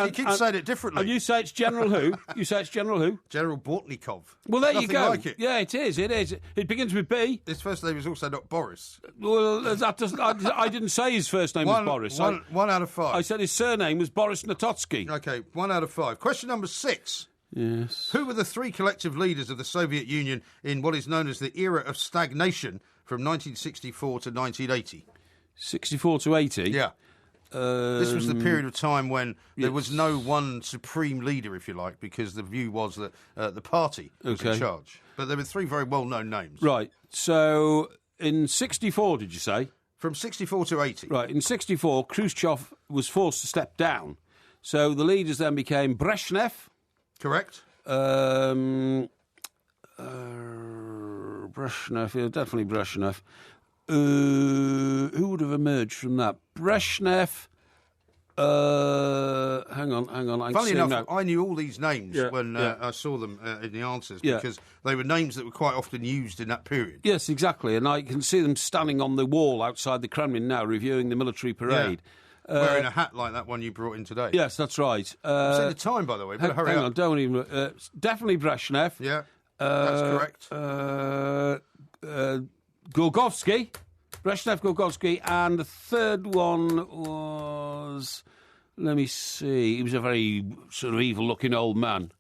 You keep saying it differently. And you say it's General who? You say it's General who? General Bortnikov. Well, there Nothing you go. Like it. Yeah, it is. It begins with B. His first name is also not Boris. Well, that doesn't... I didn't say his first name was Boris. 1 out of 5. I said his surname was Boris Nototsky. OK, 1 out of 5. Question number 6. Yes. Who were the 3 collective leaders of the Soviet Union in what is known as the era of stagnation from 1964 to 1980? 64 to 80? Yeah. This was the period of time when there was no one supreme leader, if you like, because the view was that the party was in charge. But there were 3 very well-known names. Right. So, in 64, did you say? From 64 to 80. Right. In 64, Khrushchev was forced to step down. So the leaders then became Brezhnev. Correct. Brezhnev, yeah, definitely Brezhnev. Who would have emerged from that? Brezhnev. Hang on. Funny enough, I knew all these names when I saw them in the answers because they were names that were quite often used in that period. Yes, exactly. And I can see them standing on the wall outside the Kremlin now, reviewing the military parade. Yeah. Wearing a hat like that one you brought in today. Yes, that's right. I'm saying the time, by the way. Better hurry up. Hang on, don't even... definitely Brezhnev. Yeah, that's correct. Gorgovsky. Brezhnev, Gorgovsky, and the third one was... Let me see. He was a very sort of evil-looking old man.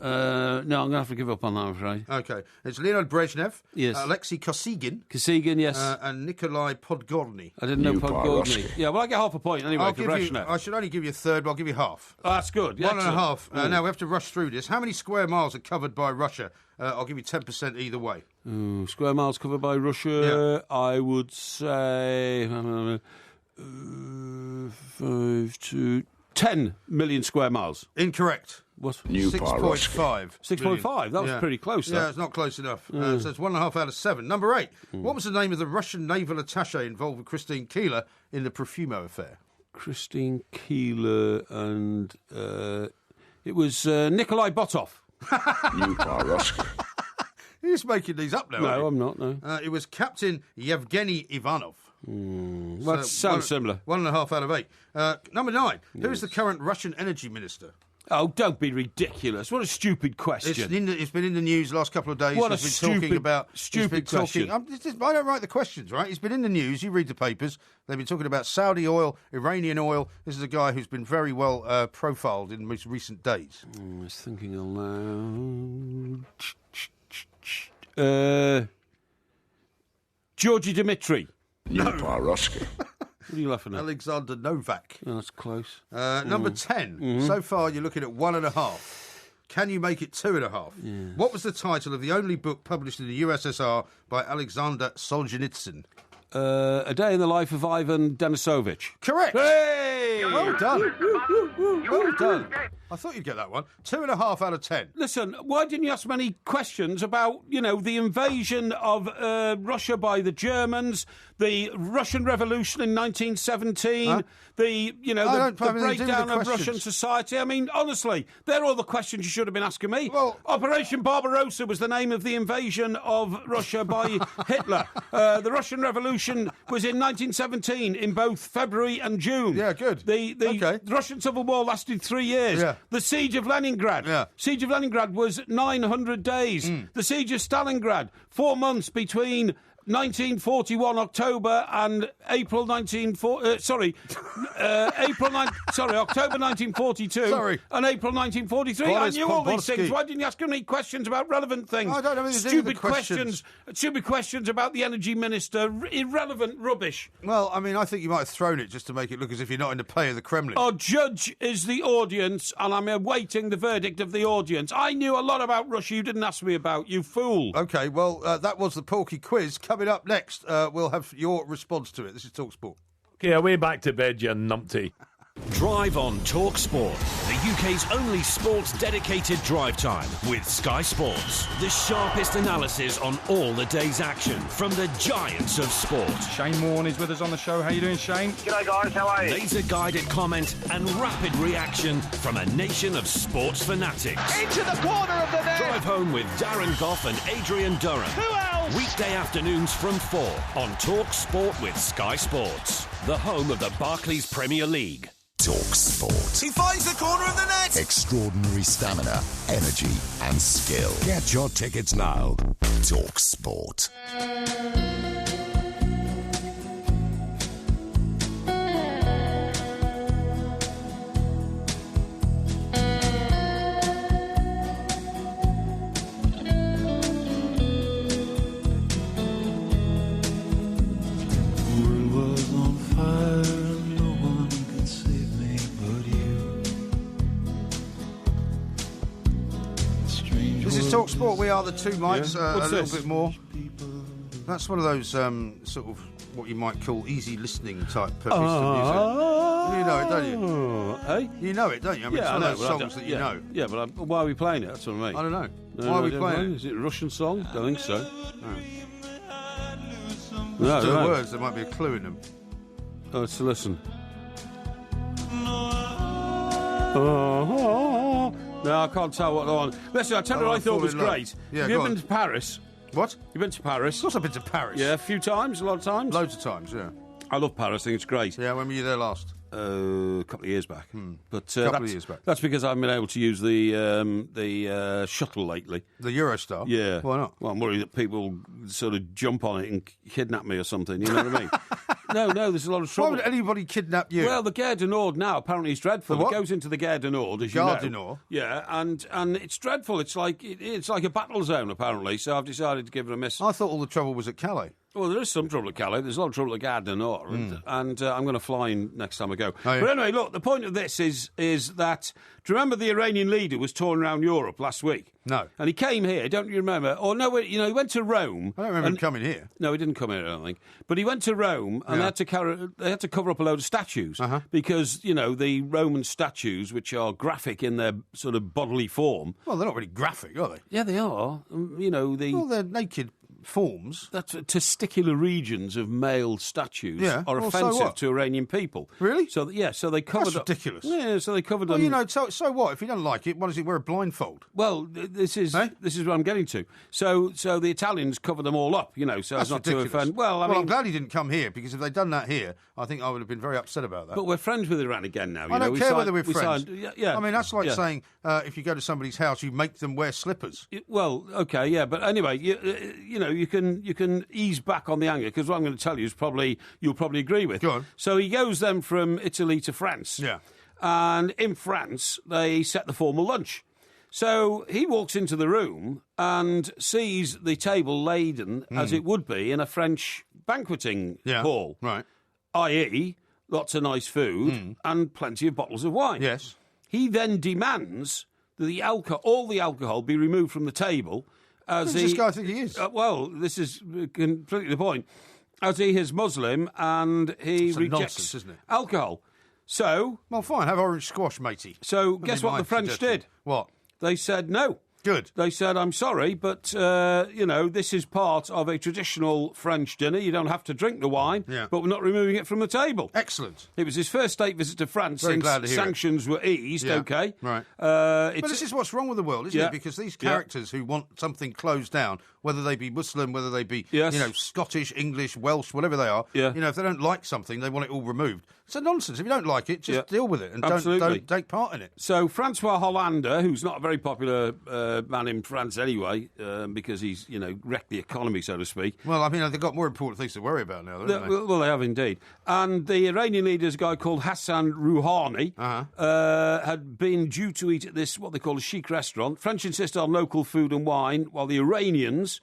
No, I'm going to have to give up on that, I'm afraid. OK. It's Leonid Brezhnev, yes. Alexei Kosygin. Kosygin, yes. And Nikolai Podgorny. I didn't know Podgorny. Yeah, well, I get half a point anyway for Brezhnev. I should only give you a third, but I'll give you half. Oh, that's good. Yeah, 1.5. Now, we have to rush through this. How many square miles are covered by Russia? I'll give you 10% either way. Square miles covered by Russia, I would say 5 to 10 million square miles. Incorrect. What? 6.5. 6.5? That was pretty close, though. Yeah, it's not close enough. So it's 1.5 out of 7. Number 8. What was the name of the Russian naval attaché involved with Christine Keeler in the Profumo affair? Christine Keeler and... it was Nikolai Botov. You Paroski. You're just making these up now. No, I'm not, no. It was Captain Yevgeny Ivanov. Well, that sounds similar. 1.5 out of 8. Number 9. Who is the current Russian energy minister? Oh, don't be ridiculous. What a stupid question. It's been in the news the last couple of days. What a stupid question. I don't write the questions, right? He's been in the news. You read the papers. They've been talking about Saudi oil, Iranian oil. This is a guy who's been very well profiled in most recent days. I was thinking aloud. Georgi Dmitry. No. Paroski. What are you laughing at? Alexander Novak. Oh, that's close. Number 10. So far, you're looking at 1.5. Can you make it 2.5? Yes. What was the title of the only book published in the USSR by Alexander Solzhenitsyn? A Day in the Life of Ivan Denisovich. Correct. Hey! Well done. Well done. I thought you'd get that one. 2.5 out of 10. Listen, why didn't you ask many questions about, the invasion of Russia by the Germans, the Russian Revolution in 1917, the breakdown of Russian society? I mean, honestly, they're all the questions you should have been asking me. Well, Operation Barbarossa was the name of the invasion of Russia by Hitler. The Russian Revolution was in 1917 in both February and June. Yeah, good. The Russian Civil War lasted 3 years. Yeah. The Siege of Leningrad. Yeah. Siege of Leningrad was 900 days. The Siege of Stalingrad, 4 months between 1941 October and April 1940. October 1942. Sorry. And April 1943. I knew all these things. Why didn't you ask any questions about relevant things? I don't know anything Stupid questions. Stupid questions about the energy minister. Irrelevant rubbish. Well, I mean, I think you might have thrown it just to make it look as if you're not in the pay of the Kremlin. Our judge is the audience, and I'm awaiting the verdict of the audience. I knew a lot about Russia you didn't ask me about, you fool. OK, well, that was the Porky Quiz. Coming up next, we'll have your response to it. This is TalkSport. Yeah, we're back to bed, you numpty. Drive on Talk Sport, the UK's only sports-dedicated drive time with Sky Sports. The sharpest analysis on all the day's action from the giants of sport. Shane Warne is with us on the show. How you doing, Shane? G'day, guys. How are you? Laser-guided comment and rapid reaction from a nation of sports fanatics. Into the corner of the net. Drive home with Darren Gough and Adrian Durham. Who else? Weekday afternoons from 4 on Talk Sport with Sky Sports, the home of the Barclays Premier League. TalkSport. He finds the corner of the net. Extraordinary stamina, energy and skill. Get your tickets now. TalkSport. TalkSport, we are the two mics, Yeah. a What's little bit more. That's one of those sort of what you might call easy listening type pieces of music. You know it, don't you? Eh? You know it, don't you? I mean, it's one of those songs that you know. Yeah, but why are we playing it? That's what I mean. I don't know. No, why are we playing it? Is it a Russian song? Don't think so. No, No, right. words, there might be a clue in them. Oh, let's listen. No, I can't tell what they're on. Listen, I'll tell you what I thought was great. Yeah, Have you been to Paris? What? You've been to Paris? Of course I've been to Paris. Yeah, a few times, a lot of times. Loads of times, yeah. I love Paris, I think it's great. Yeah, when were you there last? A couple of years back. But Couple of years back. That's because I haven't been able to use the shuttle lately. The Eurostar? Yeah. Why not? Well, I'm worried that people sort of jump on it and kidnap me or something, you know what I mean? No, there's a lot of trouble. Why would anybody kidnap you? Well, the Gare du Nord now apparently is dreadful. The what? It goes into the Gare du Nord, as Gare you du know. Nord? Yeah, and it's dreadful. It's like a battle zone apparently. So I've decided to give it a miss. I thought all the trouble was at Calais. Well, there is some trouble at Calais. There's a lot of trouble at Gare du Nord, and I'm going to fly in next time I go. Oh, yeah. But anyway, look, the point of this is that. Do you remember the Iranian leader was touring around Europe last week? No. And he came here, don't you remember? Or no, he went to Rome. I don't remember him coming here. No, he didn't come here, I don't think. But he went to Rome, and they had to cover up a load of statues because the Roman statues, which are graphic in their sort of bodily form. Well, they're not really graphic, are they? Yeah, they are. Well, they're naked forms. That's testicular regions of male statues are well, offensive to Iranian people. Really? So they covered. That's ridiculous. Yeah, so they covered Well, them. so what? If you don't like it, why does he wear a blindfold? Well, this is what I'm getting to. So the Italians cover them all up, so That's as not ridiculous. to offend. Well, I'm glad he didn't come here, because if they'd done that here, I think I would have been very upset about that. But we're friends with Iran again now. I don't care whether we're friends. Yeah. I mean, that's like saying if you go to somebody's house, you make them wear slippers. Well, okay, yeah, but anyway, you can ease back on the anger, because what I'm going to tell you is you'll probably agree with. Go on. So he goes then from Italy to France. Yeah. And in France, they set the formal lunch. So he walks into the room and sees the table laden, as it would be, in a French banqueting hall. Right. I.e., lots of nice food and plenty of bottles of wine. Yes. He then demands that all the alcohol be removed from the table. Who does this guy think he is? Well, this is completely the point. As he is Muslim and he That's rejects nonsense, isn't it? alcohol. So... Well, fine, have orange squash, matey. So, guess what the French did? What? They said no. Good. They said, I'm sorry, but, this is part of a traditional French dinner. You don't have to drink the wine, but we're not removing it from the table. Excellent. It was his first state visit to France since sanctions were eased, okay? Right. But this is what's wrong with the world, isn't it? Because these characters who want something closed down, whether they be Muslim, whether they be, Scottish, English, Welsh, whatever they are, if they don't like something, they want it all removed. It's a nonsense. If you don't like it, just deal with it and don't take part in it. So Francois Hollande, who's not a very popular man in France anyway, because he's wrecked the economy, so to speak. Well, I mean, they've got more important things to worry about now, haven't they? Well, they have indeed. And the Iranian leader is a guy called Hassan Rouhani, had been due to eat at this, what they call a chic restaurant. French insist on local food and wine, while the Iranians,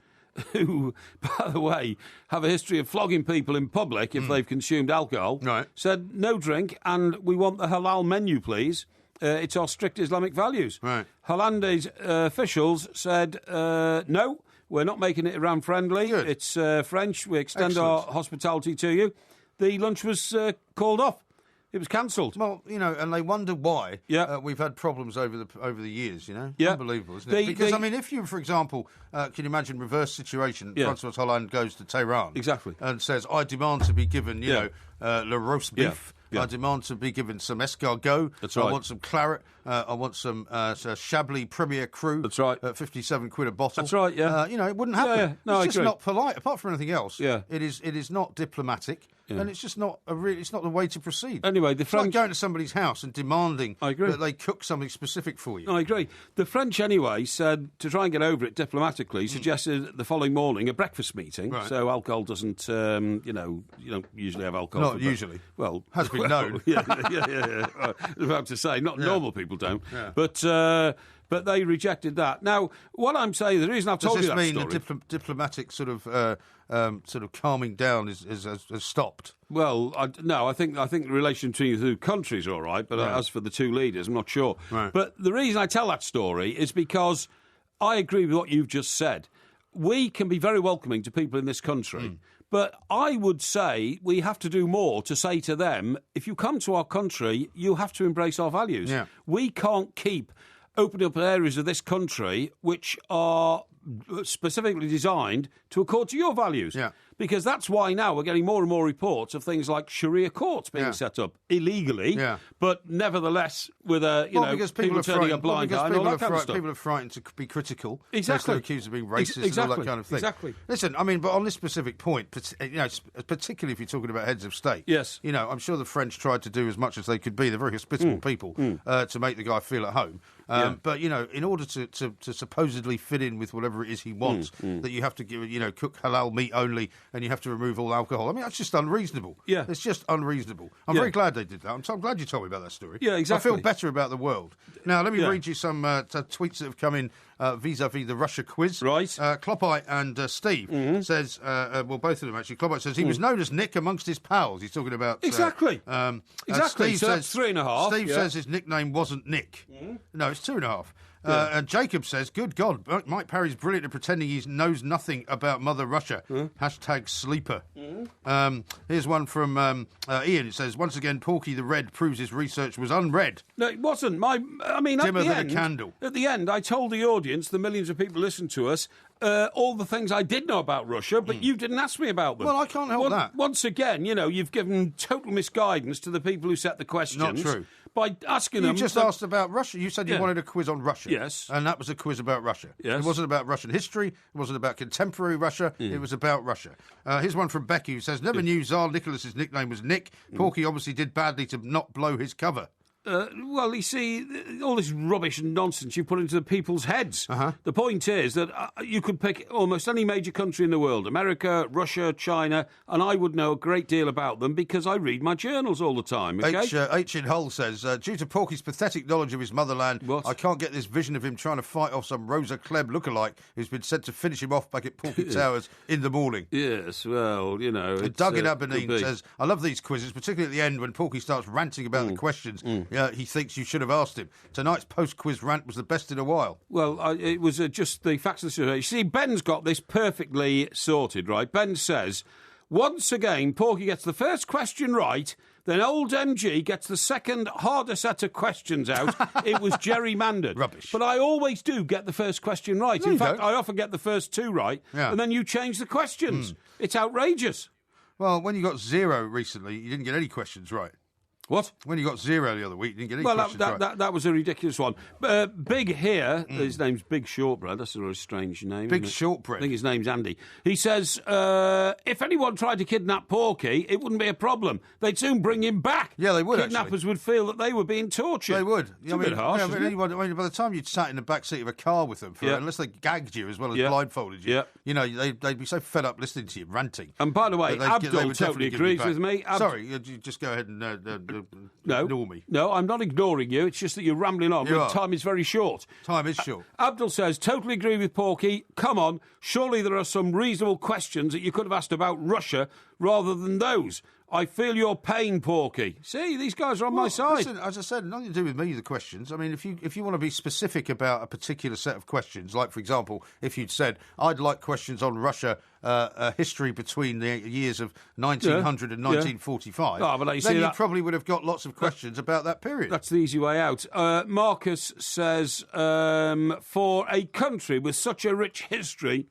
who, by the way, have a history of flogging people in public if they've consumed alcohol, said no drink and we want the halal menu, please. It's our strict Islamic values. Right. Hollande's officials said, no, we're not making it Iran-friendly. Good. It's French. We extend our hospitality to you. The lunch was called off. It was cancelled. Well, and they wonder why we've had problems over the years, Yeah. Unbelievable, isn't it? Because, I mean, if you, for example, can you imagine reverse situation, Francois Hollande goes to Tehran and says, I demand to be given, le roast beef. I demand to be given some escargot. That's right. I want some claret. I want some Chablis Premier Cru. That's right. At 57 quid a bottle. That's right, yeah. It wouldn't happen. Yeah. No, it's just not polite. Apart from anything else, Yeah. it is not diplomatic. Yeah. And it's just not it's not the way to proceed. Anyway, the French... It's like going to somebody's house and demanding that they cook something specific for you. I agree. The French, anyway, said, to try and get over it diplomatically, suggested the folling morning a breakfast meeting. Right. So alcohol doesn't, you don't usually have alcohol. Not usually. Well, has been known. Yeah. I was about to say, normal people don't. Yeah. But they rejected that. Now, what I'm saying, the reason I've told you that story... Does this mean the diplomatic sort of calming down has stopped? Well, no, I think the relation between the two countries are all right, but as for the two leaders, I'm not sure. Right. But the reason I tell that story is because I agree with what you've just said. We can be very welcoming to people in this country, but I would say we have to do more to say to them, if you come to our country, you have to embrace our values. Yeah. We can't keep opening up areas of this country which are specifically designed to accord to your values. Yeah. Because that's why now we're getting more and more reports of things like Sharia courts being set up illegally, but nevertheless with people turning a blind eye and all that kind of stuff. People are frightened to be critical. Exactly. They're accused of being racist and all that kind of thing. Exactly. Listen, I mean, but on this specific point, particularly if you're talking about heads of state, yes, I'm sure the French tried to do as much as they could be. They're very hospitable people to make the guy feel at home. But in order to supposedly fit in with whatever it is he wants, that you have to give, cook halal meat only, and you have to remove all alcohol. I mean, that's just unreasonable. Yeah, it's just unreasonable. I'm very glad they did that. I'm glad you told me about that story. Yeah, exactly. I feel better about the world. Now, let me read you some tweets that have come in vis-a-vis the Russia quiz. Right. Kloppite and Steve says, both of them actually. Kloppite says he was known as Nick amongst his pals. He's talking about exactly. Steve so says that's 3.5. Steve says his nickname wasn't Nick. No, it's 2.5. And Jacob says, good God, Mike Parry's brilliant at pretending he knows nothing about Mother Russia. Hashtag sleeper. Here's one from Ian. It says, once again, Porky the Red proves his research was unread. No, it wasn't. Dimmer than a candle. At the end, I told the audience, the millions of people who listen to us, all the things I did know about Russia, but you didn't ask me about them. Well, I can't help that. Once again, you've given total misguidance to the people who set the questions. Not true. By asking them... You just asked about Russia. You said you wanted a quiz on Russia. Yes. And that was a quiz about Russia. Yes. It wasn't about Russian history. It wasn't about contemporary Russia. It was about Russia. Here's one from Becky who says, never knew Tsar Nicholas's nickname was Nick. Porky obviously did badly to not blow his cover. Well, you see, all this rubbish and nonsense you put into the people's heads. The point is that you could pick almost any major country in the world, America, Russia, China, and I would know a great deal about them because I read my journals all the time, okay? H in Hull says, due to Porky's pathetic knowledge of his motherland, I can't get this vision of him trying to fight off some Rosa Klebb lookalike who's been sent to finish him off back at Porky Towers in the morning. Yes, well, Doug in Aberdeen says, I love these quizzes, particularly at the end when Porky starts ranting about the questions. He thinks you should have asked him. Tonight's post-quiz rant was the best in a while. Well, it was just the facts of the situation. You see, Ben's got this perfectly sorted, right? Ben says, once again, Porky gets the first question right, then old MG gets the second harder set of questions out. It was gerrymandered. Rubbish. But I always do get the first question right. No, in fact, don't. I often get the first two right, and then you change the questions. It's outrageous. Well, when you got 0 recently, you didn't get any questions right. What? When you got 0 the other week, you didn't get any questions right. That was a ridiculous one. Big here, his name's Big Shortbread. That's a very strange name. Big Shortbread. I think his name's Andy. He says, if anyone tried to kidnap Porky, it wouldn't be a problem. They'd soon bring him back. Yeah, they would, Kidnappers would feel that they were being tortured. They would. It's a bit harsh, isn't it? By the time you'd sat in the back seat of a car with them, unless they gagged you as well as blindfolded you, they'd be so fed up listening to you ranting. And by the way, Abdul totally agrees with me. Sorry, you just go ahead and ignore me. No, I'm not ignoring you. It's just that you're rambling on. Time is very short. Time is short. Abdul says, totally agree with Porky. Come on, surely there are some reasonable questions that you could have asked about Russia rather than those. I feel your pain, Porky. See, these guys are on my side. Listen, as I said, nothing to do with me, the questions. I mean, if you want to be specific about a particular set of questions, like, for example, if you'd said, I'd like questions on Russia, history between the years of 1900 and 1945, then you probably would have got lots of questions about that period. That's the easy way out. Marcus says, for a country with such a rich history,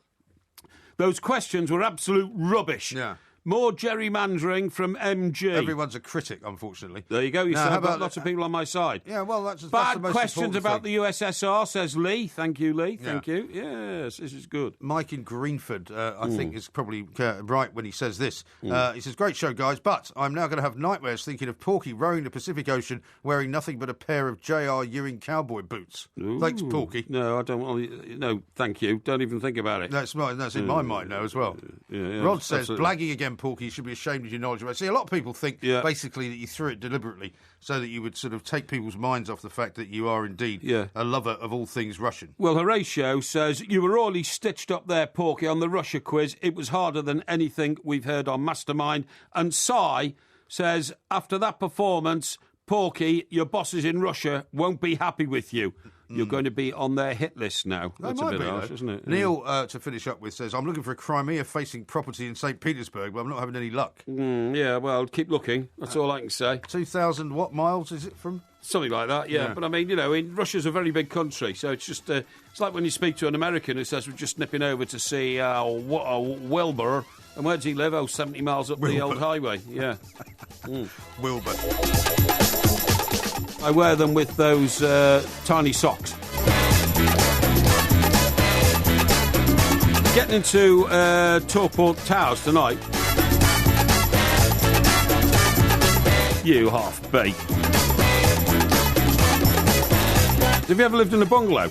those questions were absolute rubbish. Yeah. More gerrymandering from MG. Everyone's a critic, unfortunately. There you go. You still have got lots of people on my side. Yeah, well, that's Bad the most questions about thing. the USSR, says Lee. Thank you, Lee. Thank you. Yes, this is good. Mike in Greenford, I think, is probably right when he says this. He says, great show, guys, but I'm now going to have nightmares thinking of Porky rowing the Pacific Ocean wearing nothing but a pair of J.R. Ewing cowboy boots. Ooh. Thanks, Porky. No, I don't want. No, thank you. Don't even think about it. That's in my mind now as well. Rod says, blagging again, Porky, you should be ashamed of your knowledge about it. See, a lot of people think basically that you threw it deliberately so that you would sort of take people's minds off the fact that you are indeed a lover of all things Russian. Well, Horatio says, you were really stitched up there, Porky, on the Russia quiz. It was harder than anything we've heard on Mastermind. And Cy says, after that performance, Porky, your bosses in Russia won't be happy with you. You're going to be on their hit list now. That's a bit harsh, isn't it? Neil, to finish up with, says, I'm looking for a Crimea facing property in St. Petersburg, but I'm not having any luck. Yeah, well, keep looking. That's all I can say. 2,000 what miles is it from? Something like that, yeah. But I mean, Russia's a very big country, so it's just, it's like when you speak to an American who says we're just nipping over to see Wilbur. And where does he live? 70 miles up the old highway. Yeah. Wilbur. I wear them with those tiny socks. Getting into Talkport Towers tonight. You half-baked. Have you ever lived in a bungalow?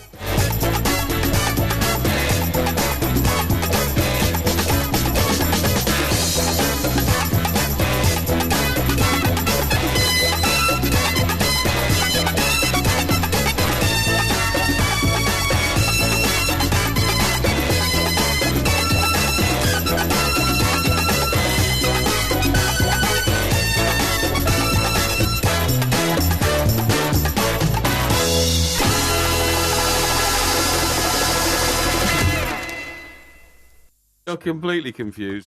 You're completely confused.